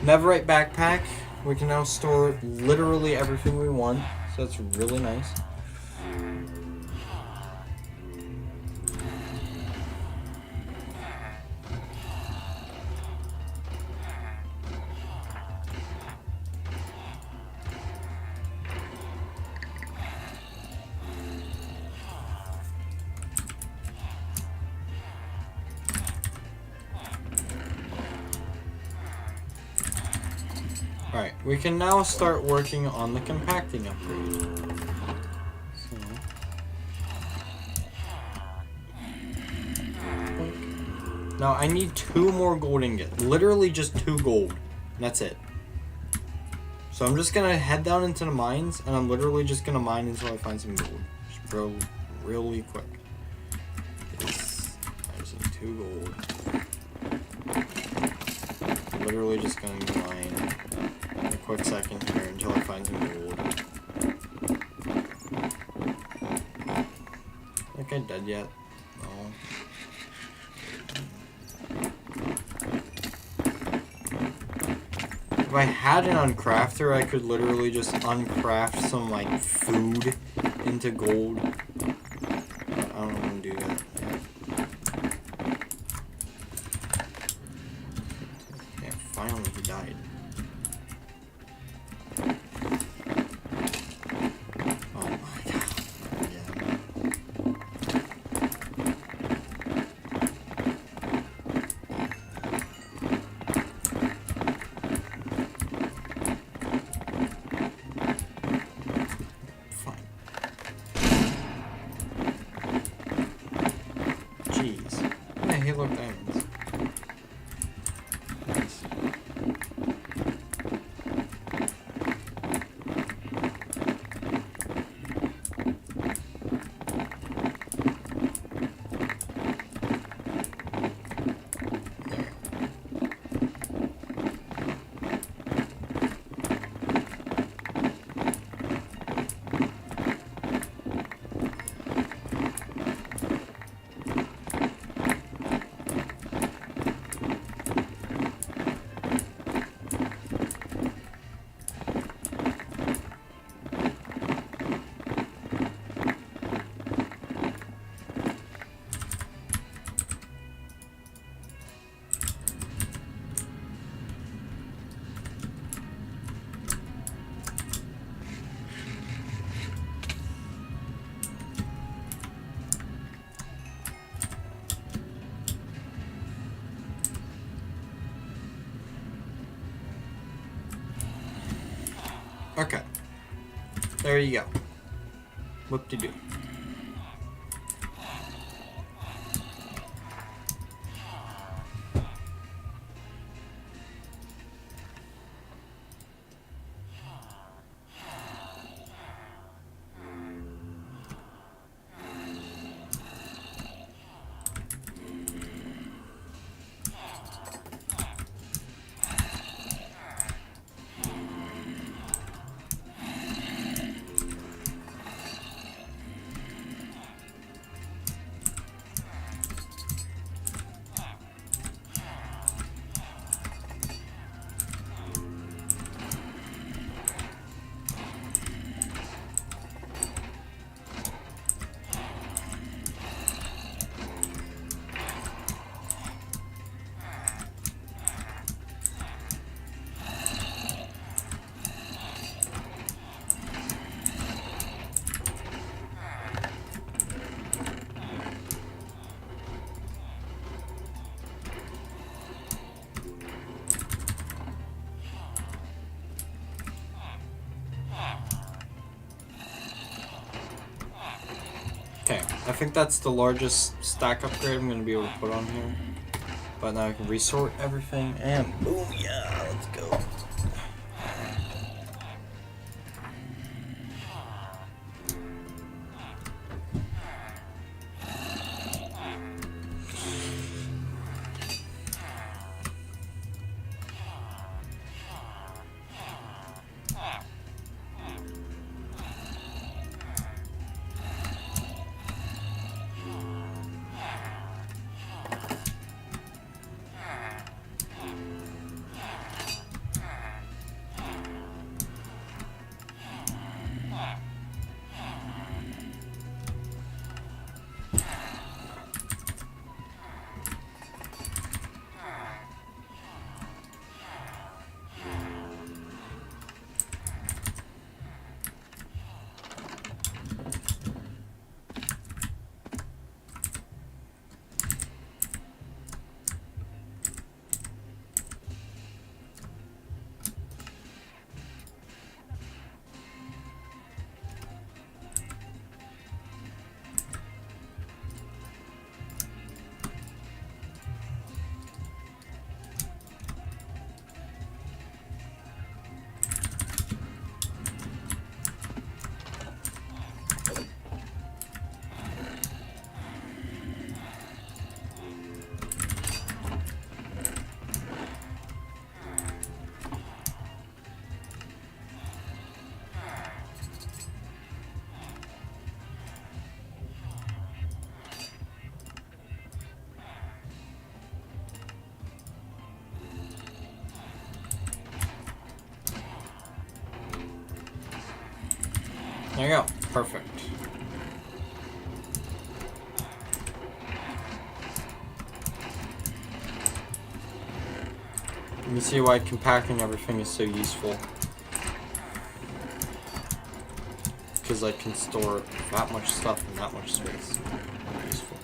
Netherite backpack. We can now store literally everything we want. So that's really nice. Alright, we can now start working on the compacting upgrade. So, now I need 2 more gold ingots. Literally just 2 gold. And that's it. So I'm just gonna head down into the mines and I'm literally just gonna mine until I find some gold. Just really quick. I just need 2 gold. Literally just gonna mine a quick second here until I find some gold. Think I dead yet? No. If I had an uncrafter, I could literally just uncraft some like food into gold. But I don't want to do that. Yeah, finally he died. Oh my god. Again. Fine. Jeez. Yeah, Halo diamonds. Nice. Okay. There you go. Whoop-de-doo. Okay, I think that's the largest stack upgrade I'm going to be able to put on here. But now I can resort everything and boom, yeah, let's go. There you go. Perfect. You can see why compacting everything is so useful. Because I can store that much stuff in that much space. Useful.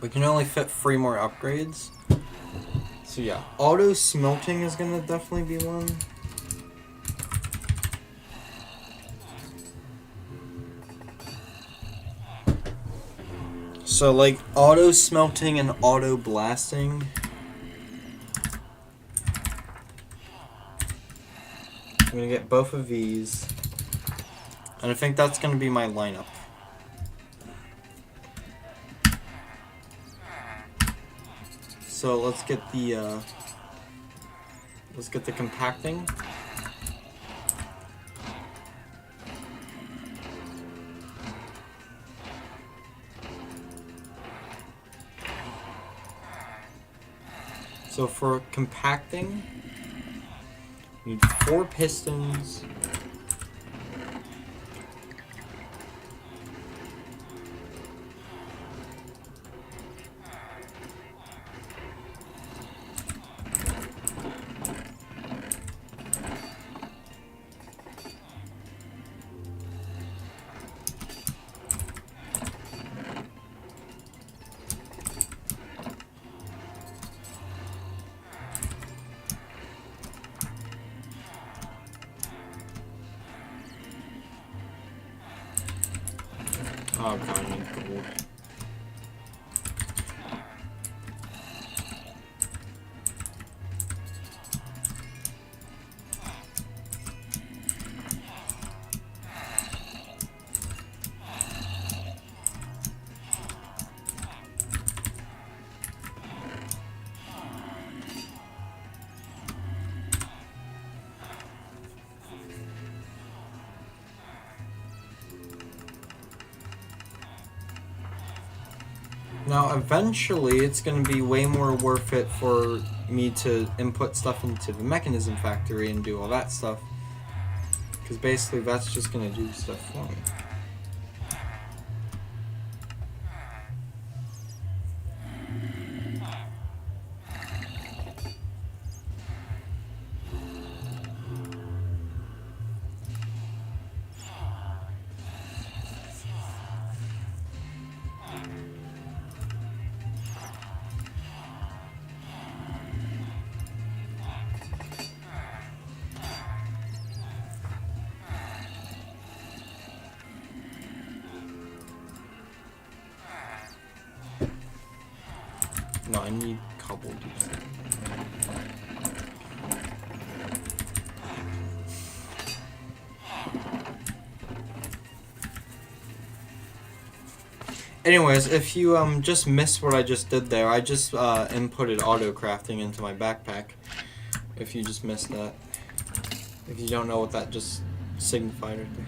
We can only fit 3 more upgrades. So yeah, auto smelting is gonna definitely be one. So like auto smelting and auto blasting. I'm gonna get both of these. And I think that's gonna be my lineup. So let's get the compacting. So for compacting, you need 4 pistons. Oh god, I need gold. Now, eventually, it's going to be way more worth it for me to input stuff into the mechanism factory and do all that stuff. Because basically, that's just going to do stuff for me. No, I need cobble deep. Anyways, if you just missed what I just did there, I just inputted auto crafting into my backpack. If you just missed that. If you don't know what that just signified right there.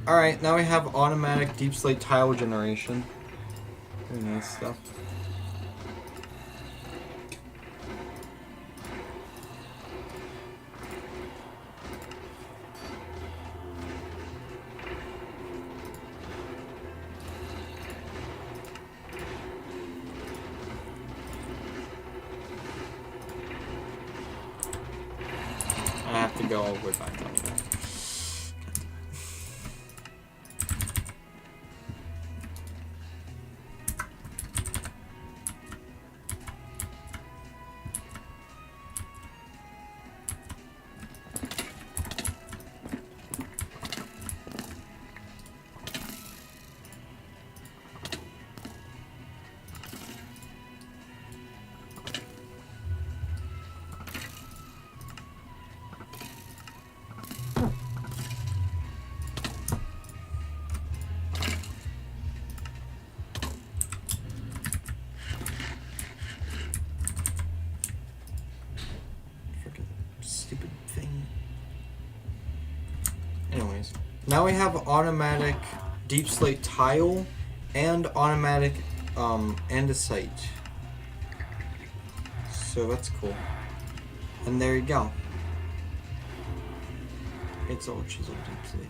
Alright, now we have automatic deep slate tile generation. Very nice stuff. I have to go over by that. Now we have automatic deep slate tile and automatic andesite. So that's cool. And there you go. It's all chiseled deep slate.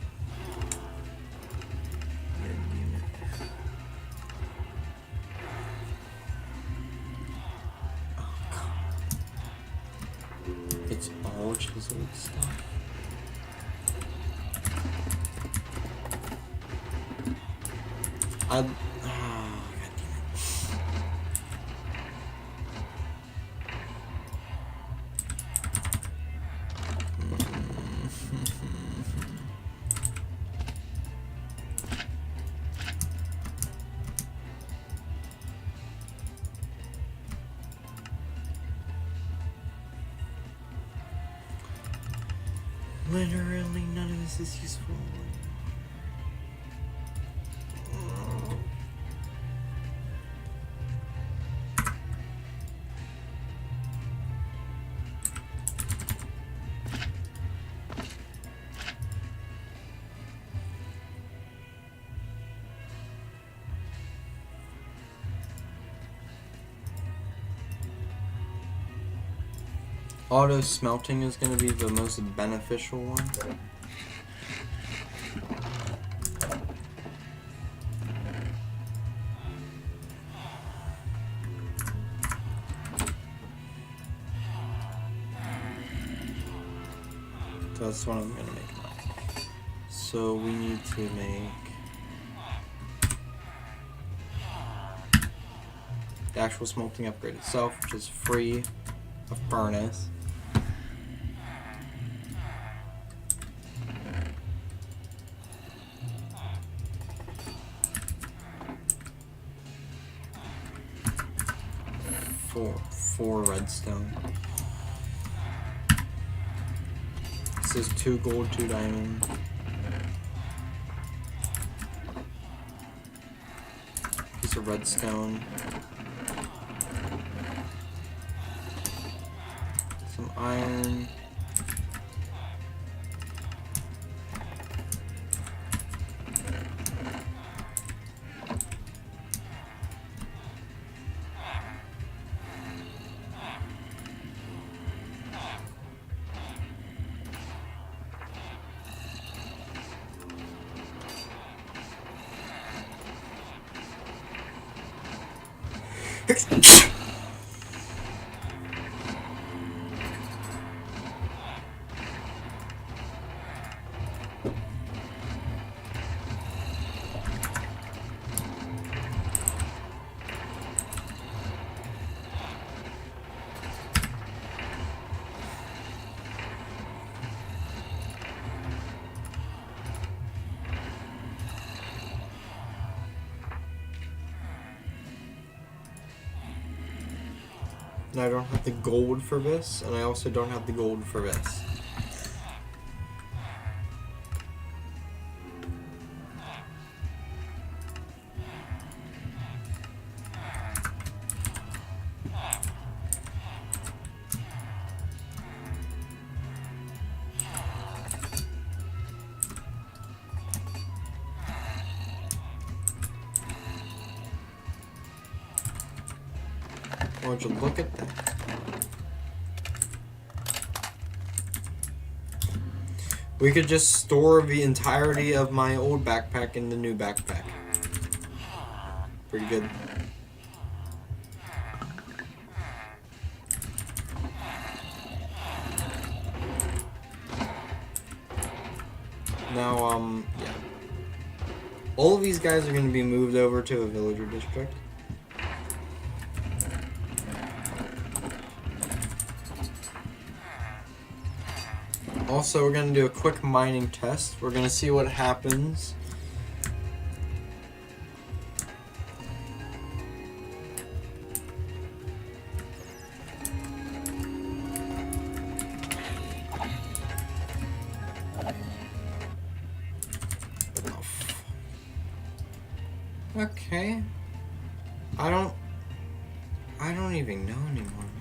Oh god. It's all chiseled stuff. God damn it. Literally none of this is useful. Auto smelting is going to be the most beneficial one. So that's what I'm going to make now. So we need to make the actual smelting upgrade itself, which is free of furnace. Four redstone. This is 2 gold, 2 diamond. Piece of redstone. Some iron. And I don't have the gold for this, and I also don't have the gold for this. Would you look at that? We could just store the entirety of my old backpack in the new backpack. Pretty good. Now, yeah. All of these guys are going to be moved over to a villager district. Also, we're going to do a quick mining test. We're going to see what happens. Okay. I don't even know anymore, man.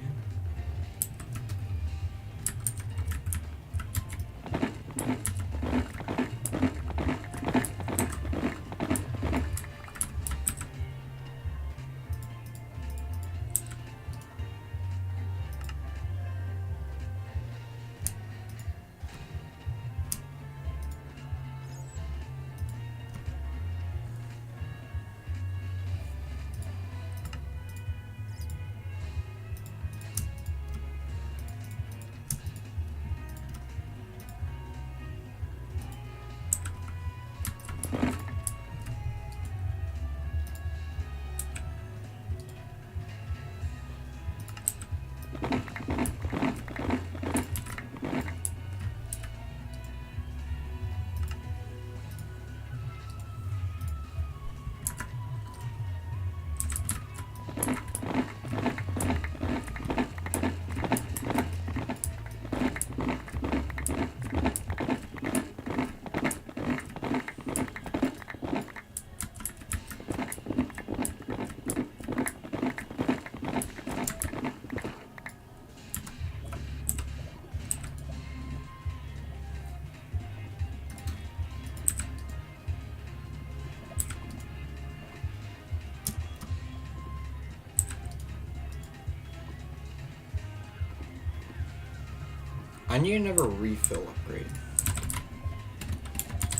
I need another refill upgrade.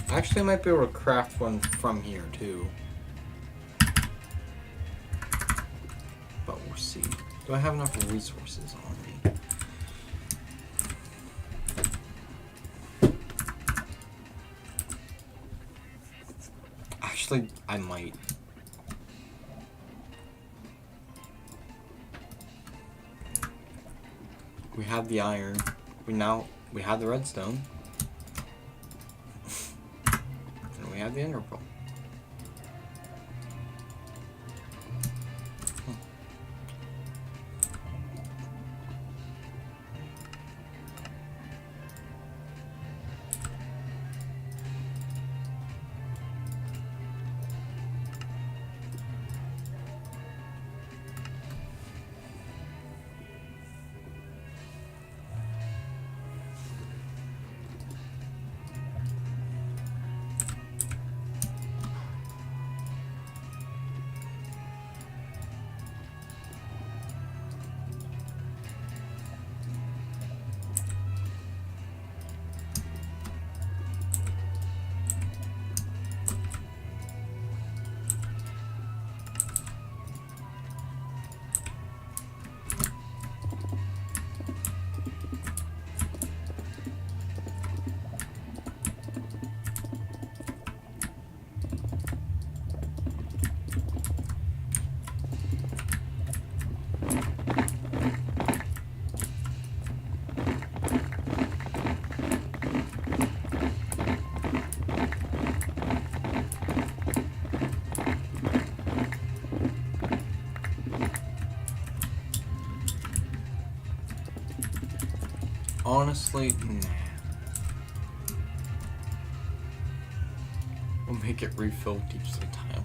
Actually, I might be able to craft one from here, too. But we'll see. Do I have enough resources on me? Actually, I might. We have the iron. We have the redstone. And we have the ender pearl. Honestly, nah. We'll make it refill each time.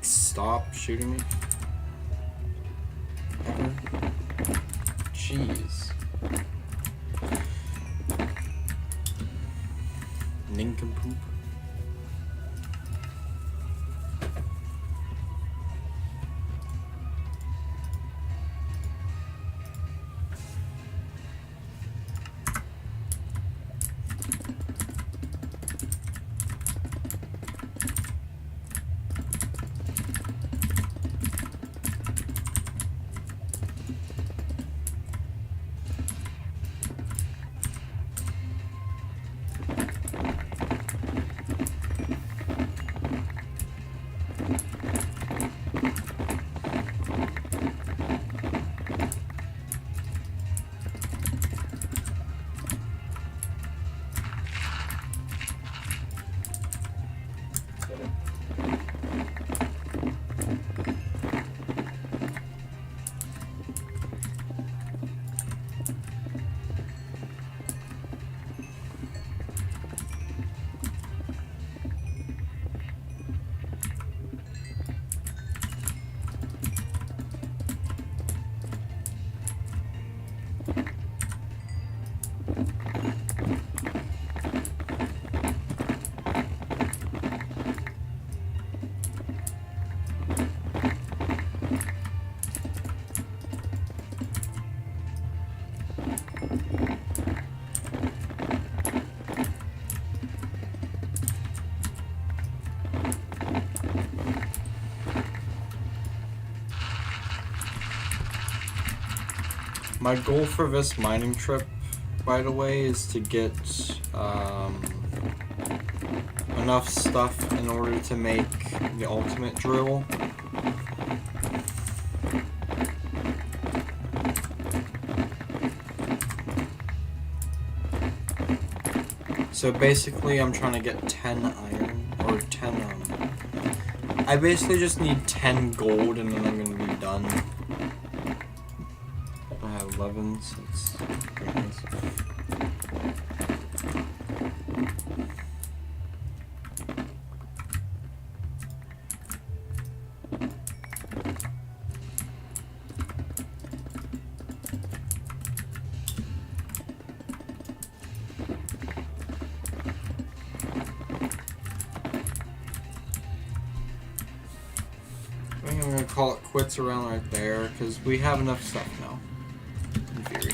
Stop shooting me. Jeez. Nincompoop. My goal for this mining trip, by the way, is to get enough stuff in order to make the ultimate drill. So basically I'm trying to get 10 iron, or 10, I basically just need 10 gold and then I'm gonna be done. I have 11, so it's pretty nice. I think I'm gonna call it quits around right there, because we have enough stuff now, in theory.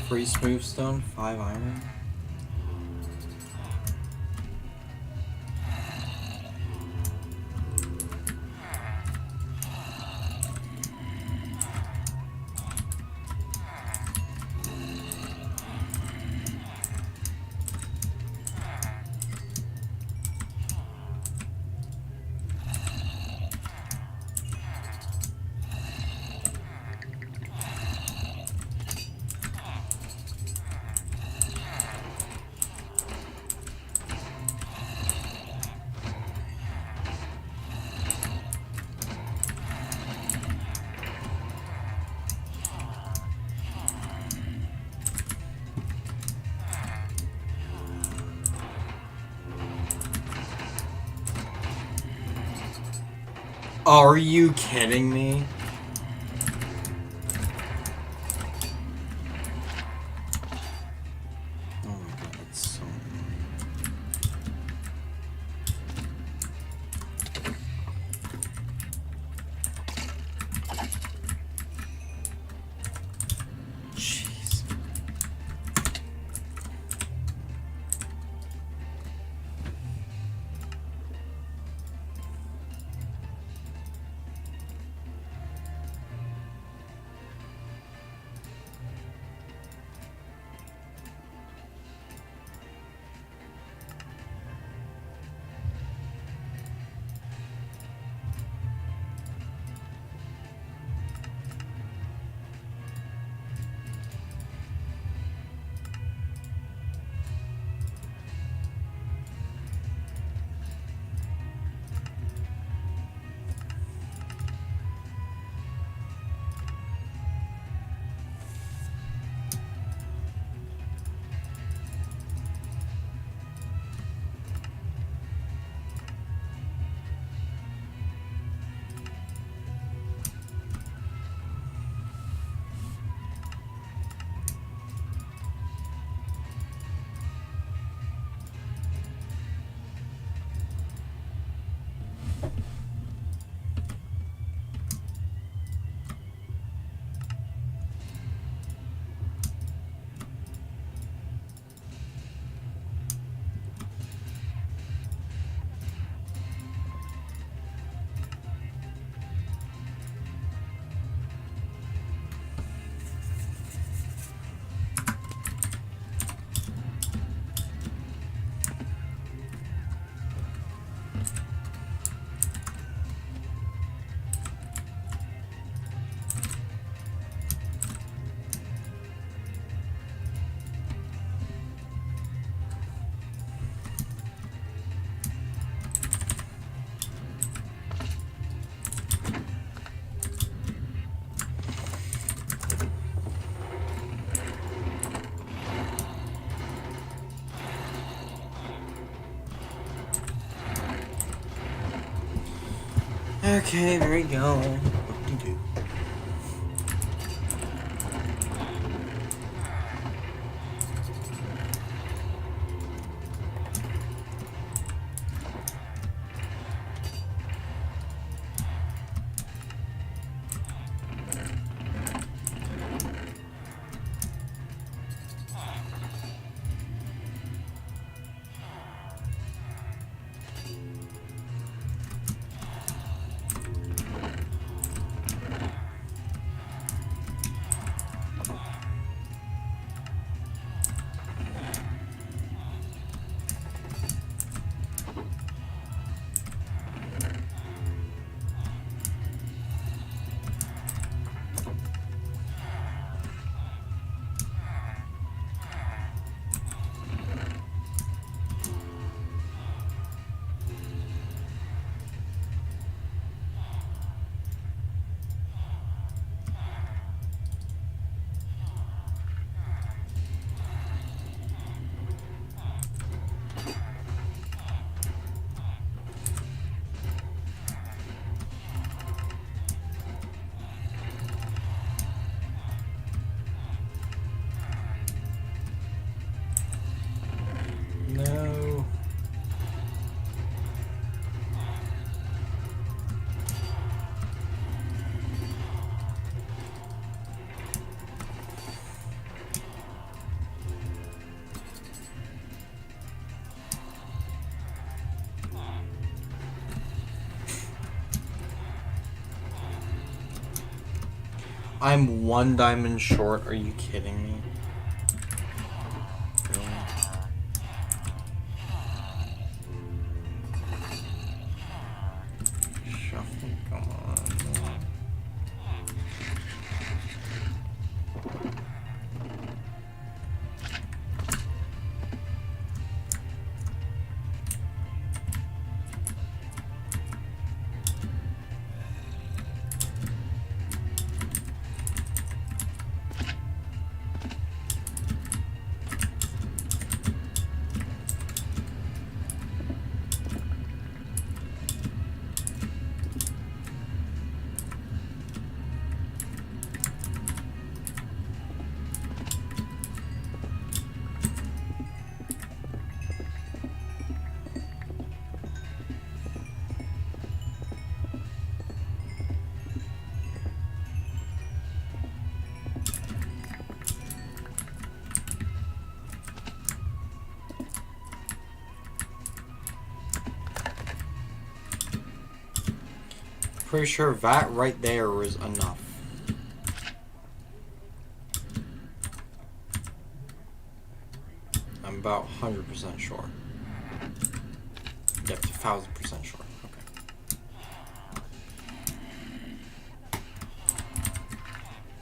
Free smooth stone, 5 iron. Are you kidding me? Oh my god, that's so annoying. Jeez. Okay, there we go. Whoop-de-doo. No. I'm 1 diamond short. Are you kidding me? Really? Shuffle, come on. Pretty sure that right there is enough. I'm about 100% sure. Yep, 1000% sure. Okay.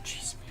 Jeez, man.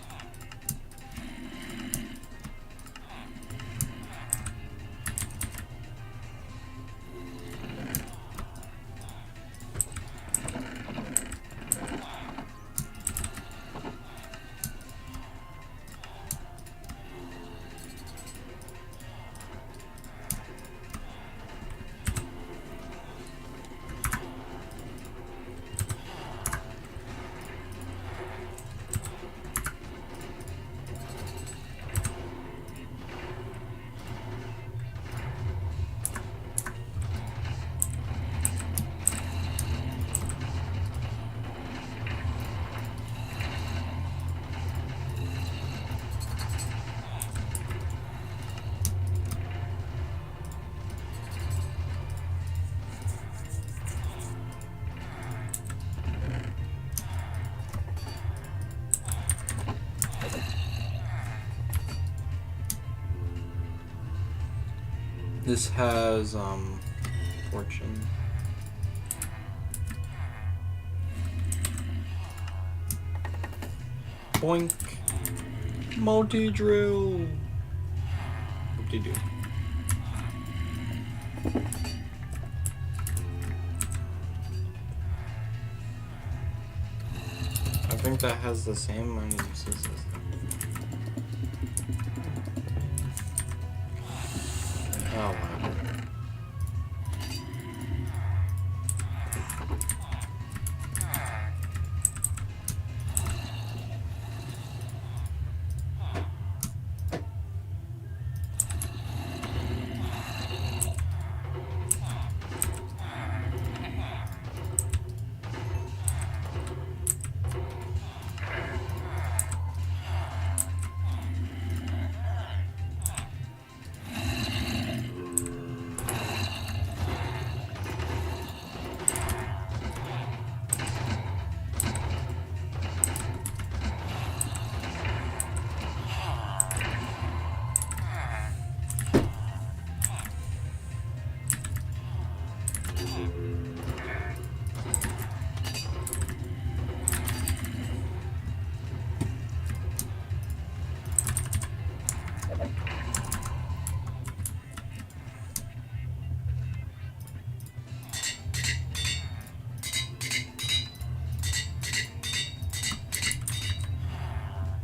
This has, fortune. Boink. Multi-drill. Whoop-de-doo. I think that has the same amount of uses as that. Oh, wow.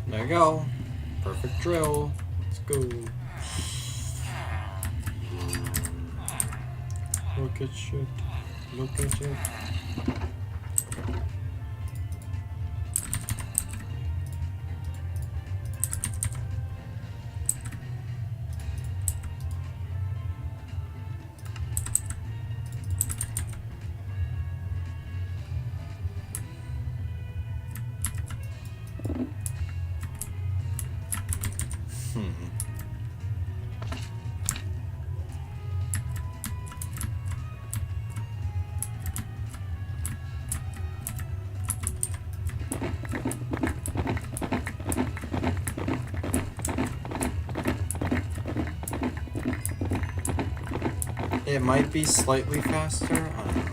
There you go. Perfect drill. Let's go. Look at shit. Look at it. It might be slightly faster. I don't know.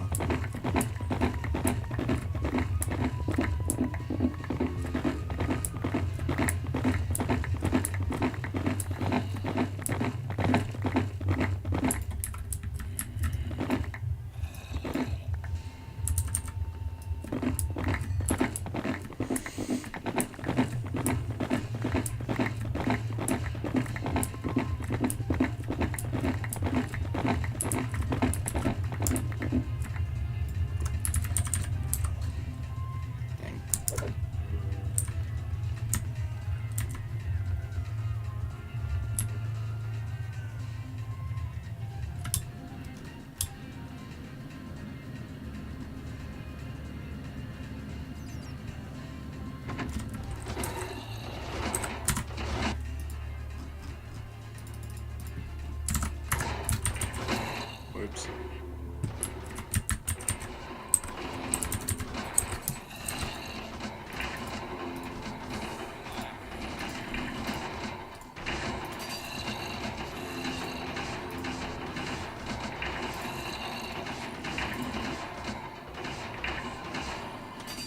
Oops.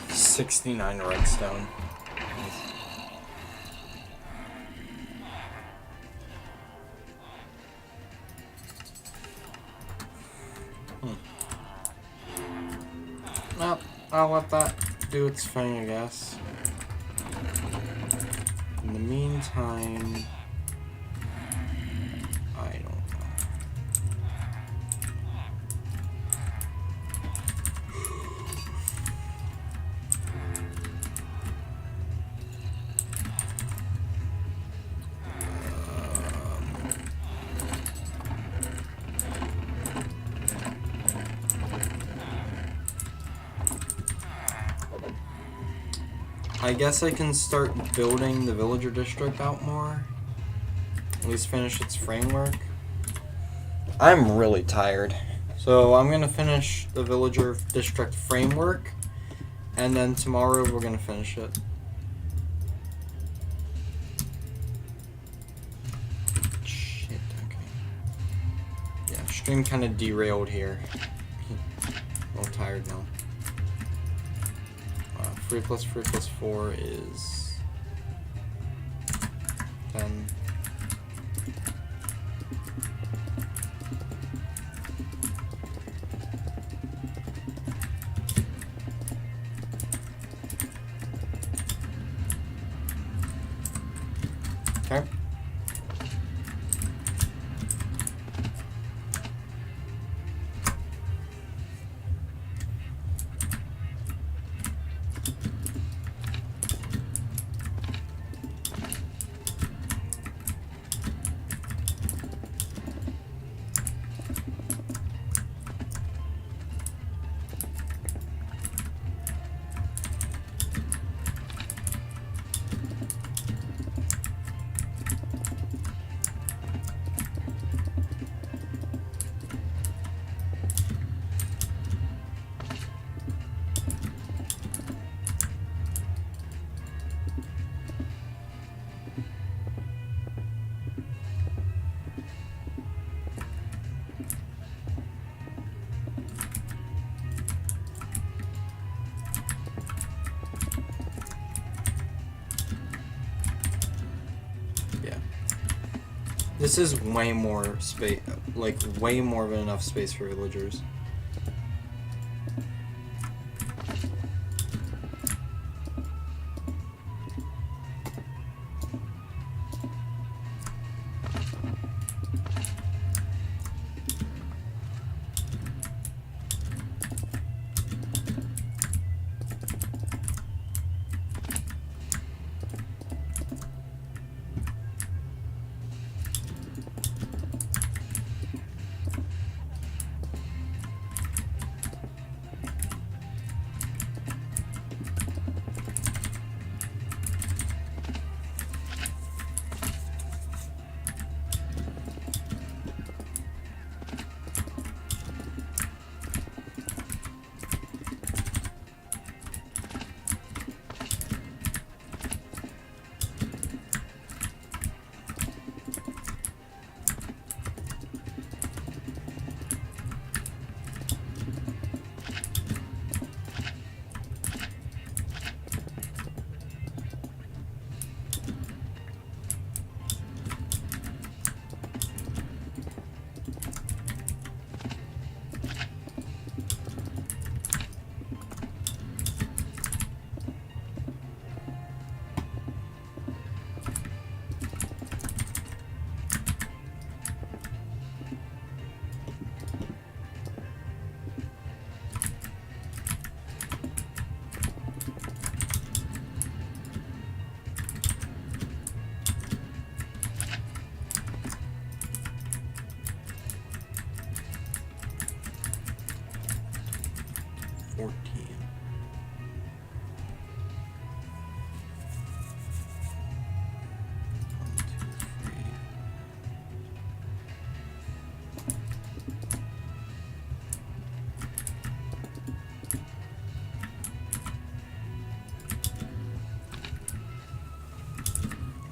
$69 redstone. Well, I'll let that do its thing, I guess. In the meantime, I don't know. I guess I can start building the villager district out more. At least finish its framework. I'm really tired. So I'm gonna finish the villager district framework, and then tomorrow we're gonna finish it. Shit, okay. Yeah, stream kinda derailed here. A little tired now. 3 plus 3 plus 4 is 10. Okay. This is way more space, like way more than enough space for villagers.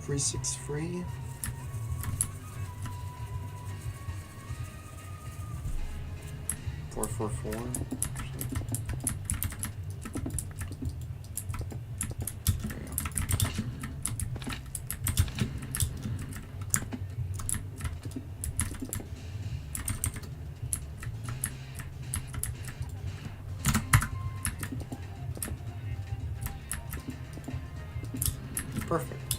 Free 6 free. Four, 4. There we go. Perfect.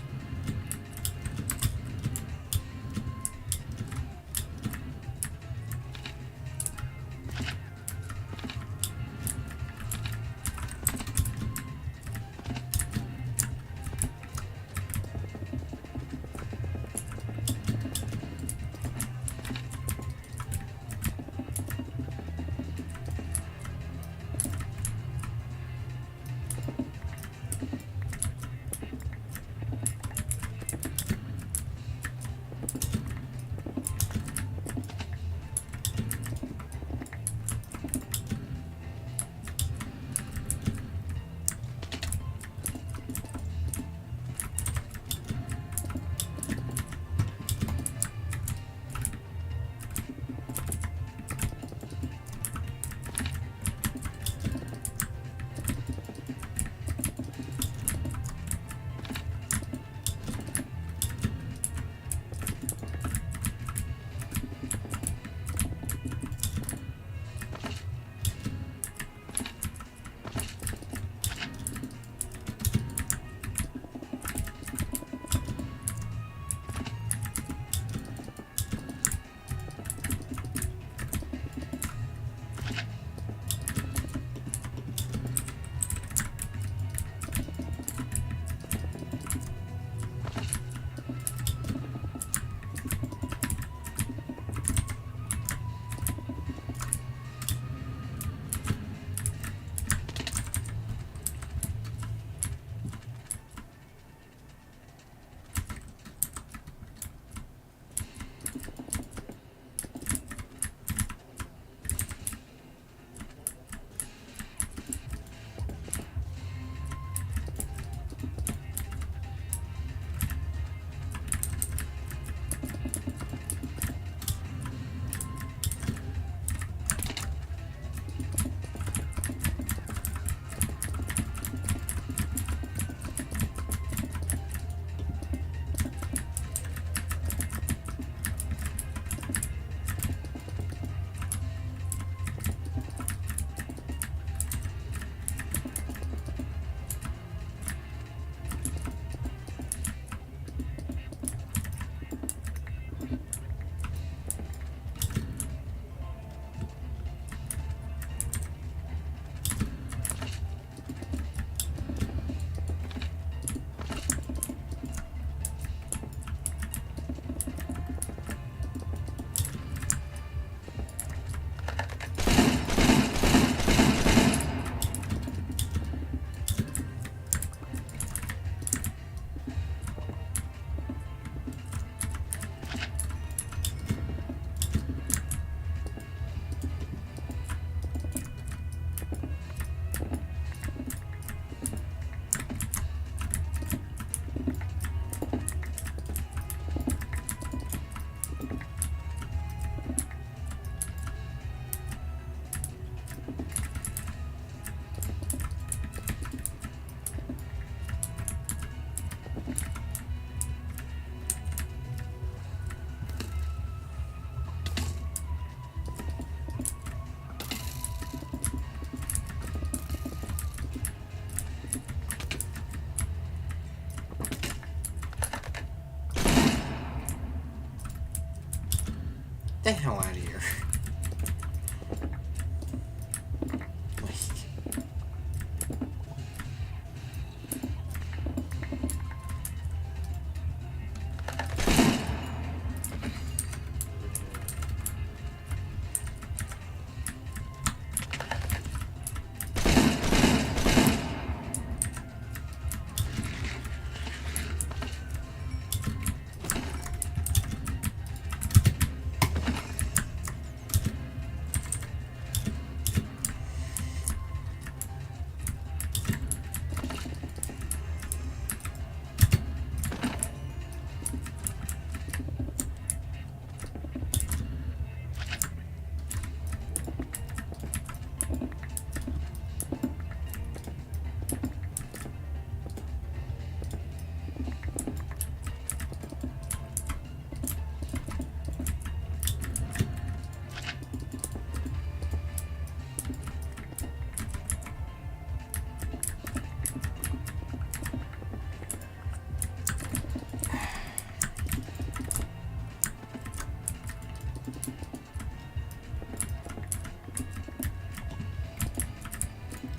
the hell out of here.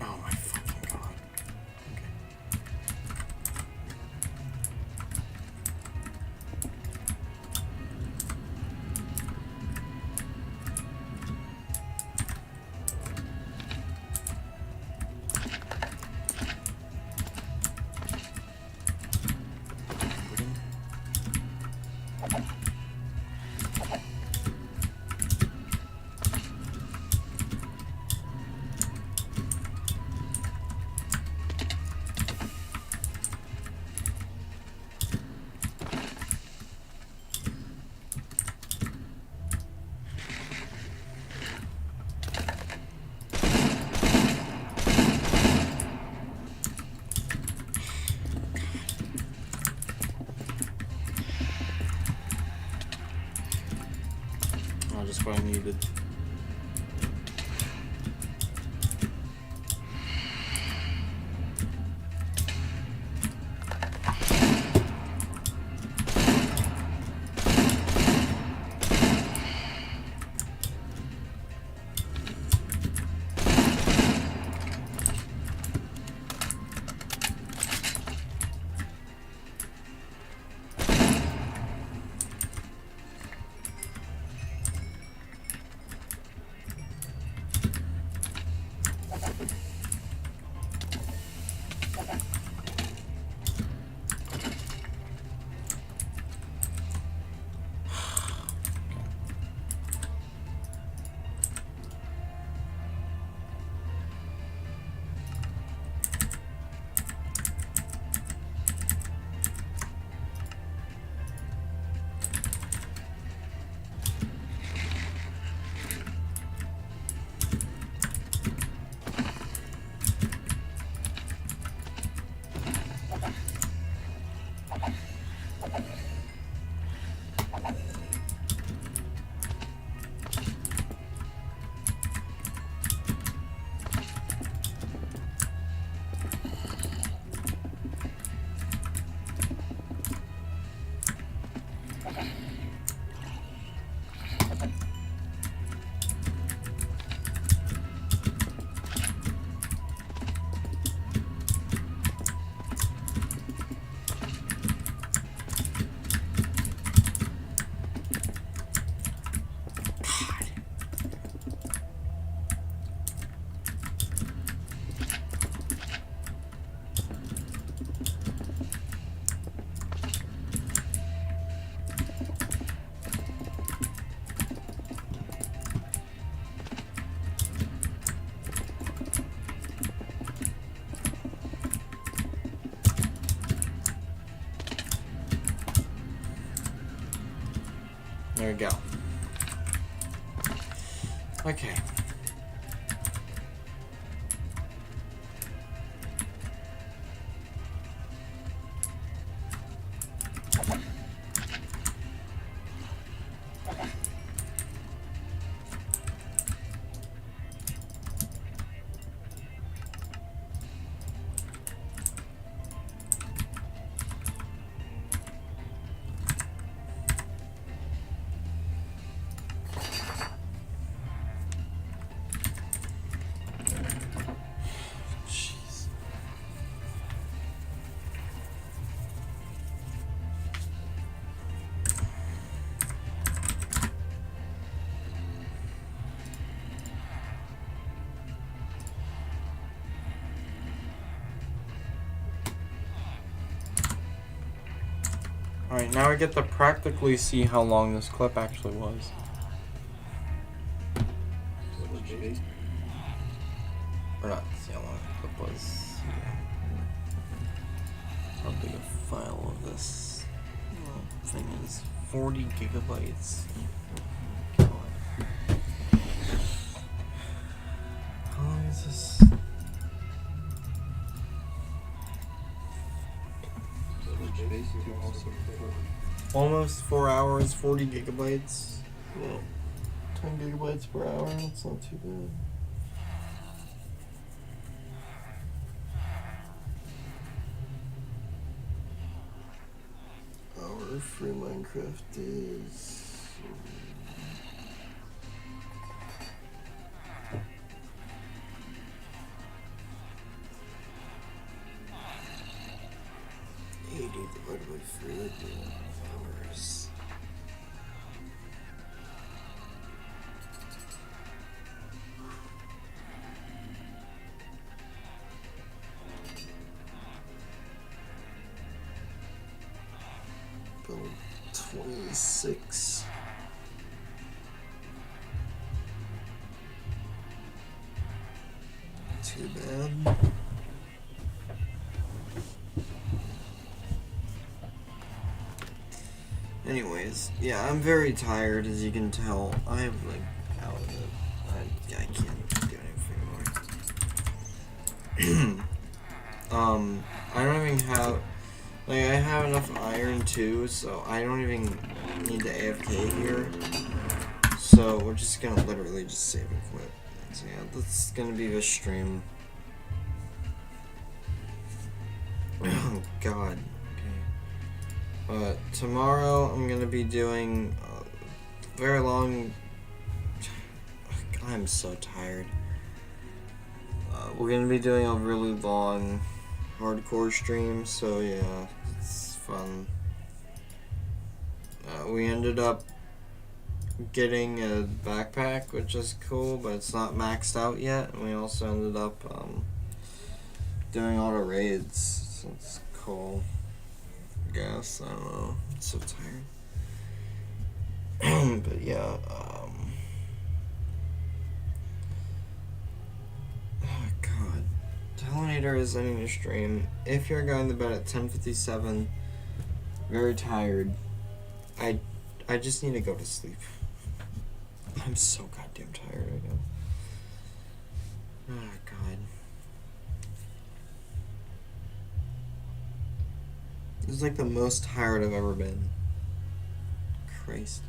Oh my fucking god. Okay. Oh, just what I needed. There we go. Okay. Alright, now I get to practically see how long this clip actually was. Or not see how long the clip was. How big a file of this thing is. 40 gigabytes. God. How long is this? Almost 4 hours, 40 gigabytes. Yeah. 10 gigabytes per hour, that's not too bad. Our free Minecraft is... divided by 3 hours. About 26. Too bad. Anyways, yeah, I'm very tired, as you can tell. I'm like out of it. I can't do anything more. I don't even have, like, I have enough iron too, so I don't even need the AFK here. So we're just gonna literally just save and quit. So yeah, that's gonna be the stream. Oh God. Tomorrow I'm gonna be doing a very long. I'm so tired. We're gonna be doing a really long hardcore stream, so yeah, it's fun. We ended up getting a backpack, which is cool, but it's not maxed out yet. And we also ended up doing all the raids, so it's cool. Guess I don't know. I'm so tired. But yeah, oh God, Telinator is ending the stream. If you're going to bed at 10:57, very tired, I just need to go to sleep. I'm so goddamn tired right now. Oh God. This is like the most tired I've ever been. Christ.